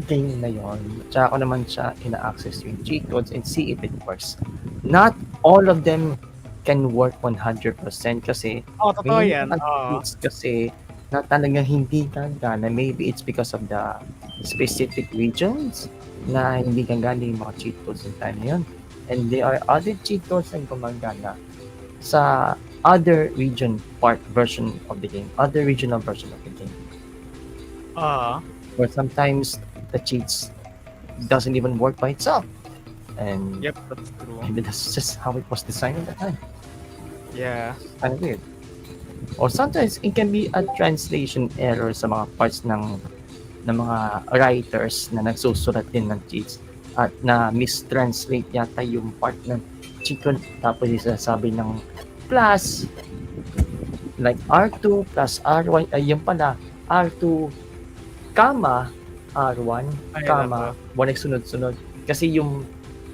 game na yon, tsaka ko naman siya ina-access yung cheat codes and see if it works. Not all of them can work 100% kasi Totoo may yan. mga cheats kasi na talagang hindi gagana. Maybe it's because of the specific regions na hindi gagana yung mga cheat codes yung time na yun. And there are other cheat codes na gumagana sa other regional version of the game. Where sometimes the cheats doesn't even work by itself. And Yep, that's true. maybe that's just how it was designed at the time. Yeah. Kind of weird. Or sometimes it can be a translation error sa mga parts ng mga writers na nagsusulat din ng cheats at na mistranslate yata yung part ng cheat code tapos isasabi ng plus like R2 plus R1 ay yung pala R2 comma R1 Ay, comma walang sunod-sunod kasi yung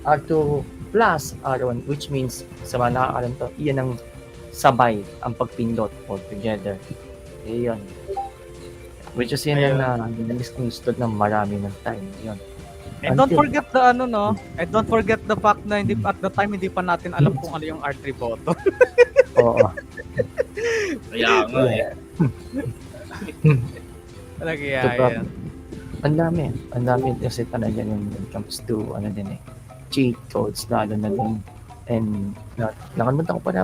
R2 plus R1 which means sa mga nakakalam to iyan ang sabay ang pagpindot all together. Ayun. Which is yun na misunderstood ng marami ng time. Yun. And don't forget the and don't forget the fact na hindi at the time hindi pa natin alam kung ano yung R3 button. Oo. Kaya nga eh. Talaga yan. Ang dami kasi talaga yun when it comes to ano din cheat codes lalo na din. And nakalimutan ko pa na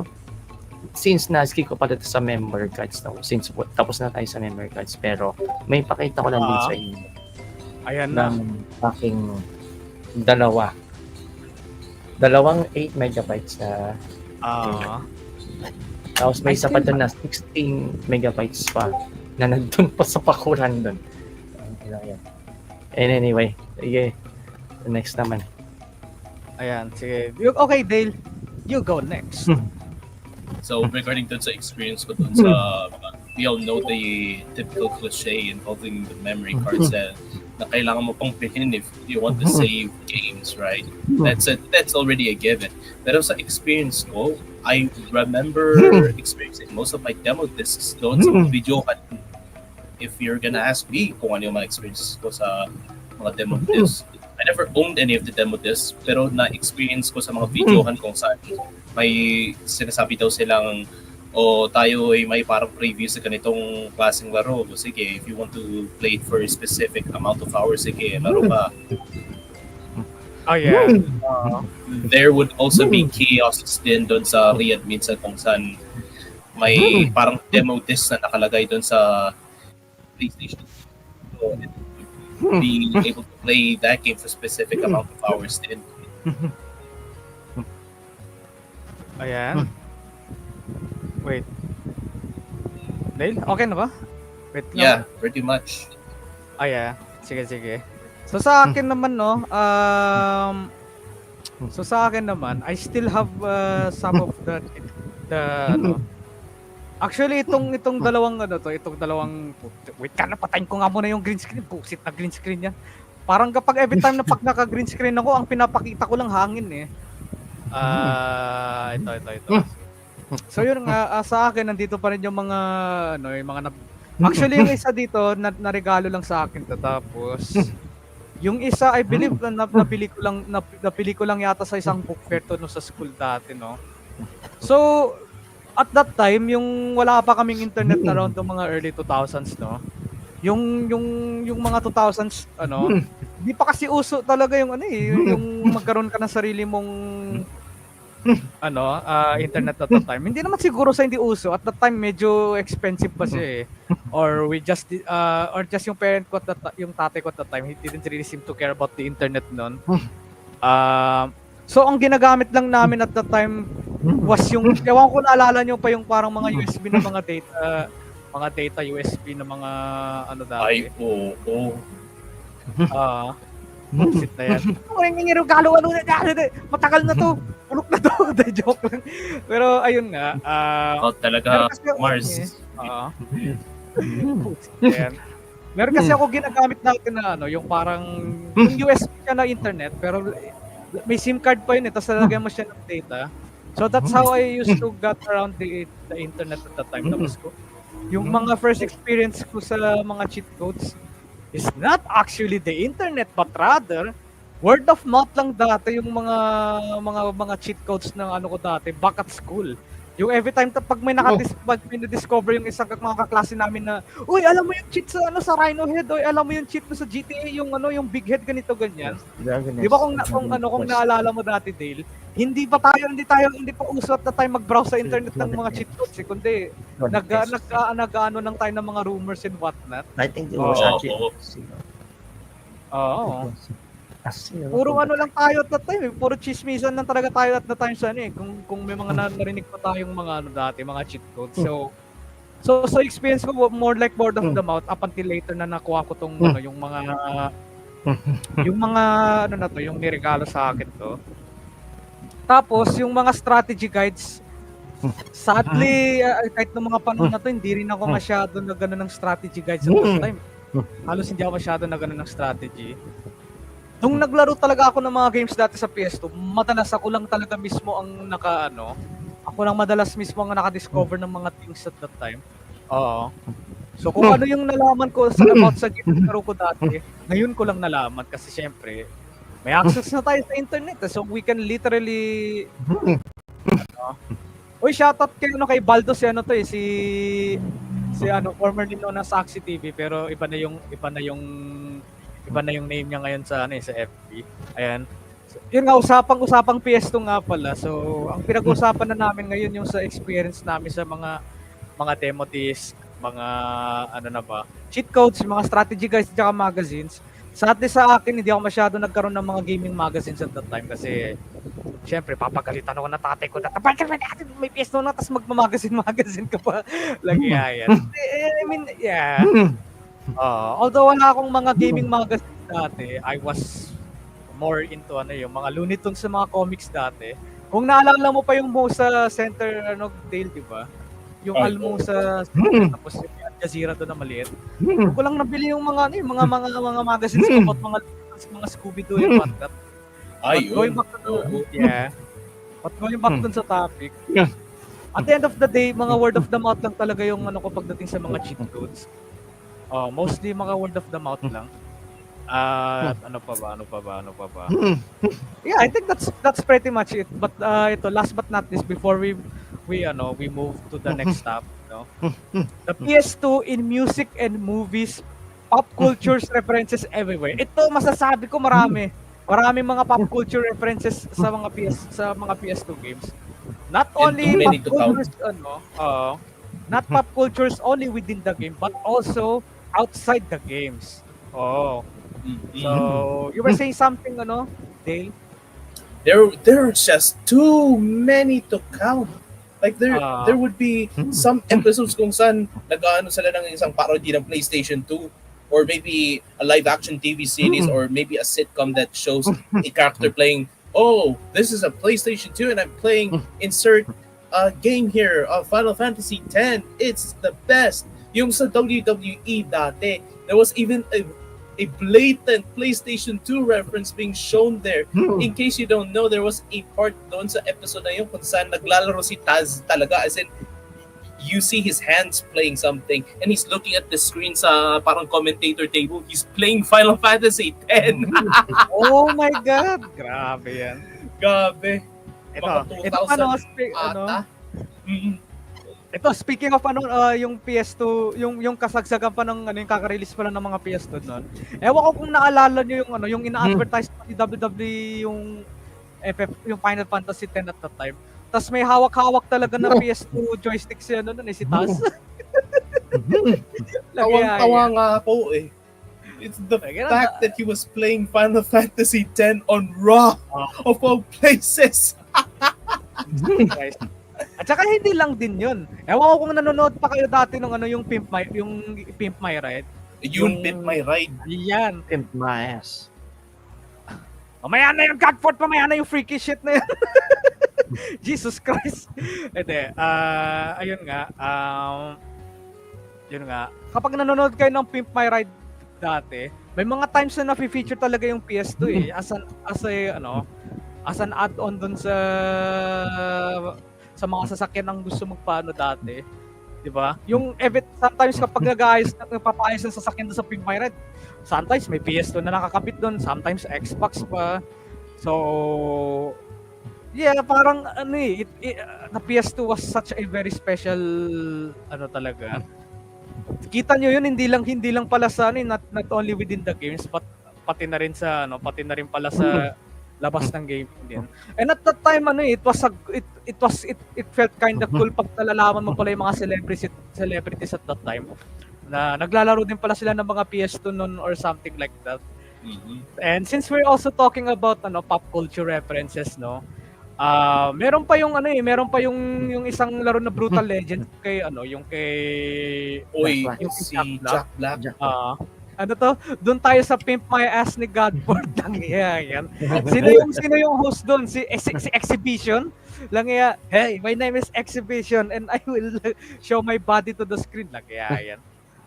since na-skip ko pa dito sa memory cards since tapos na tayo sa memory cards pero may pakita ko lang din sa inyo. Ayan na. Ng aking dalawang 8 megabytes na tapos may isa pa doon na 16 megabytes pa na nandun pa sa pakuran doon. And anyway, sige, next naman. Ayan, sige. Okay, Dale, you go next. So regarding dun sa experience ko dun sa we all know the typical cliche involving the memory cards na kailangan mo pang bilhin if you want to save games, right? That's already a given. Pero sa experience ko, I remember experiencing most of my demo discs doon sa video. If you're gonna ask me kung ano yung mga experiences ko sa mga demo discs, I never owned any of the demo discs pero na-experience ko sa mga videohan kung saan may sinasabi daw silang tayo ay may parang preview sa ganitong klaseng laro. Sige, if you want to play it for a specific amount of hours, sige, laro ka. Oh yeah. There would also be kiosks din doon sa Riyadh minsan kung saan may parang demo disc na nakalagay doon sa PlayStation. So, be able to play that game for a specific amount of hours din. Ayan. Wait. Dale, okay na ba? Wait lang. Yeah, pretty much. Yeah. Sige. So sa akin naman so sa akin naman, I still have some of the Actually itong dalawang wait ka na, patayin ko nga muna yung green screen. Busit na green screen yan. Parang kapag every time na pag naka-green screen ako, ang pinapakita ko lang hangin eh. Ito. So yun nga, sa akin nandito pa rin yung mga actually yung isa dito na regalo lang sa akin to, tapos yung isa I believe na napili ko lang yata sa isang book fair to sa school dati So at that time yung wala pa kaming internet around the mga early 2000s yung mga 2000s di pa kasi uso talaga yung yung magkaroon ka ng sarili mong internet at that time. Hindi naman siguro sa hindi uso. At that time medyo expensive pa siya or just yung parent ko yung tatay ko at that time, he didn't really seem to care about the internet noon. So ang ginagamit lang namin at that time was yung, ewan ko naalala nyo pa yung parang mga USB na mga data USB na mga dati. Ay, oo. bullshit na yan. Ang regalo, matagal na to. Ulok na to. Joke lang. Pero ayun nga. Talaga, meron kasi Mars. Ayan. Meron kasi ako ginagamit natin na yung parang yung USB siya na internet pero may SIM card pa yun tapos lalagyan mo siya ng data. So that's how I used to get around the internet at that time. Tapos yung mga first experience ko sa mga cheat codes is not actually the internet but rather word of mouth lang dati yung mga cheat codes ng ano ko dati back at school. Yung every time pag may discover yung isang mga kaklase namin na, uy, alam mo yung cheat sa Rhino Head, uy, alam mo yung cheat mo sa GTA, yung yung big head ganito ganyan. Di ba kung naalala mo dati, Dale, hindi pa uso at na tayo mag-browse sa internet ng mga cheat codes, kundi nag-ano lang tayo ng mga rumors and whatnot. I think it was actually. Oo. Puro ano lang tayo at that time, puro chismisan lang talaga tayo at that time sa kung may mga narinig pa tayong mga dati, mga cheat codes. So experience ko more like word of the mouth up until later na nakuha ko tong yung mga yung niregalo sa akin to. Tapos yung mga strategy guides, sadly kahit ng mga panahon na to hindi rin ako masyado na gano'n ng strategy guides at that time. Halos hindi ako masyado na gano'n ng strategy. Nung naglaro talaga ako ng mga games dati sa PS2, madalas ako lang talaga mismo ang ako lang madalas mismo ang naka-discover ng mga things at that time. Oo. So kung ano yung nalaman ko about sa game na ko dati, ngayon ko lang nalaman kasi syempre may access na tayo sa internet so we can literally Uy, shoutout kay Baldo si formerly known as Axie TV pero iba na yung name niya ngayon sa sa FB. Ayan. So, yun nga usapang PS2 nga pala. So, ang pinag-uusapan na namin ngayon yung sa experience namin sa mga demo disc, mga cheat codes, mga strategy guides at magazines. Sadly sa akin, hindi ako masyado nagkaroon ng mga gaming magazines at that time kasi syempre papagalitan ako na tatay ko na may PS2 na tapos magmamagazine ka pa. Lagi yan. I mean, yeah. Although wala akong mga gaming magazine dati, I was more into yung mga Looney Tunes sa mga comics dati. Kung naalala mo pa yung Musa Center Dale, di ba? Yung Almusa Center, tapos yung Al Jazeera doon na maliit. Ko lang nabili yung mga magazines about mga Scooby-Doo yung whatnot. Going back dun sa topic. At the end of the day, mga word of the mouth lang talaga yung ko pagdating sa mga cheat codes. Mostly mga word of the mouth lang. Ano pa ba? Yeah, I think that's pretty much it. But ito last but not least before we move to the next stop, the PS2 in music and movies, pop culture references everywhere. Ito masasabi ko maraming mga pop culture references sa mga PS2 games. Not only pop cultures only within the game but also outside the games. So you were saying something, Dale? There are just too many to count. Like there would be some episodes kung saan nag-aano sila ng isang parody ng PlayStation 2 or maybe a live action TV series or maybe a sitcom that shows a character playing, oh, this is a PlayStation 2 and I'm playing insert game here of Final Fantasy X. It's the best. Yung sa WWE dati, there was even a blatant PlayStation 2 reference being shown there. In case you don't know, there was a part doon sa episode na yun kung saan naglalaro si Taz talaga. As in, you see his hands playing something and he's looking at the screen sa parang commentator table. He's playing Final Fantasy X. Oh my God! Grabe yan. Grabe. Ito Ito, speaking of yung PS2, yung kasagsagan pa ng yung kaka-release pa lang ng mga PS2 noon. Ewan ko kung naalala niyo yung ina-advertise pa ni WWE yung Final Fantasy X at that time. Tapos may hawak-hawak talaga na PS2 joystick siya noon si Taz. Tawang-tawa nga ako eh. It's the fact that he was playing Final Fantasy X on Raw of all places. At saka hindi lang din yun. Ewan ko kung nanonood pa kayo dati nung yung Pimp My Ride. Yung Pimp My Ride. Yan. Pimp My Ass. Mamaya na yung Godford, mamaya na yung freaky shit na yun. Jesus Christ. Ede, ayun nga, yun nga, kapag nanonood kayo ng Pimp My Ride dati, may mga times na na-feature talaga yung PS2 as an add-on dun sa mga sasakyan ang gusto magpaano dati. 'Di ba? Yung sometimes kapag nagpapaayos ng sasakyan doon sa Pimp My Ride, sometimes may PS2 na nakakabit doon, sometimes Xbox pa. So yeah, parang the PS2 was such a very special talaga. Kita nyo yun, hindi lang pala sa not only within the games but pati na rin pala sa labas ng game din. And at that time it felt kind of cool pag nalalaman mo pala yung mga celebrities at that time na naglalaro din pala sila ng mga PS2 noon or something like that. Mhm. And since we're also talking about pop culture references, meron pa yung isang laro na Brutal Legend yung kay Uy, yung si Jack Black. Jack Black. Doon tayo sa Pimp My Ass ni Godford lang yan. Sino yung host doon? Si Exhibition? Lang yan. Hey, my name is Exhibition and I will show my body to the screen lang yan.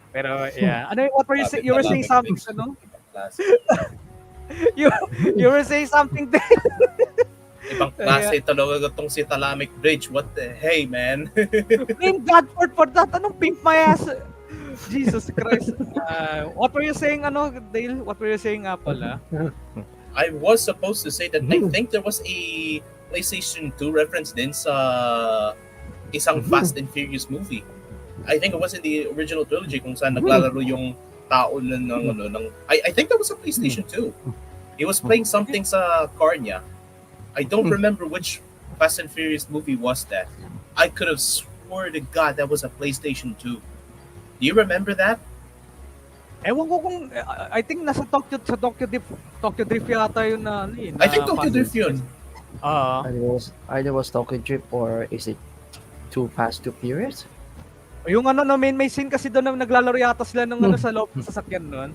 Pero yeah, what were you saying? You were saying something, you were saying something there. Ibang klase talaga itong si Talamic Bridge. What the hey, man? Blame Godford for that. Anong Pimp My Ass? Jesus Christ. What were you saying, Dale? What were you saying nga pala? I was supposed to say that I think there was a PlayStation 2 reference din sa isang Fast and Furious movie. I think it was in the original trilogy kung saan naglalaro yung tao ng I think that was a PlayStation 2. He was playing something sa car niya. I don't remember which Fast and Furious movie was that. I could have swore to God that was a PlayStation 2. Do you remember that? Ewan ko kung I think nasa Tokyo Drift yata yun na I think Tokyo Drift yun. Either was Tokyo Drift or is it Too Fast, Too Furious? Yung may scene kasi doon na naglalaro yata sila ng sa loob ng sasakyan noon.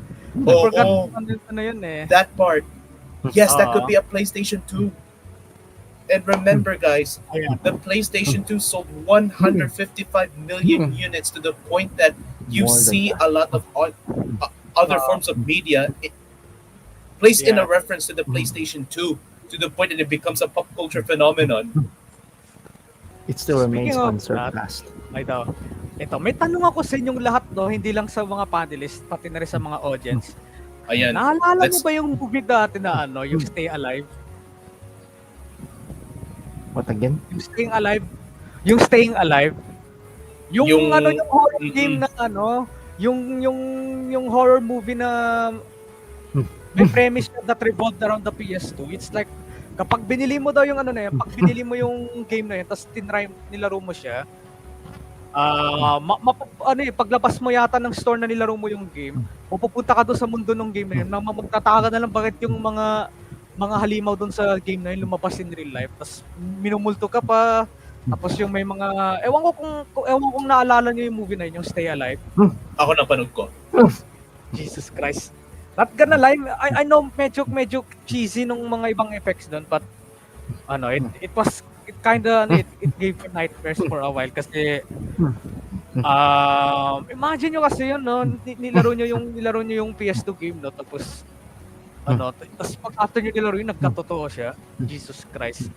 Oh, Forgot yun eh. that part. Yes, that could be a PlayStation 2. And remember, guys, the PlayStation 2 sold 155 million units to the point that you More than see that. a lot of other forms of media placed in a reference to the PlayStation 2 to the point that it becomes a pop culture phenomenon. It still remains Speaking of unsurpassed. Ito, may tanong ako sa inyong lahat, hindi lang sa mga panelists, pati na rin sa mga audience. Ayan. Naalala niyo ba yung movie dati na yung Stay Alive? What again? Yung Staying Alive. Yung horror game na yung horror movie na may premise that revolved around the PS2. It's like kapag binili mo daw yung pag binili mo yung game na yun, tapos nilaro mo siya, paglabas mo yata ng store na nilaro mo yung game, pupunta ka doon sa mundo ng game na yun, magtataka ka na lang bakit yung mga halimaw doon sa game na yun lumabas in real life, tapos minumulto ka pa, tapos yung may mga ewan ko kung naalala niyo yung movie na yun, yung Stay Alive. Ako napanood ko. Jesus Christ. Not gonna lie, I know medyo cheesy nung mga ibang effects doon, but it gave me nightmares for a while kasi imagine nyo kasi yun, nilaro nyo yung PS2 game, tapos tapos pag after nyo nilaro yun, nagkatotoo siya. Jesus Christ.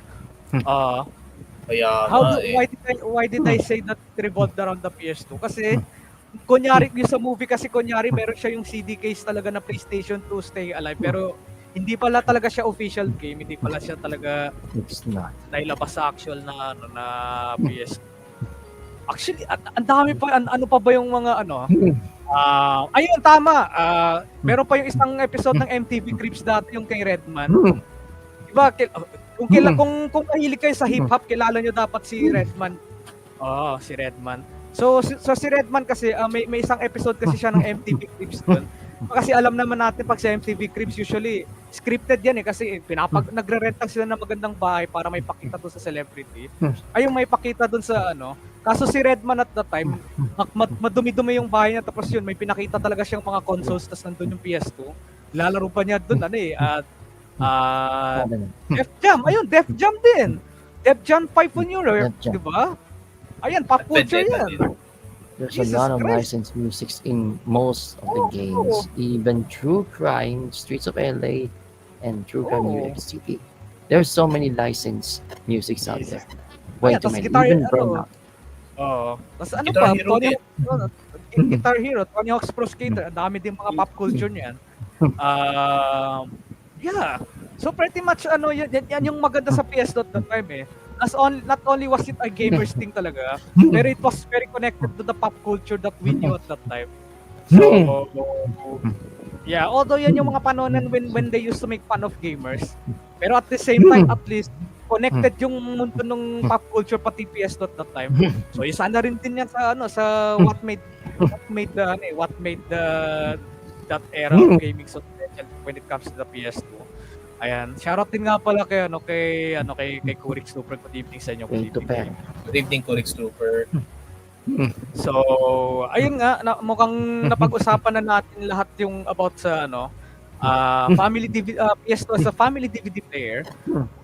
Kaya Why did I say that it revolved around the PS2? Kasi kunyari yung sa movie kasi meron siya yung CD case talaga na PlayStation 2 Stay Alive, pero hindi pala talaga siya official game, hindi pala siya talaga nailabas sa actual na PS2. Actually, ang dami pa, ano pa ba yung mga ayun, tama. Meron pa yung isang episode ng MTV Cribs dati, yung kay Redman. Diba, kung mahilig kayo sa hip-hop, kilala nyo dapat si Redman. Si Redman. So si Redman kasi, may isang episode kasi siya ng MTV Cribs doon. Kasi alam naman natin pag sa MTV Cribs, usually, scripted yan kasi nagre-rent lang sila ng magandang bahay para may pakita doon sa celebrity. Ay, yung may pakita doon sa Kaso si Redman at that time, madumi-dumi yung bahay niya, tapos yun, may pinakita talaga siyang mga consoles, tapos nandun yung PS2. Lalaro pa niya doon, Ah, Sabi na. Def Jam, ayun, Def Jam din. Def Jam 5 on Euro, Def Jam. di ba? Ayan, pop culture Vendetta yan. din. There's Jesus a lot of Christ. licensed musics in most of the Oo. games, even True Crime, Streets of LA, and True Crime New Oo. York City. There's so many licensed musics out Jesus. there. Way Ayan, too tas many. guitar, Even ano, Burnout. tas ano Guitar pa, Hero Tony din. Hawk, Guitar Hero, Tony Hawk's Pro Skater, ang dami din mga pop culture niyan. Yeah. So pretty much yan yung maganda sa PS Dot that time eh. Not only was it a gamer's thing talaga, pero it was very connected to the pop culture that we knew at that time. So yeah, although yan yung mga panonan when they used to make fun of gamers, pero at the same time at least connected yung mundo ng pop culture pati PS Dot that time. So isa na rin din yan sa what made the that era of gaming so special when it comes to the PS2. Ayan, shoutout din nga pala kay Kurik Super. Good evening sa inyo. Way Good too bad. evening. Good evening, Corex Trooper. So, ayun nga, mukhang napag-usapan na natin lahat yung about sa family DVD, PS2 as a family DVD player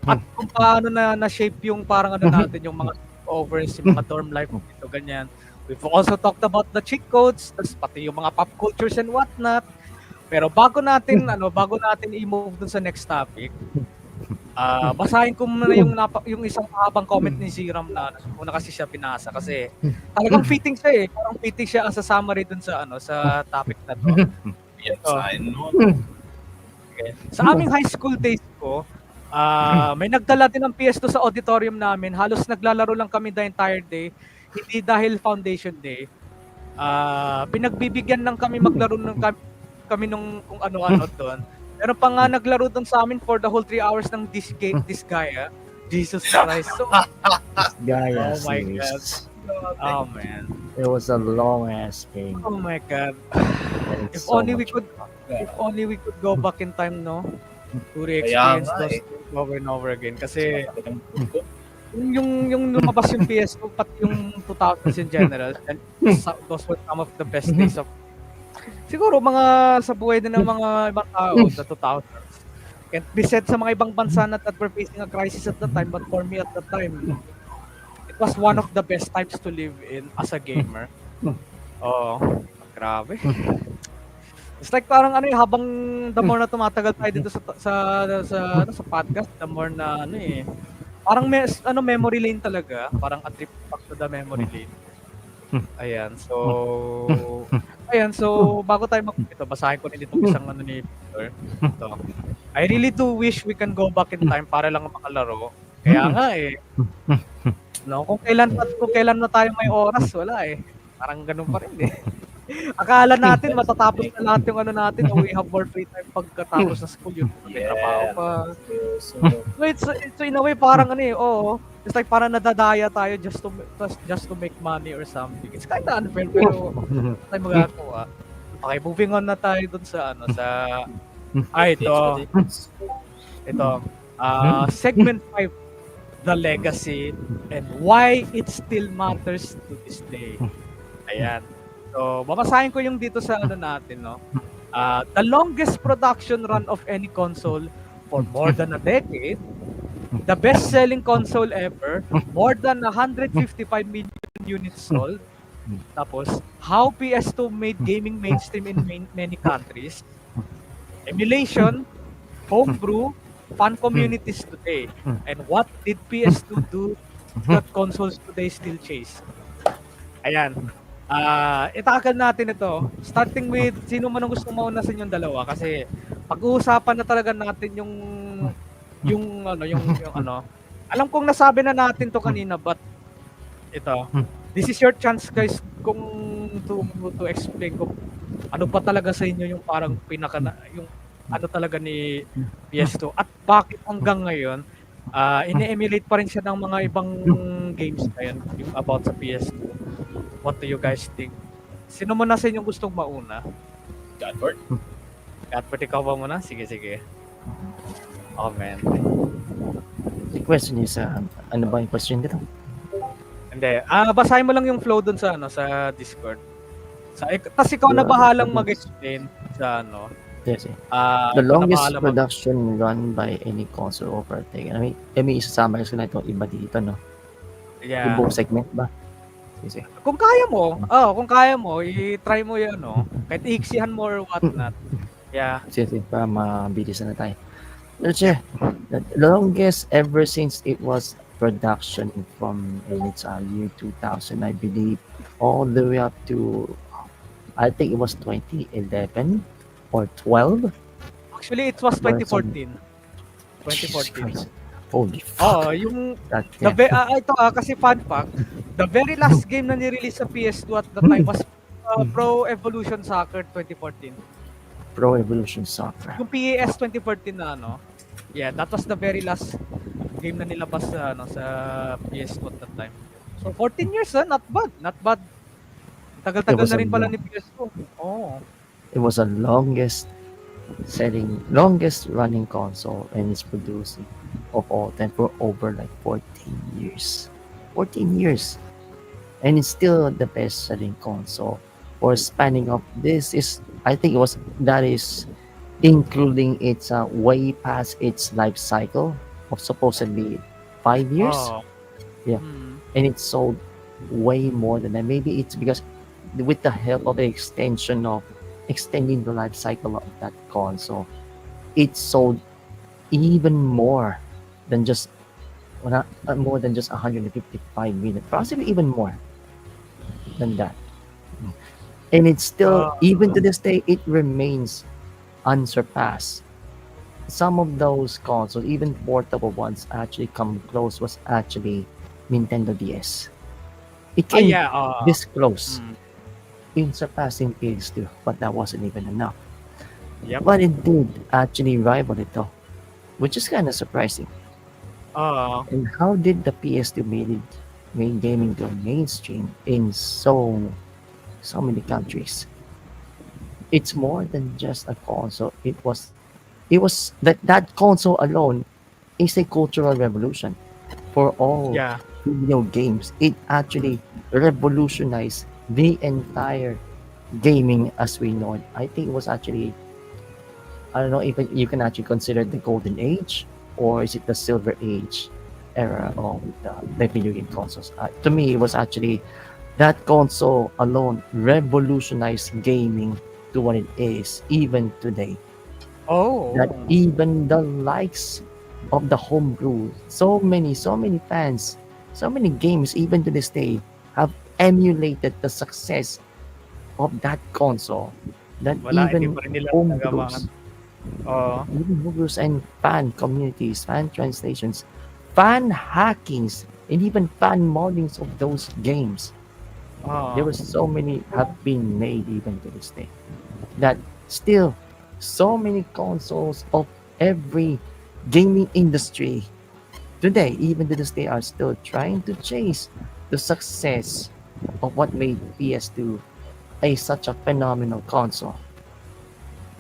at kung paano na-shape yung parang natin yung mga overs, yung mga dorm life dito, ganyan. We've also talked about the cheat codes, tas pati yung mga pop cultures and whatnot. Pero bago natin i-move dun sa next topic, basahin ko muna yung isang mahabang comment ni Ziram na una kasi siya binasa kasi talagang fitting siya eh. Parang fitting siya as a summary dun sa topic na to. Yes, Oh. I know. Okay. Sa aming high school days ko, may nagdala din ng PS2 sa auditorium namin. Halos naglalaro lang kami the entire day. Hindi dahil foundation day. Pinagbibigyan lang kami maglaro kami nung kung ano-ano doon. Meron pa nga naglaro doon sa amin for the whole 3 hours ng Disgaea. Jesus Christ. So, Gaia Oh my series. oh man. It was a long ass game. Oh my God. And it's If so only we much could go back in time, no? To Kaya re-experience nga those eh. things over and over again. Kasi yung lumabas yung PS2 pati yung 2000s in general, and those were some of the best days of siguro mga sa buhay din ng mga ibang tao sa 2000s. Can't be said sa mga ibang bansa na that were facing a crisis at the time, but for me at the time, it was one of the best times to live in as a gamer. Oh, grabe. It's like parang habang the more na tumatagal tayo dito sa podcast, the more na parang memory lane talaga, parang a trip back to the memory lane. Ayan, so bago tayo ito, basahin ko rin itong isang ni Victor. Ito. I really do wish we can go back in time para lang makalaro. Kaya nga no, kung kailan na tayo may oras, wala eh. Parang ganun pa rin eh. Akala natin matatapos na lahat yung natin, we have more free time pagkatapos ng school yun. May trabaho pa. So, So in a way parang it's like parang nadadaya tayo just to make money or something. It's kind of unfair pero tayo magagawa. Okay, moving on na tayo dun sa ito. Segment 5, the legacy and why it still matters to this day. Ayan. So, babasahin ko yung dito sa natin, no? The longest production run of any console for more than a decade, the best-selling console ever, more than 155 million units sold. Tapos, how PS2 made gaming mainstream in many countries. Emulation, homebrew, fan communities today. And what did PS2 do that consoles today still chase? Ayan. Itagal natin ito. Starting with, sino man ang gusto mauna sa inyong dalawa? Kasi, pag-uusapan na talaga natin yung alam kong nasabi na natin to kanina, but ito, this is your chance guys kung to explain kung ano pa talaga sa inyo yung parang yung talaga ni PS2 at bakit hanggang ngayon ine-emulate pa rin siya ng mga ibang games na yan yung about sa PS2. What do you guys think? Sino mo na sa inyong gustong mauna? Godford? Godford, ikaw ba muna? Sige. Oh man. The question is, ano ba yung question dito? Hindi. Basahin mo lang yung flow dun sa Discord. Tas ikaw na bahalang mag-explain sa Yes, eh. The Ikaw na longest bahala production run by any console overtaken. I mean, isasama ko na itong iba dito, no? Yung yeah. buong segment ba? Sige. Kung kaya mo, kung kaya mo, i-try mo 'yan, no? Kahit iiksihan mo or what Mm. not. Yeah. Sige, para mabilis na tayo. Let's Yep. say, the longest ever since it was production from in its year 2000, I believe, all the way up to, I think it was 2011 or 12 Actually, it was or some. 2014. Jesus 2014. Christ. Holy fuck. Yung That, yeah. ito kasi fun fact, the very last game na ni-release sa PS2 at the time was Pro Evolution Soccer 2014. Pro Evolution Soccer. Yung PES 2014 na ano. Yeah, that was the very last game na nilabas sa sa PS2 at that time. So 14 years, not bad, not bad. It Tagal-tagal was na a rin pala long, ni PS2. Oh. it was a longest running console, and it's producing of all time for over like 14 years. 14 years. And it's still the best selling console for spanning of this is, I think it was, that is including its way past its life cycle of supposedly 5 years. Oh. Yeah. And it sold way more than that. Maybe it's because with the help of the extension of extending the life cycle of that console, it sold even more than just more than just 155 million, possibly even more than that. And it's still, even to this day, it remains unsurpassed. Some of those consoles, even portable ones, actually come close was actually Nintendo DS. It came Yeah. this close Mm. in surpassing PS2, but that wasn't even enough. Yep. But it did actually rival it though, which is kind of surprising. And how did the PS2 made gaming go mainstream in so many countries? It's more than just a console. It was that console alone is a cultural revolution for all Yeah. video games. It actually revolutionized the entire gaming as we know it. I think it was actually, I don't know if you can actually consider the golden age, or is it the silver age era of the video game consoles. To me, it was actually that console alone revolutionized gaming to what it is even today. That even the likes of the homebrew, so many fans, so many games even to this day have emulated the success of that console. That Wala, hindi even pa rin nila nagamaan. homebrews and fan communities, fan translations, fan hackings, and even fan moddings of those games. There were so many have been made even to this day. That still so many consoles of every gaming industry today, even to this day, are still trying to chase the success of what made PS2 such a phenomenal console.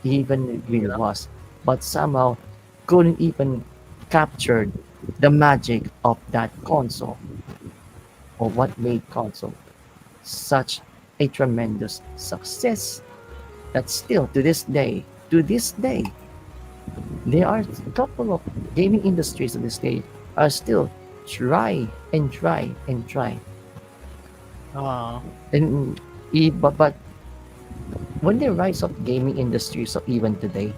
Even it really was, but somehow couldn't even capture the magic of that console, or what made console such a tremendous success. That still to this day, there are a couple of gaming industries in this day are still try and try and try. And but when they rise up gaming industries of even today,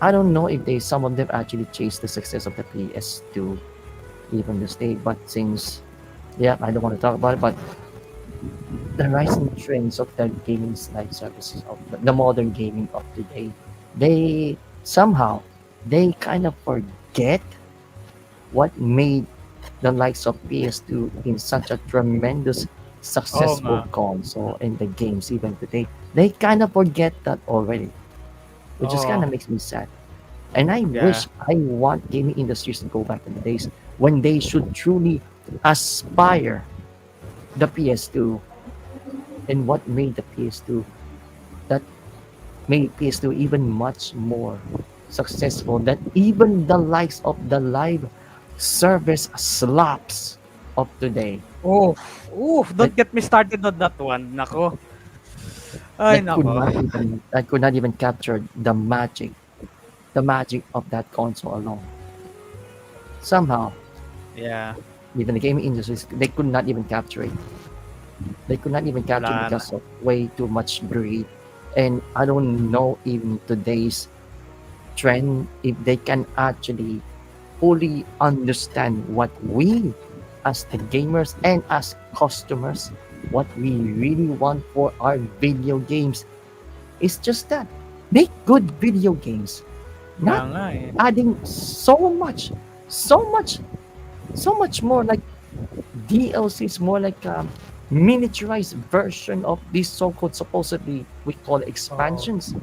I don't know if some of them actually chase the success of the PS2 even this day. But since, yeah, I don't want to talk about it, but the rising trends of the gaming live services of the modern gaming of today, they somehow they kind of forget what made the likes of PS2 in such a tremendous successful console in the games even today. They kind of forget that already, which just kind of makes me sad. And I wish, I want gaming industries to go back to the days when they should truly aspire the PS2 and what made the PS2 that made PS2 even much more successful than even the likes of the live service slaps of today. Don't get me started on that one. Nako. Ay, nako. That could not even capture the magic of that console alone. Somehow, Yeah, even the gaming industries, they could not even capture it. They could not even capture it wala na. because of way too much greed. And I don't know in today's trend if they can actually fully understand what we as the gamers and as customers what we really want for our video games. It's just that make good video games, Kaya not nga eh. adding so much so much more like DLCs, more like a miniaturized version of these so-called supposedly we call Oo. expansions,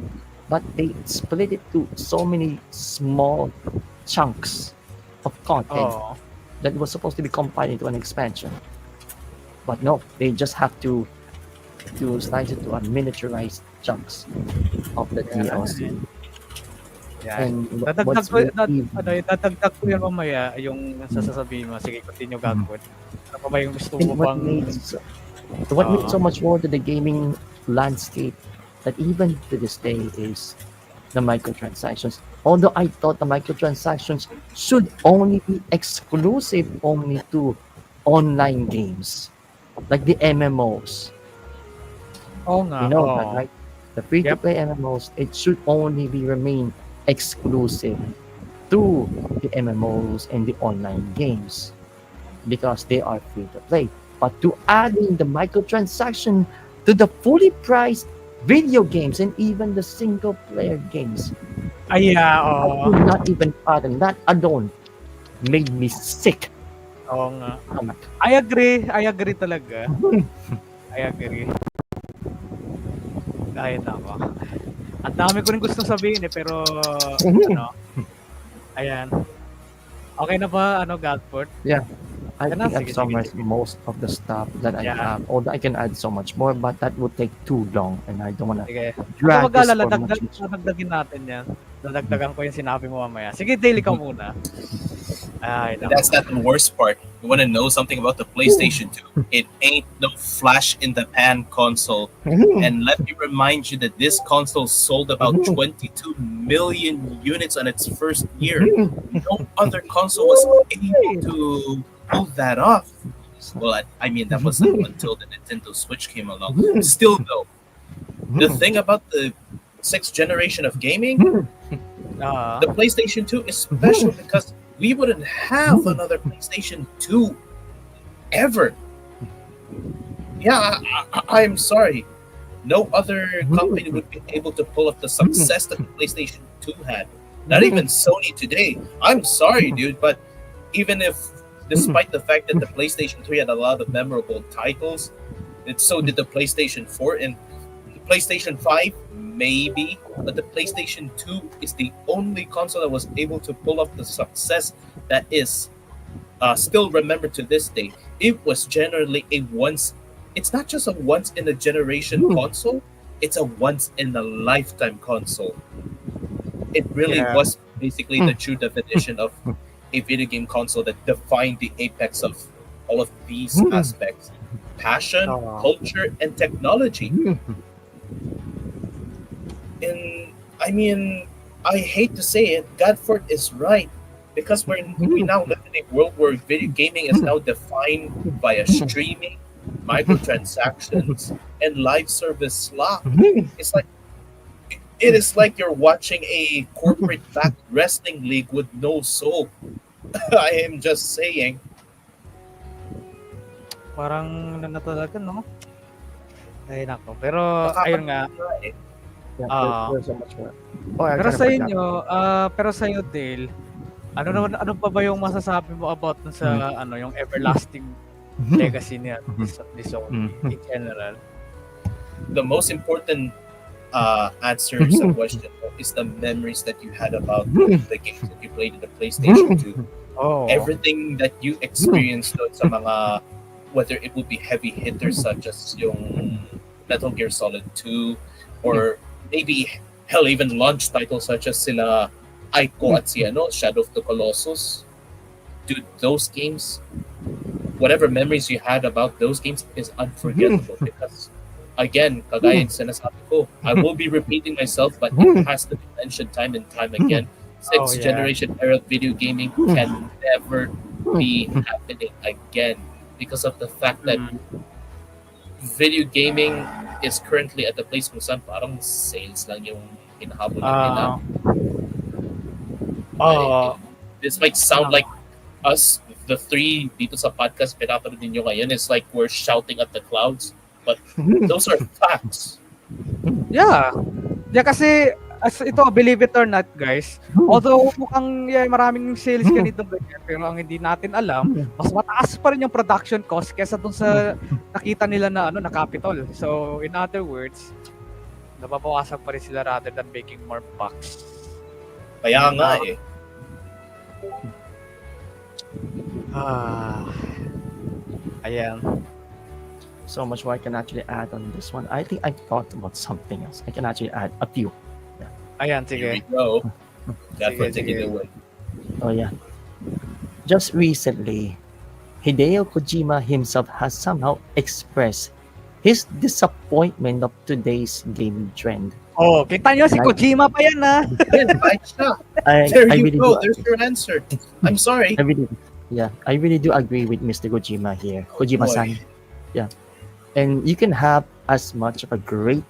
but they split it to so many small chunks of content Oo. that was supposed to be combined into an expansion. But no, they just have to slice it to a miniaturized chunks of the Kaya nga DLC. eh. Yan. And Dadagdag what's ko really ano, dadagdag ko yan mamaya yung sasasabihin mo. Sige, continue Mhm. Gagpod. Ano pa ba yung gusto and mo bang what made oo. so much more to the gaming landscape that even to this day is the microtransactions. Although I thought the microtransactions should only be exclusive only to online games, like the MMOs. Oo nga, You know that, oo. right? The Yep. free-to-play MMOs, it should only be remain exclusive to the MMOs and the online games because they are free to play. But to adding the microtransaction to the fully priced video games and even the single player games, Ay, I oo. could not even fathom that alone made me sick Oo nga. stomach. I agree talaga. I agree. Ay, nako. Ang dami ko rin gustong sabihin eh, pero ano, ayan. Okay na ba, ano, Gagpod? Yeah, I Yan na, think I've sige, sige, summarized sige. most of the stuff that I Yeah, have. Although I can add so much more, but that would take too long, and I don't wanna sige. Huwag ka drag this mag-alala, for much. dadagdagin natin yan. Dadagdagan ko yung sinabi mo mamaya. Sige, Dale, ikaw muna. Ay, And that's nako. not the worst part. You want to know something about the PlayStation 2? It ain't no flash in the pan console. And let me remind you that this console sold about 22 million units on its first year. No other console was able to pull that off. Well, I mean, that was until the Nintendo Switch came along. Still, though, the thing about the sixth generation of gaming, Ah, the PlayStation 2 is special because we wouldn't have another PlayStation 2 ever. Yeah, I'm sorry. No other company would be able to pull off the success that the PlayStation 2 had. Not even Sony today. I'm sorry, dude, but even if, despite the fact that the PlayStation 3 had a lot of memorable titles, so did the PlayStation 4 and the PlayStation 5, maybe, but the PlayStation 2 is the only console that was able to pull off the success that is still remembered to this day. It was generally a once. It's not just a once in a generation console. It's a once in a lifetime console. It really yeah. was basically the true definition of a video game console that defined the apex of all of these aspects: passion, Oo. culture, and technology. And I mean, I hate to say it, Godford is right because we now live in a world where video gaming is now defined via streaming, microtransactions, and live service slot. It's like it is like you're watching a corporate backed wrestling league with no soul. I am just saying. Parang ano na talaga, no? Ay, nako. Pero, ayun nga. Nakakatawa eh. Yeah, Ah, there's so much more. Oh, I pero kind of sa forgot. inyo, pero sa iyo, Dale, ano pa ba yung masasabi mo about dun sa ano, yung everlasting legacy niya ni Sony in general? The most important answer to the question is the memories that you had about the games that you played in the PlayStation 2. Oh. Everything that you experienced doon sa mga, whether it would be heavy hitters such as yung Metal Gear Solid 2 or maybe hell even launch titles such as sila Aiko at si Shadow of the Colossus. Dude, those games, whatever memories you had about those games is unforgettable because again, kagaya yung sinasabi ko, I will be repeating myself, but it has to be mentioned time and time again. Oh, Sixth yeah. generation era video gaming can never be happening again because of the fact that Mm. video gaming is currently at the place kung saan parang sales lang yung hinahabol lang nila. Ah, oh, This might sound like us, the three dito sa podcast pinapanood ninyo ngayon, is like we're shouting at the clouds. But those are facts. yeah. Yeah, kasi as ito, believe it or not, guys, although mukhang yeah, maraming sales ganito ganyan, pero ang hindi natin alam, mas mataas pa rin yung production cost kesa dun sa nakita nila na na capital. So, in other words, nababawasan pa rin sila rather than making more bucks. Kaya nga eh. Ayan. So much more I can actually add on this one. I think I thought about something else. I can actually add a few. Ayan, Here we sige. go. Definitely Sige, take it sige. away. Oh yeah. Just recently, Hideo Kojima himself has somehow expressed his disappointment of today's gaming trend. Oh, kita nyo si Like- Kojima pa yan, ha? Again, right siya. I There you really go. do, There's your answer. I'm sorry. I really do agree with Mr. Kojima here. Kojima-san. Boy. Yeah. And you can have as much of a great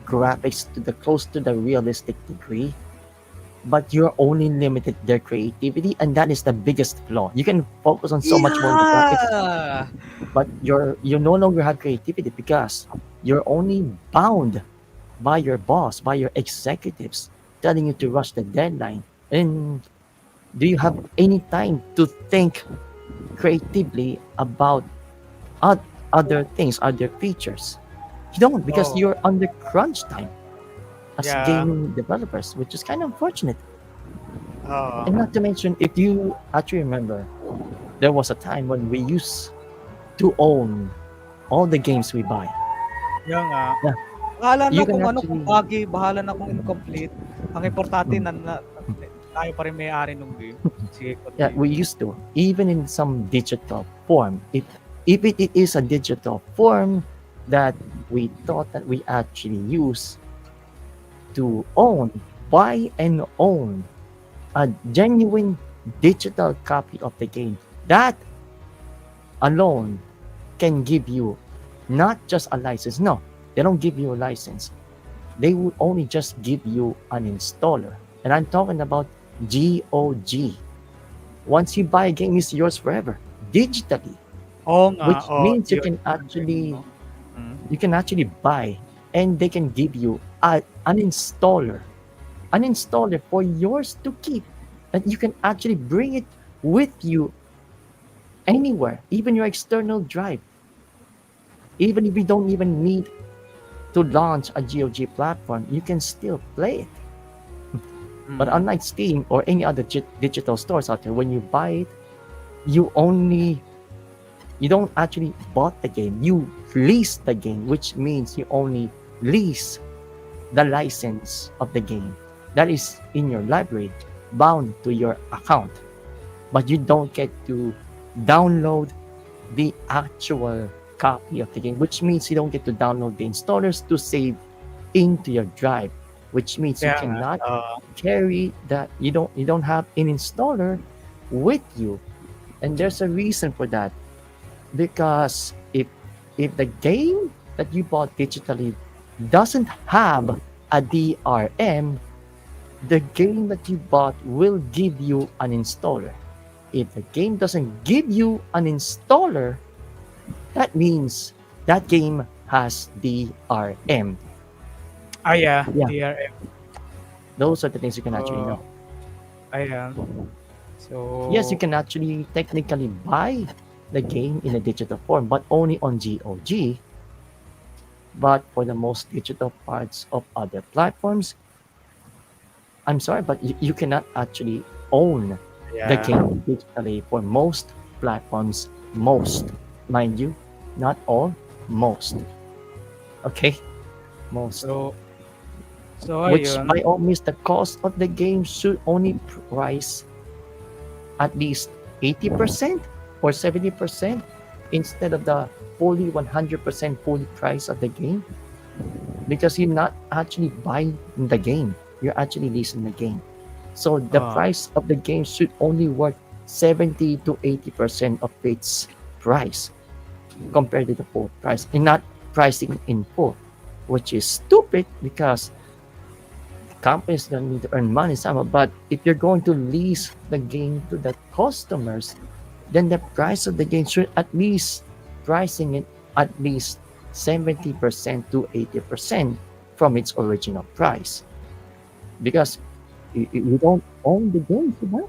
graphics to the close to the realistic degree, but you're only limited their creativity, and that is the biggest flaw. You can focus on so much more on the graphics, Yeah. but you no longer have creativity because you're only bound by your boss, by your executives telling you to rush the deadline. And do you have any time to think creatively about other things, other features? You don't, because Oh. you're under crunch time as Yeah. gaming developers, which is kind of unfortunate. Oh. And not to mention, if you actually remember, there was a time when we used to own all the games we buy. Yan nga. Yeah. Bahala na You can kung actually- kung bagay, bahala na kung incomplete. Ang importante na tayo pa rin may-ari ng game. Sige, Yeah, continue. we used to, even in some digital form. If it is a digital form that we thought that we actually use to buy and own a genuine digital copy of the game, that alone can give you not just a license. No, they don't give you a license. They would only just give you an installer. And I'm talking about GOG. Once you buy a game, it's yours forever, digitally, Oo nga. which means you yun. can actually Mm. you can actually buy, and they can give you an installer for yours to keep, and you can actually bring it with you anywhere, even your external drive, even if you don't even need to launch a GOG platform, you can still play it. Mm. But unlike Steam or any other digital stores out there, when you buy it, you don't actually bought the game, you lease the game, which means you only lease the license of the game that is in your library, bound to your account, but you don't get to download the actual copy of the game, which means you don't get to download the installers to save into your drive, which means you Kaya nga, cannot carry that. You don't have an installer with you, and there's a reason for that, because if the game that you bought digitally doesn't have a DRM, the game that you bought will give you an installer. If the game doesn't give you an installer, that means that game has DRM. Yeah. Yeah. DRM. Those are the things you can actually know. Ayan. So, Yes, you can actually technically buy the game in a digital form, but only on GOG. But for the most digital parts of other platforms, I'm sorry, but you cannot actually own yeah. the game digitally for most platforms. Most, mind you, not all, most. Okay, most. So Which ayun. by all means, the cost of the game should only rise at least 80% or 70% instead of the fully 100% fully price of the game. because you're not actually buying the game, you're actually leasing the game. So the Ah, price of the game should only worth 70 to 80% of its price compared to the full price, and not pricing in full, which is stupid because companies don't need to earn money somehow. But if you're going to lease the game to the customers, then the price of the game should at least pricing it at least 70% to 80% from its original price, because you don't own the game, diba?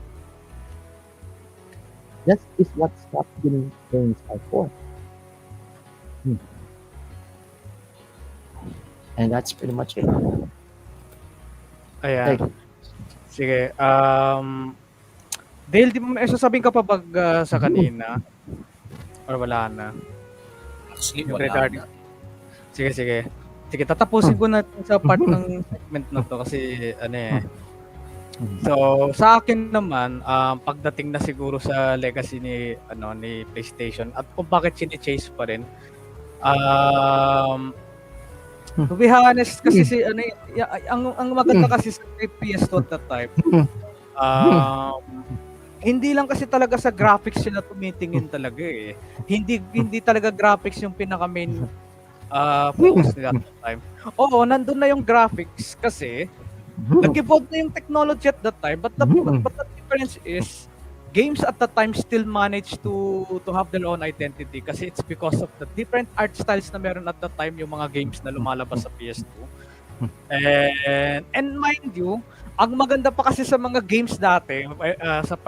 That is what stop getting games are for. Hmm. And that's pretty much it. ayan. Like, Sige. Dale, di mo may sasabihin ka pa ba sa kanina? Or wala na? Actually, Yung wala regarding... na. Sige, sige. Sige, tatapusin ko na sa part ng segment na to kasi ano eh. So, sa akin naman, pagdating na siguro sa legacy ni PlayStation at kung bakit chine-chase pa rin. To be honest kasi si ano ang maganda kasi sa PS2 at that time. Um, hindi lang kasi talaga sa graphics sila tumitingin talaga eh. Hindi talaga graphics yung pinaka main focus nila at that time. Oo, nandun na yung graphics kasi nag-evolve na yung technology at that time, but the difference is games at that time still manage to have their own identity kasi it's because of the different art styles na meron at that time yung mga games na lumalabas sa PS2. And mind you, ang maganda pa kasi sa mga games dati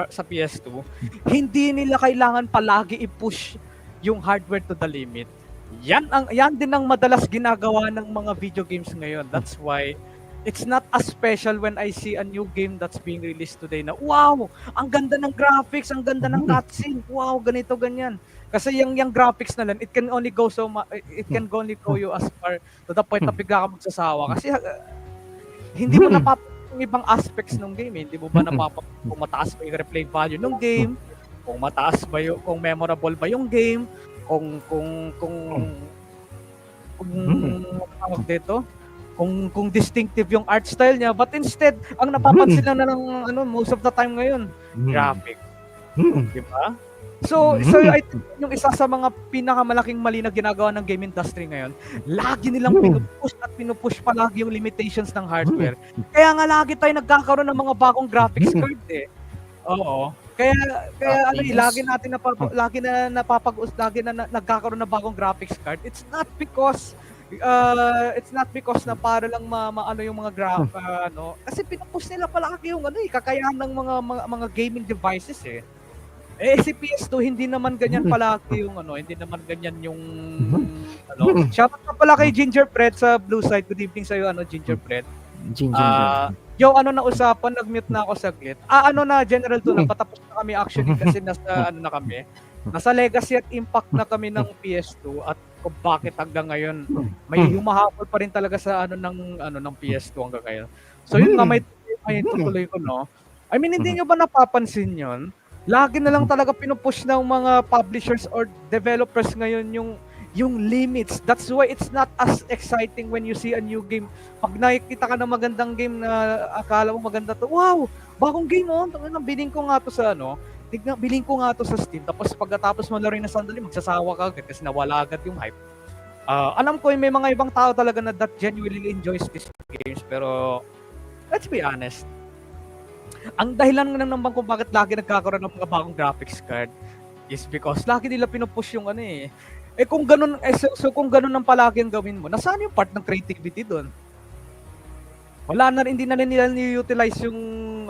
sa PS2, hindi nila kailangan palagi i-push yung hardware to the limit. Yan din ang madalas ginagawa ng mga video games ngayon. That's why it's not as special when I see a new game that's being released today na wow, ang ganda ng graphics, ang ganda ng cutscene, wow, ganito ganyan. Kasi yung graphics na lang, it can only go you as far to the point na bigla ka magsasawa kasi hindi mo napapansin yung ibang aspects ng game, eh. Hindi mo ba napapansin kung mataas ba yung replay value ng game, kung mataas ba yung kung memorable ba yung game, kung tawag dito, kung distinctive yung art style niya, but instead ang napapansin lang na ng most of the time ngayon graphic, di ba? So I think yung isa sa mga pinakamalaking mali na ginagawa ng game industry ngayon, lagi nilang pinupush palagi yung limitations ng hardware. Kaya nga lagi tayo nagkakaroon ng mga bagong graphics card eh. Oo. Kaya lagi na nagkakaroon ng bagong graphics card. It's not because na para lang maano yung mga kasi pinupush nila palagi yung kakayahan ng mga gaming devices eh. Si PS2 hindi naman ganyan palagi yung hindi naman ganyan yung Shoutout na pala kay Gingerbread sa Blue Side. Good evening sa iyo Gingerbread. Yung na usapan, nag-mute na ako saglit. Na General 2 na patapos na kami actually kasi nasa na kami. Nasa legacy at impact na kami ng PS2 at kung bakit hanggang ngayon may humahabol pa rin talaga sa ng PS2 hanggang ngayon. So yun nga may tutuloy ko I mean hindi niyo ba napapansin yun? Lagi na lang talaga pinupush ng mga publishers or developers ngayon yung limits. That's why it's not as exciting when you see a new game. Pag nakikita ka ng magandang game na akala mo maganda to, wow, bagong game biling ko nga to sa biling ko nga to sa Steam. Tapos pagkatapos mo laruin na sandali, magsasawa ka agad kasi nawala agad yung hype. Alam ko may mga ibang tao talaga na that genuinely enjoys these games, pero let's be honest. Ang dahilan naman kung bakit lagi nagkakaroon ng mga bagong graphics card is because lagi nila pinupush yung kung ganun kung ganun ang palagi ang gawin mo, nasaan yung part ng creativity doon? Wala na rin, hindi na nila ni-utilize yung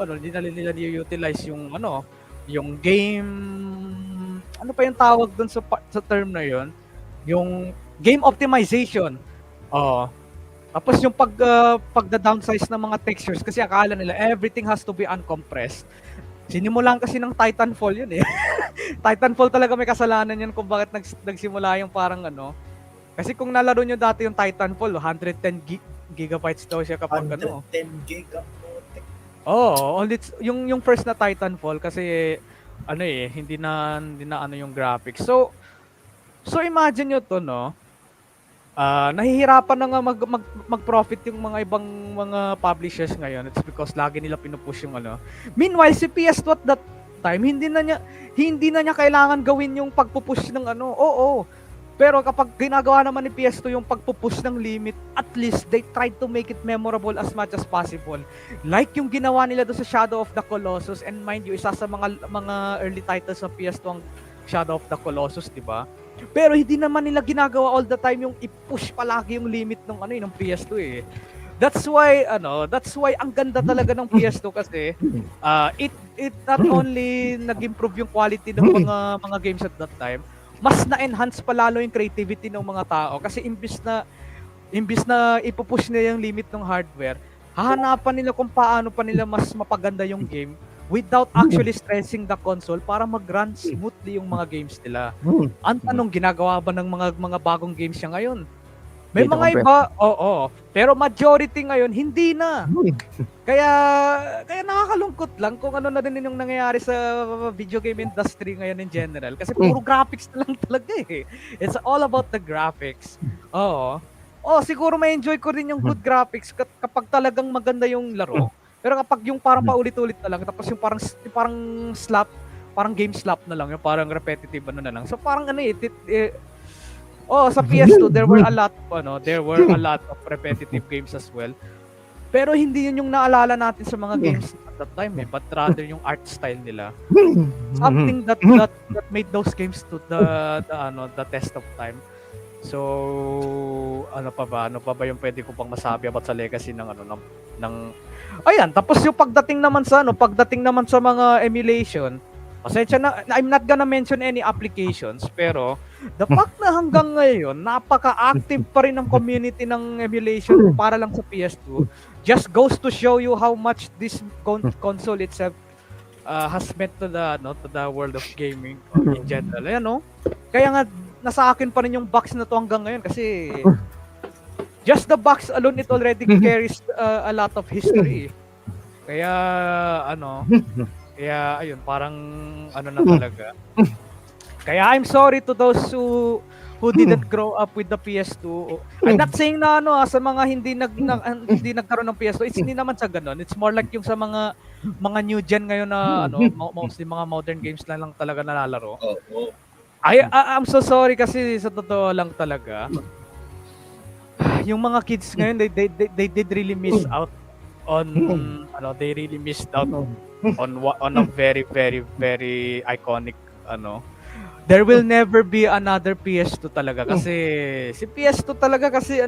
yung game, pa yung tawag doon sa term na yon, yung game optimization. Tapos yung pagda-downsize ng mga textures kasi akala nila everything has to be uncompressed. Sinimulan kasi ng Titanfall yun eh. Titanfall talaga may kasalanan yan kung bakit nagsimula yung parang Kasi kung nalaro nyo dati yung Titanfall, 110 gigabytes daw siya kapag 110 gigabytes. Yung first na Titanfall kasi hindi na yung graphics. So imagine nyo to nahihirapan na nga mag-profit yung mga ibang mga publishers ngayon. It's because lagi nila pinupush yung ano. Meanwhile, si PS2 at that time, hindi na niya kailangan gawin yung pagpupush ng ano. Oo. Pero kapag ginagawa naman ni PS2 yung pagpupush ng limit, at least they tried to make it memorable as much as possible. Like yung ginawa nila doon sa Shadow of the Colossus, and mind you, isa sa mga early titles sa PS2 ang Shadow of the Colossus, di ba? Pero hindi naman nila ginagawa all the time yung i-push palagi yung limit ng ng PS2 eh. That's why ang ganda talaga ng PS2 kasi it not only nag-improve yung quality ng mga games at that time, mas na-enhance pa lalo yung creativity ng mga tao kasi imbis na ipupush nila yung limit ng hardware, hahanapan nila kung paano pa nila mas mapaganda yung game without actually stressing the console para mag-run smoothly yung mga games nila. Ang tanong, ginagawa ba ng mga bagong games siya ngayon? May mga iba, oo. Pero majority ngayon, hindi na. Kaya nakakalungkot lang kung ano na din yung nangyayari sa video game industry ngayon in general. Kasi puro graphics na lang talaga eh. It's all about the graphics. Oo. Siguro may-enjoy ko rin yung good graphics kapag talagang maganda yung laro. Pero kapag yung parang paulit-ulit na lang, tapos yung parang slap, parang game slap na lang, yung parang repetitive na lang. So parang sa PS2 there were a lot of repetitive games as well. Pero hindi yun yung naalala natin sa mga games at that time but rather yung art style nila. Something that made those games to the test of time. So ano pa ba yung pwede ko pang masabi about sa legacy ng ayan, tapos yung pagdating naman sa mga emulation. Pasensya na, I'm not gonna mention any applications, pero the fact na hanggang ngayon, napaka-active pa rin ang community ng emulation para lang sa PS2, just goes to show you how much this console itself has meant to the world of gaming in general. Ayan, no? Kaya nga, nasa akin pa rin yung box na to hanggang ngayon kasi just the box alone, it already carries a lot of history. Kaya, Kaya ayun, parang na talaga. Kaya I'm sorry to those who didn't grow up with the PS2. I'm not saying na sa mga hindi nagkaroon ng PS2. It's hindi naman sa ganun. It's more like yung sa mga new gen ngayon na mostly mga modern games lang talaga nalalaro. I'm so sorry kasi sa totoo lang talaga. Yung mga kids ngayon, they did really miss out on they really missed out on a very very very iconic there will never be another PS2 talaga kasi si PS2 talaga kasi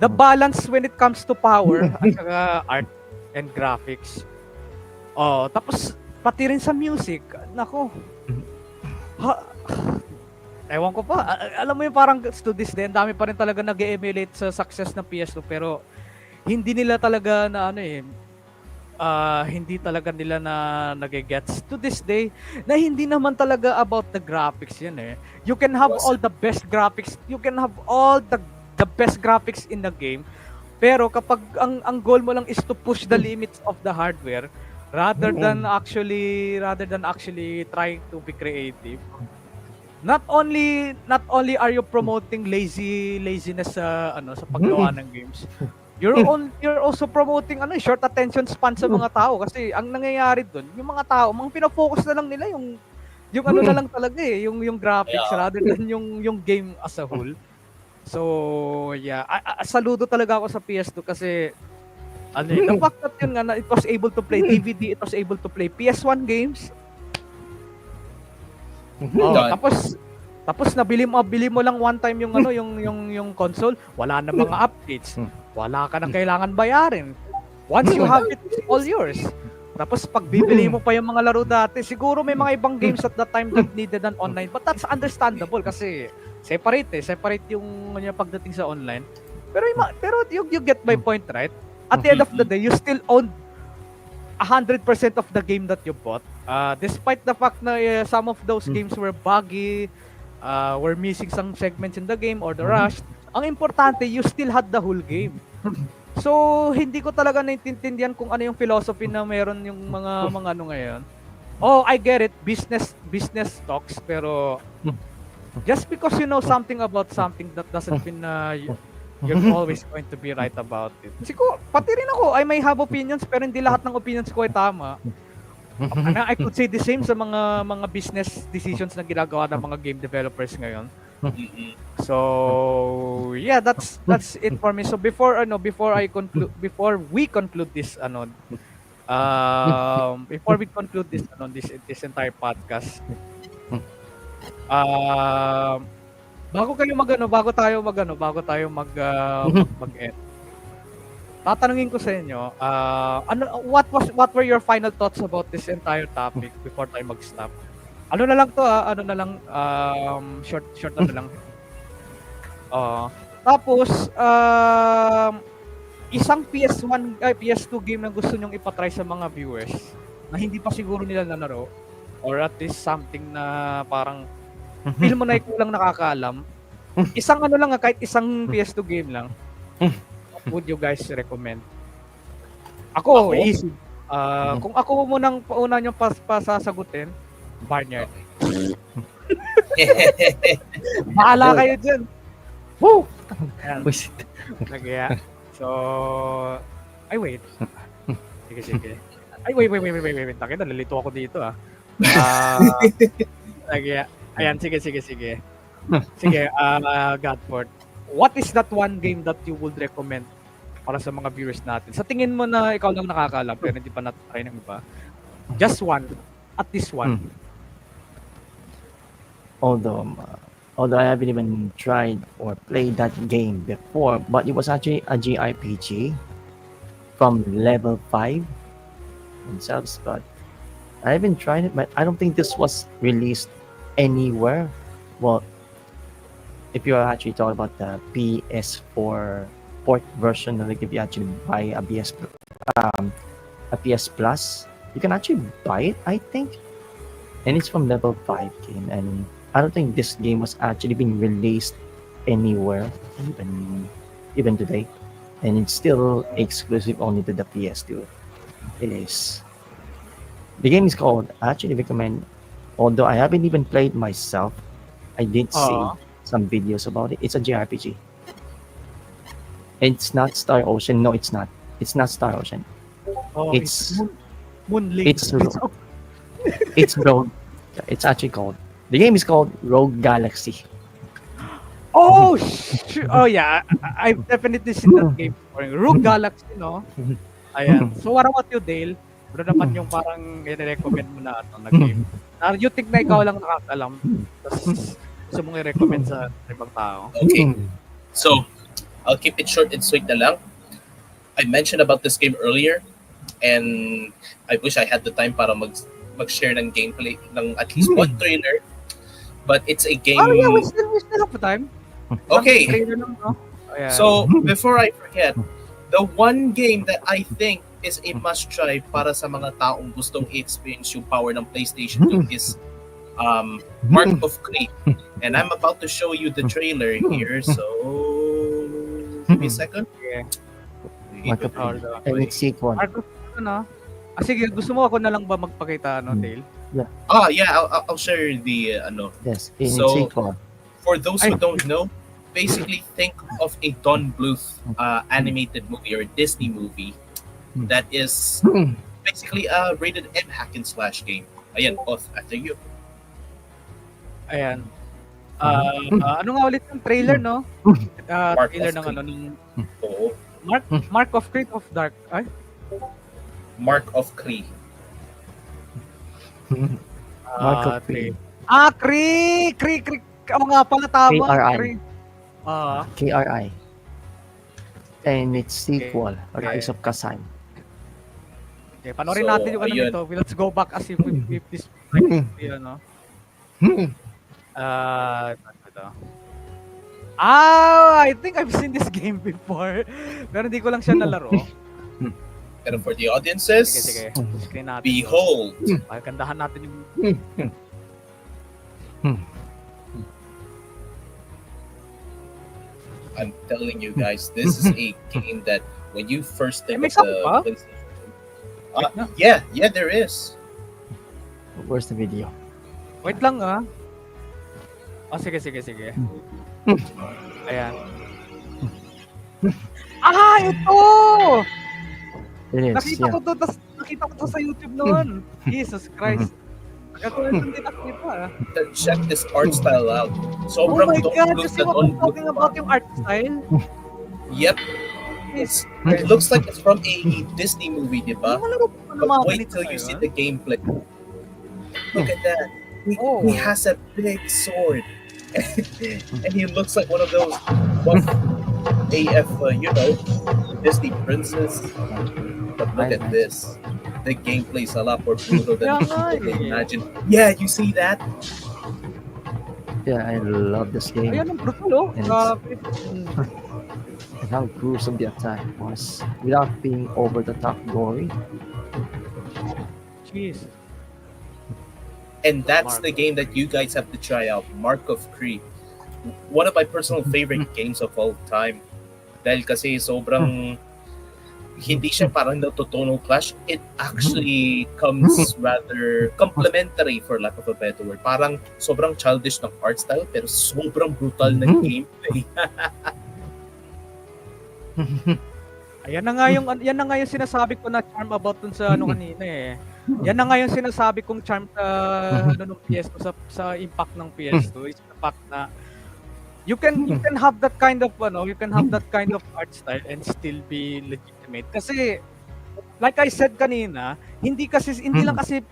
the balance when it comes to power at saka art and graphics tapos pati rin sa music nako ewan ko pa alam mo yung parang to this day dami pa rin talaga nag-emulate sa success ng PS2 pero hindi nila talaga hindi talaga nila na nagigets to this day na hindi naman talaga about the graphics yan eh. You can have all the best graphics, you can have all the best graphics in the game, pero kapag ang goal mo lang is to push the limits of the hardware rather than actually trying to be creative. Not only are you promoting laziness sa paggawa ng games, you're also promoting short attention span sa mga tao kasi ang nangyayari doon, yung mga tao, pina-focus na lang nila yung na lang talaga yung graphics rather than yung game as a whole. So, yeah, saludo talaga ako sa PS2 kasi the fact that yun nga it was able to play DVD, it was able to play PS1 games. Tapos nabili mo lang one time yung console, wala na mga updates. Wala ka nang kailangan bayarin. Once you have it, it's all yours. Tapos pag bibili mo pa yung mga laro dati, siguro may mga ibang games at that time that needed an online, but that's understandable kasi separate yung pagdating sa online. Pero you get my point, right? At the end of the day, you still own 100% of the game that you bought. Despite the fact na some of those games were buggy, were missing some segments in the game or the rush, ang importante, you still had the whole game. So, hindi ko talaga naiintindihan kung ano yung philosophy na meron yung mga ngayon. I get it, business talks, pero just because you know something about something, that doesn't mean you're always going to be right about it. Siguro, pati rin ako, I may have opinions, pero hindi lahat ng opinions ko ay tama. And I could say the same sa mga business decisions na ginagawa ng mga game developers ngayon. Mhm. So yeah, that's it for me. So before we conclude this this entire podcast, bago tayo mag-end. Tatanungin ko sa inyo, what were your final thoughts about this entire topic before tayo mag-stop? Ano na lang to, short na lang. Tapos isang PS2 game na gusto nyong ipatry sa mga viewers na hindi pa siguro nila nanaro, or at least something na parang feel mo na kulang nakakaalam. Isang kahit isang PS2 game lang. What would you guys recommend? Ako? Easy. Kung ako munang pauna nyo pasasagutin, Barnyard. Bahala kayo dyan. Woo! Ayan. Nagyaya. So, ay wait. Sige. Ay wait. Takit, nalilito ako dito Nagyaya. Ayan, sige. Sige, Godford. What is that one game that you would recommend para sa mga viewers natin? Sa tingin mo na ikaw lang nakakaalam pero hindi pa na-try ng iba. Just one. At least one. Although I haven't even tried or played that game before, but it was actually a JRPG from level 5 themselves, but I haven't tried it, but I don't think this was released anywhere. Well, if you are actually talking about the PS4 port version, like if you actually buy a PS Plus, you can actually buy it, I think, and it's from level 5 game, and I don't think this game was actually being released anywhere, even today, and it's still exclusive only to the PS2. It is. The game is called, I actually recommend, although I haven't even played myself, I did see some videos about it. It's a JRPG. It's not Star Ocean. No, it's not. It's not Star Ocean. It's Moonlink. It's Rogue. It's actually called. The game is called Rogue Galaxy. Oh, yeah. I've definitely seen that game before. Rogue Galaxy, no? Ayan. So what about you, Dale? Ano naman yung parang i-recommend mo na na game? You think na ikaw lang nakakalam? Tapos gusto mong i-recommend sa ibang tao? Okay. So, I'll keep it short and sweet na lang. I mentioned about this game earlier, and I wish I had the time para mag-share ng gameplay ng at least one trailer. But it's a game... Oh yeah, we still have time. Okay. Lang, no? Yeah. So, before I forget, the one game that I think is a must-try para sa mga taong gustong i-experience yung power ng PlayStation 2 is Mark of Creed. And I'm about to show you the trailer here, so... Give me a second. Yeah. Mark of Creed. And it's sequel. Mark of Creed, no? Sige, gusto mo ako na lang ba magpakita, Dale? Yeah, I'll share the Yes, in So, sequel. for those who don't know, basically think of a Don Bluth animated movie or Disney movie that is basically a rated M hack and slash game. Ayan, Oth, after you. Ayan. Ano nga ulit yung trailer, no? Mark Trailer of ng Creed. ng Oo. Mark of Creed of Dark. Ay? Mark of Creed. Mark of Creed. Creed. Oo nga pala, tama. KRI. Creed. KRI. And its sequel, Okay. Rise of Kazan. Okay, panoorin So, natin yung ano ayun. nito. Let's go back as if this yun, no? Ito. I think I've seen this game before. Pero hindi ko lang siya nalaro. Pero for the audiences, Sige. Screen natin. behold. Pagandahan natin yung... I'm telling you guys, this is a game that when you first think May of sound the ba? PlayStation, yeah, there is. Where's the video? Wait lang Oh, sige, sige, sige. Ayan. Ah, ito! It is, Nakita yeah. ko to, nakita ko to sa YouTube noon. Jesus Christ. Katulad yung din nakita. Check this art style out. Oh Sobrang my don't God, look you see na what don't I'm talking look about pa. yung art style? Yep. Yes. It looks like it's from a Disney movie, di ba? Ano malaro pa ng But mga wait ganito till you ngayon? see the gameplay. Look at that. Oh. He has a big sword. And he looks like one of those buff AF, Disney princess. But look at this. The gameplay's a lot more brutal than Kaya nga people eh. imagine. Yeah, you see that? Yeah, I love this game. Ayan ang brutal oh. And Grabe. and how gruesome the attack was without being over the top gory. Jeez. And that's the game that you guys have to try out, Mark of Cree. One of my personal favorite games of all time. Dahil kasi sobrang hindi siya parang natutuno clash. It actually comes rather complementary, for lack of a better word. Parang sobrang childish ng art style pero sobrang brutal ng gameplay. Ayan na nga yung yan na nga yung sinasabi ko na charm about dun sa ano kanina eh. Yan na nga yung sinasabi kong charm sa ano ng PS2 sa impact ng PS2 is the fact na you can have that kind of art style and still be legitimate kasi like I said kanina, hindi lang kasi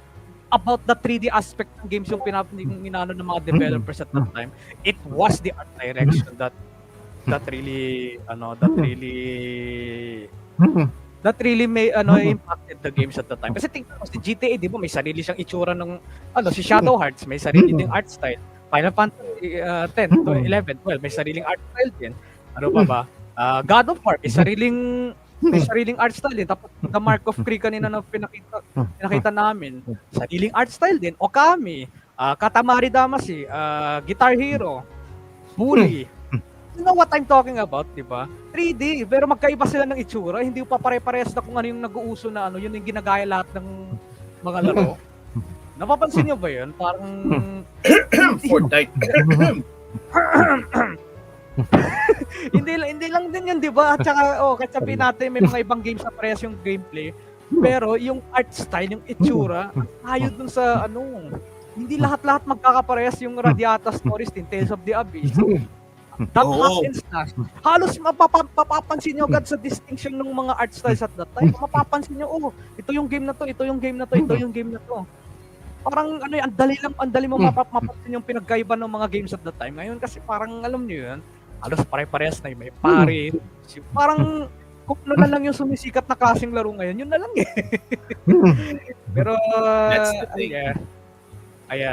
about the 3D aspect ng games yung pinano ng mga developers at that time. It was the art direction that really may impacted the games at the time. Kasi tingnan mo si GTA, di ba, may sarili siyang itsura ng si Shadow Hearts, may sarili ding art style. Final Fantasy 10, 11, 12, may sariling art style din. Ano pa ba? God of War, may sariling art style din. Tapos the Mark of Cree kanina na pinakita namin, sariling art style din. Okami, Katamari Damacy, Guitar Hero, Bully. You know what I'm talking about, di ba? 3D, pero magkaiba sila ng itsura. Hindi pa pare-parehas na kung ano yung nag-uuso na yun yung ginagaya lahat ng mga laro. Napapansin niyo ba yun? Parang Fortnite. hindi lang din yun, di ba? At saka, kahit sabihin natin may mga ibang games na parehas yung gameplay. Pero yung art style, yung itsura, ayaw dun sa hindi lahat-lahat magkakaparehas yung Radiata Stories din, Tales of the Abyss. That happens na. Halos mapapansin nyo agad sa distinction ng mga art styles at that time. Mapapansin nyo, ito yung game na to, ito yung game na to, ito yung game na to. Parang ang dali mo mapapansin yung pinagkaiba ng mga games at that time. Ngayon kasi parang alam nyo yun, halos pare-parehas na yung may pare. Parang kung ano na lang yung sumisikat na klaseng laro ngayon, yun na lang eh. Pero, That's the thing.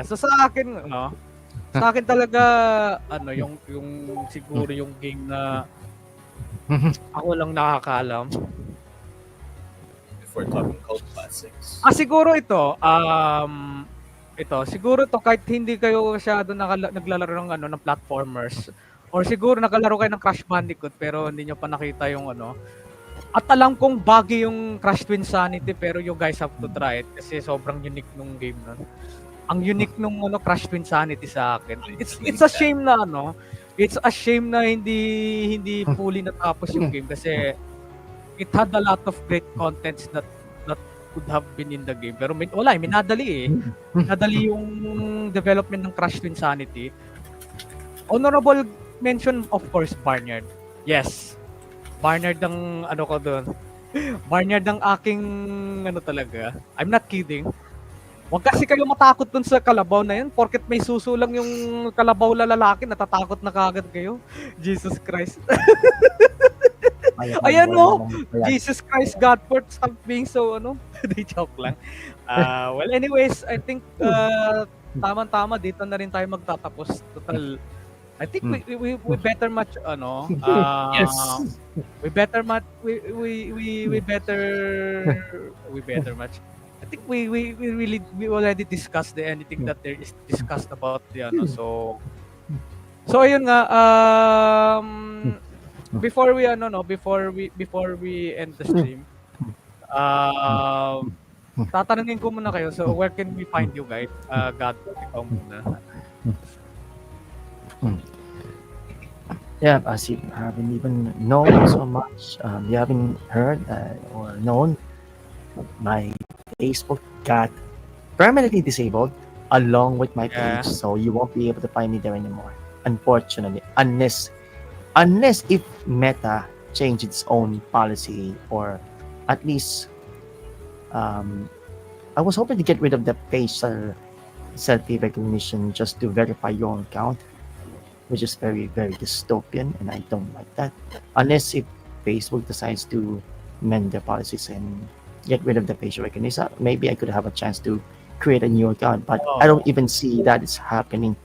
So sa akin talaga yung siguro yung game na ako lang nakakaalam. If we're talking cult classics. Siguro siguro kahit hindi kayo masyado naglalaro ng platformers or siguro naglaro kayo ng Crash Bandicoot pero hindi nyo pa nakita yung at alam kong bagay yung Crash Twin Sanity pero you guys have to try it kasi sobrang unique nung game nun. Ang unique nung Crash Twin Sanity sa akin. It's a shame na it's a shame na hindi fully natapos yung game kasi it had a lot of great contents that could have been in the game. Pero minadali eh. Minadali yung development ng Crash Twin Sanity. Honorable mention of course Barnyard. Yes. Barnyard ang ko doon. Barnyard ang aking talaga. I'm not kidding. Huwag kasi kayo matakot dun sa kalabaw na yun. Porket may suso lang yung kalabaw na lalaki, natatakot na kagad kayo. Jesus Christ. Ayan Jesus Christ, God, for stop being so, Di joke lang. Well, anyways, I think tama-tama dito na rin tayo magtatapos. Total, I think we better match, Yes. we better match, we better match. I think we already discussed anything that there is discussed about the so ayun nga before we end the stream tatanungin ko muna kayo, so where can we find you guys? God, ikaw muna. Mm. Yeah, as you haven't even known so much, you haven't heard or known, my Facebook got permanently disabled along with my page, Yeah. so you won't be able to find me there anymore. Unfortunately, unless if Meta changed its own policy, or at least um, I was hoping to get rid of the facial selfie recognition just to verify your account, which is very, very dystopian, and I don't like that. Unless if Facebook decides to mend their policies and get rid of the facial recognition, maybe I could have a chance to create a new account, but I don't Oh. even see that it's happening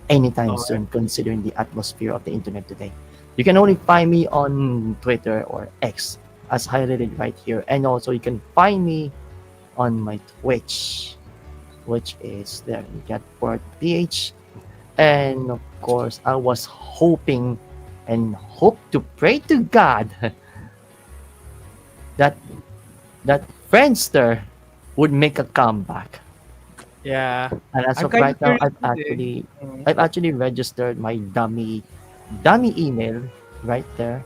anytime Oh. soon, considering the atmosphere of the internet today. You can only find me on Twitter or X, as highlighted right here, and also you can find me on my Twitch, which is there. You get for PH. And of course, I was hoping and hope to pray to God that that Friendster would make a comeback. Yeah. And as I'm of kind right of now, curious din eh. Mm. I've actually registered my dummy email right there.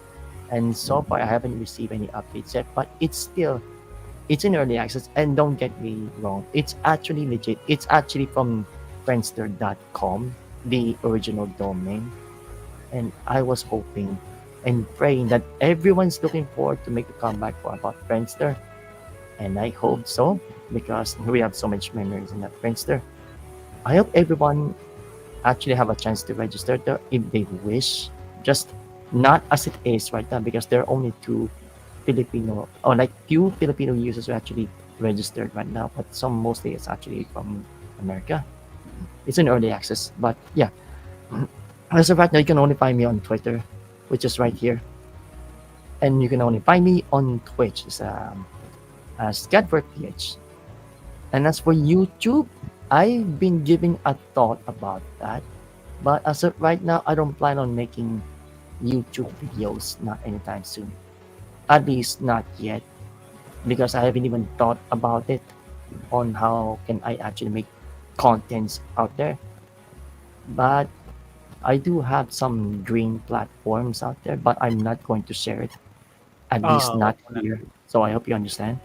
And so far I haven't received any updates yet, but it's in early access, and don't get me wrong, it's actually legit. It's actually from Friendster.com, the original domain. And I was hoping and praying that everyone's looking forward to make a comeback for about Friendster. And I hope so, because we have so much memories in that Friendster. I hope everyone actually have a chance to register there if they wish. Just not as it is right now, because there are only two Filipino, or like few Filipino users who actually registered right now, but some mostly it's actually from America. It's in early access, but yeah. As of right now, you can only find me on Twitter, which is right here, and you can only find me on Twitch as GadvertPH. And as for YouTube, I've been giving a thought about that, but as of right now, I don't plan on making YouTube videos, not anytime soon. At least not yet, because I haven't even thought about it on how can I actually make contents out there. But I do have some green platforms out there, but I'm not going to share it. At least Oh, not wag mo na. here. So I hope you understand.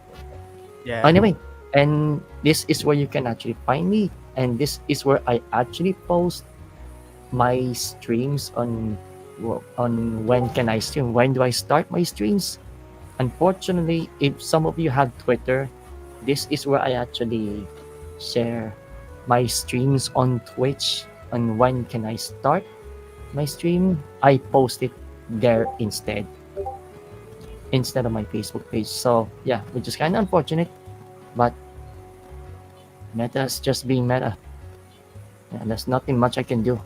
Yeah. Anyway, and this is where you can actually find me, and this is where I actually post my streams on when can I stream, when do I start my streams. Unfortunately, if some of you have Twitter, this is where I actually share my streams on Twitch. And when can I start my stream, I post it there instead of my Facebook page. So yeah, which is kind of unfortunate, but Meta's just being Meta. Yeah, there's nothing much I can do.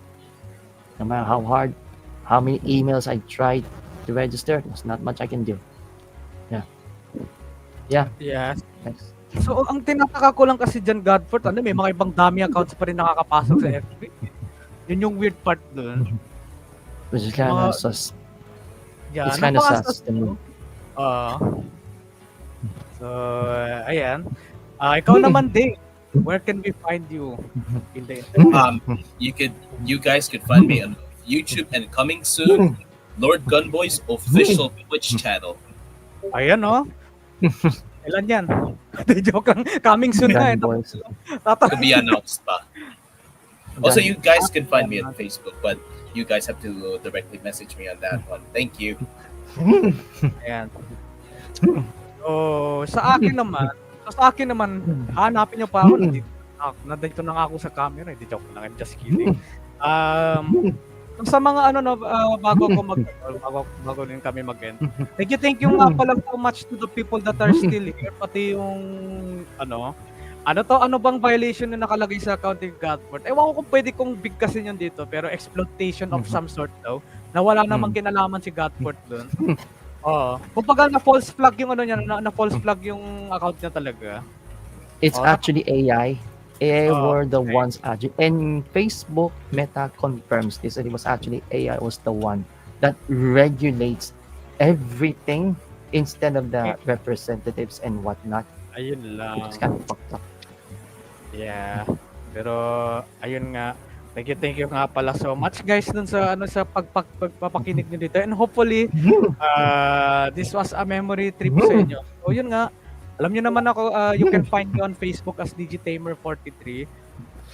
No matter how hard, how many emails I tried to register, there's not much I can do. Yeah, yeah. Yes. Thanks. So, ang tinataka ko lang kasi diyan, Godford, ano, may mga ibang dami accounts pa rin nakakapasok sa FB. Yun yung weird part dun. Which is kind Mga of sus. yeah, It's kind of napaka-sus sus to me. oo. So, ayan. Ikaw naman din, where can we find you in the internet? You guys could find me on YouTube, and coming soon, Lord Gunboy's official Twitch channel. Ayan, oh. Kailan yan? Hindi, joke lang. Coming soon na. Gun boys. To be announced pa. Also, Gun- you guys can find me on Facebook, but you guys have to directly message me on that one. Thank you. Ayan. So, sa akin naman, hanapin niyo pa ako. Nandito na nga ako sa camera. Hindi, joke lang. I'm just kidding. Sa mga bago din kami mag-end. Thank you nga pala so much to the people that are still here. Pati yung, ano bang violation na nakalagay sa accounting Godford? Ewan ko kung pwede kong bigkasin yun dito, pero exploitation of some sort daw, na wala namang kinalaman si Godford dun. Oo. Kumbaga na-false flag yung niya, na-false flag yung account niya talaga. It's actually AI. AI were the okay. ones actually, and Facebook Meta confirms this, that it was actually AI was the one that regulates everything instead of the representatives and whatnot. Ayun lang. Which is kind of fucked up. Yeah. Pero, ayun nga. Thank you nga pala so much guys dun sa sa pagpapakinig niyo dito and hopefully this was a memory trip sa inyo. So yun nga, alam niyo naman ako you can find me on Facebook as Digitamer43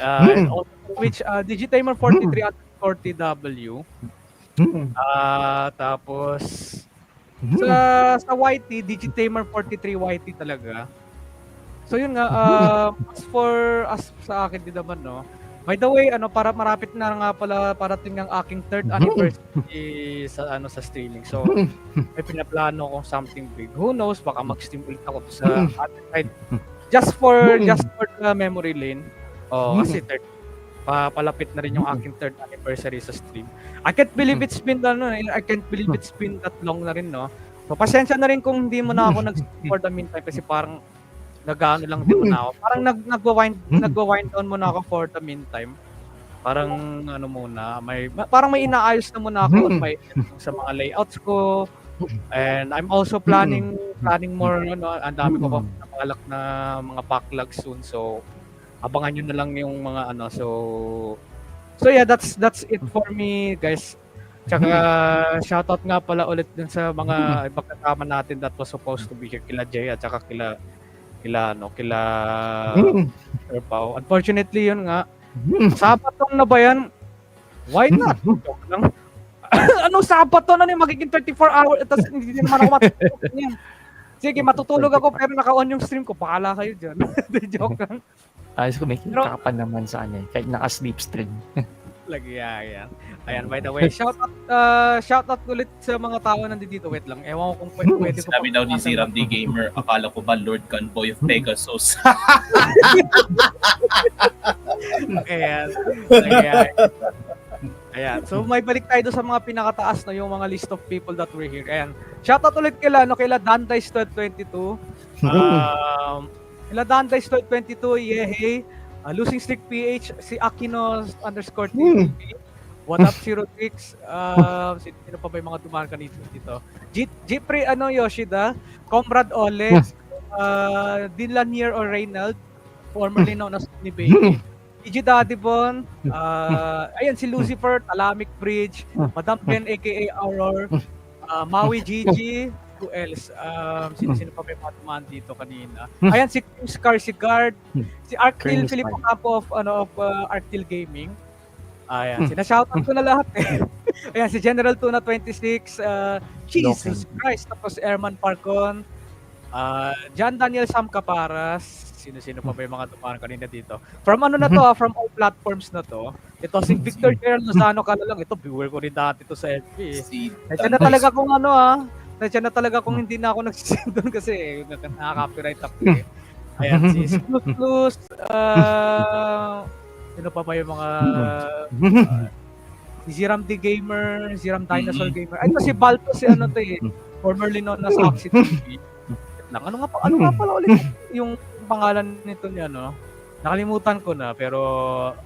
and also which Digitamer43 at 40W. Tapos sa YT Digitamer43 YT talaga. So yun nga as sa akin din naman no. By the way, para marapit na nga pala parating ang aking 3rd anniversary sa streaming. So, may pinaplano akong something big. Who knows, baka mag-stream ulit ako sa other side. Just for the memory lane. Kasi palapit na rin yung aking 3rd anniversary sa stream. I can't believe it's been that long na rin, no. So, pasensya na rin kung hindi mo na ako nag-stream for the meantime kasi parang nag-ano lang din muna ako. Parang nagwa-wind down muna ako for the meantime. Parang muna, parang may inaayos na muna ako on my sa mga layouts ko. And I'm also planning more ang dami ko pa nakalak na mga backlog soon. So abangan niyo na lang yung mga So yeah, that's it for me, guys. Tsaka shoutout nga pala ulit dun sa mga ibang kasama natin that was supposed to be here, kila Jay at tsaka kila Pao. Unfortunately, yun nga. Sabatong na ba yan? Why not? Joke lang. Anong Sabaton? Ano yung magiging 24 hours? Tapos hindi naman ako matutulog niyan. Sige, matutulog ako pero naka-on yung stream ko. Bahala kayo dyan. Joke lang. Ayos ko, may kita ka pa naman sa kanya. Kahit naka-sleep stream. Lagi yan. Ayan, by the way, shoutout ulit sa mga tao nandito. Wait lang, ewan ko kung pwede ko. Sabi daw ni si Ram D Gamer, akala ko ba Lord Convoy of Pegasus? Ayan. Ayan. So may balik tayo sa mga pinakataas na yung mga list of people that were here. Ayan. Shoutout ulit kila Dandice 1222. Kila Dandice 1222, yehey. Losing Streak PH, si Aquino _TVP, What Up 06, sino pa ba yung mga dumaan kanito dito? Jipre Yoshida, Comrade Ole, Dilanier or Reynald, formerly known as ni Baby, EG Dadibon, ayan si Lucifer, Talamic Bridge, Madam Ben aka Aurora, Maui Gigi, who else? Sino pa may mga dumaan dito kanina? Ayan si Kim Scarsigard, si Arctil Filippo Campo of Arctil Gaming. Ayan, sinashoutout ko na lahat eh. Ayan si General Tuna 26, Jesus Christ, tapos Erman Parcon, John Daniel Sam Caparas, sino pa ba yung mga dumaan kanina dito? From from all platforms na to. Ito si Victor Gerald Lozano ka na lang. Ito viewer ko rin dati to sa FB. Nandiyan na talaga kung nandiyan na talaga kung hindi na ako nagsisend doon kasi nakaka-copyright ako eh. Ayan, si Splus, sino pa ba yung mga si Ziram D Gamer, Ziram Dinosaur Gamer. Ay, ito si Balto, si formerly known as Oxy TV. Ano nga pala ulit yung pangalan nito niya, no? Nakalimutan ko na, pero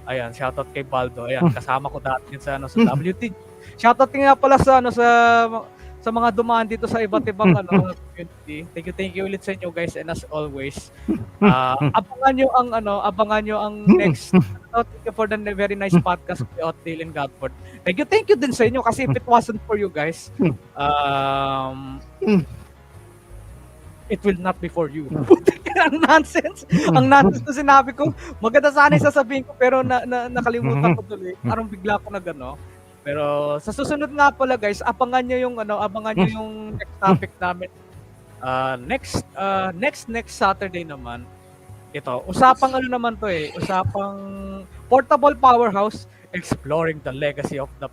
ayan, shoutout kay Baldo. Ayan, kasama ko dati sa sa WT. Shoutout nga pala sa mga dumaan dito sa iba't ibang community. Thank you ulit sa inyo guys, and as always, abangan nyo ang next. Thank you for the very nice podcast with Otdale and Godford. Thank you din sa inyo kasi if it wasn't for you guys, it will not be for you. Ang nonsense na sinabi ko. Maganda sana yung sasabihin ko pero nakalimutan ko tuloy. Parang bigla ko pero sa susunod nga pala guys, abangan nyo yung next topic namin. Next Saturday naman. Ito, usapang naman to usapang portable powerhouse exploring the legacy of the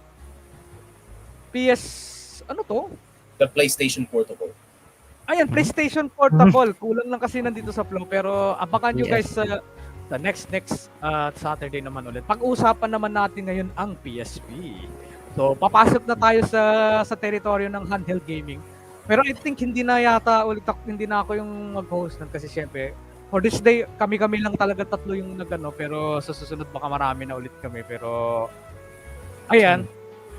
The PlayStation Portable. Ayan, PlayStation Portable. Kulang lang kasi nandito sa flow pero abangan nyo guys sa next Saturday naman ulit. Pag-uusapan naman natin ngayon ang PSP. So, papasok na tayo sa teritoryo ng handheld gaming. Pero I think hindi na ako yung mag-host nun kasi syempre, for this day, kami lang talaga tatlo yung pero sa susunod baka marami na ulit kami. Pero, ayan.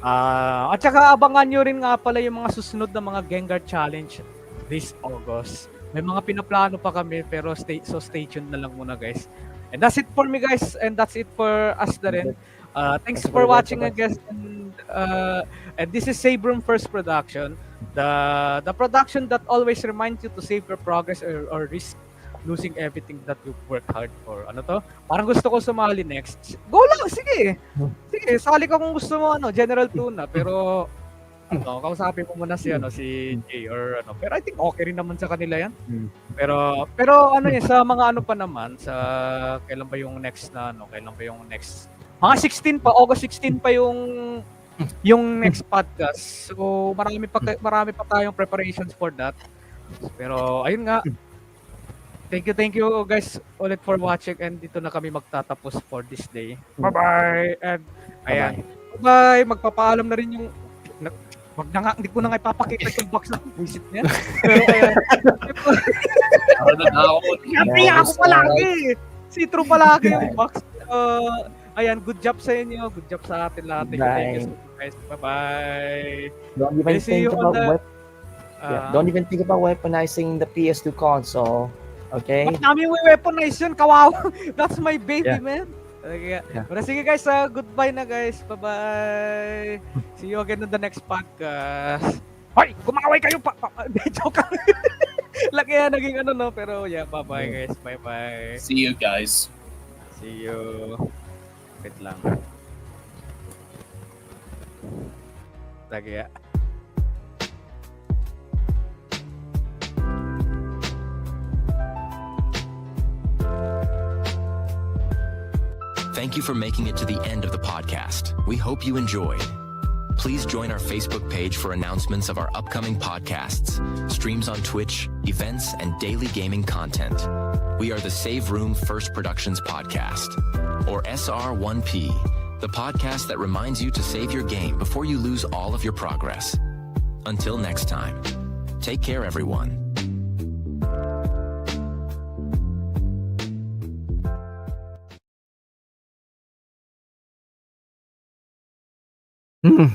At saka abangan nyo rin nga pala yung mga susunod na mga Gengar Challenge this August. May mga pinaplano pa kami pero stay tuned na lang muna guys. And that's it for me guys, and that's it for us na rin. Thanks Thanks for for the watching, I recommend. guess. And this is Sabrum First Production, the production that always reminds you to save your progress or risk losing everything that you've worked hard for. Ano to? Parang gusto ko sumali next. Go lang, sige. Sige, sali ka kung gusto mo General Tuna, pero kausapin mo muna si Jay or ano. Pero I think okay rin naman sa kanila 'yan. Mm. Pero ano sa mga ano pa naman sa kailan ba yung next na kailan ba yung next mga 16 pa, August 16 pa yung next podcast. So marami pa tayong preparations for that. Pero ayun nga, thank you guys ulit for watching, and dito na kami magtatapos for this day. Bye-bye! And ayan. Bye! Magpapaalam na rin yung wag na nga, hindi ko na nga ipapakita yung box na visit niya. Pero ayan. Happy ako palagi! Si True palagi yung box. Ayan, good job sa inyo. Good job sa atin lahat. Thank you guys. Bye-bye! Don't even See you think on about the... don't even think about weaponizing the PS2 console. Okay? Ba't namin weaponize yun? Kawawa! That's my baby, Yeah. man! Okay. Yeah. Pero sige guys, goodbye na guys. Bye-bye! See you again on the next podcast. Hoy! Kumaway kayo pa! Joke lang! Laki yan, naging pero yeah, bye-bye guys. Bye-bye. See you guys. See you. Wait lang. Lagi Thank you for making it to the end of the podcast. We hope you enjoyed. Please join our Facebook page for announcements of our upcoming podcasts, streams on Twitch, events, and daily gaming content. We are the Save Room First Productions Podcast, or SR1P, the podcast that reminds you to save your game before you lose all of your progress. Until next time, take care, everyone. Hmm.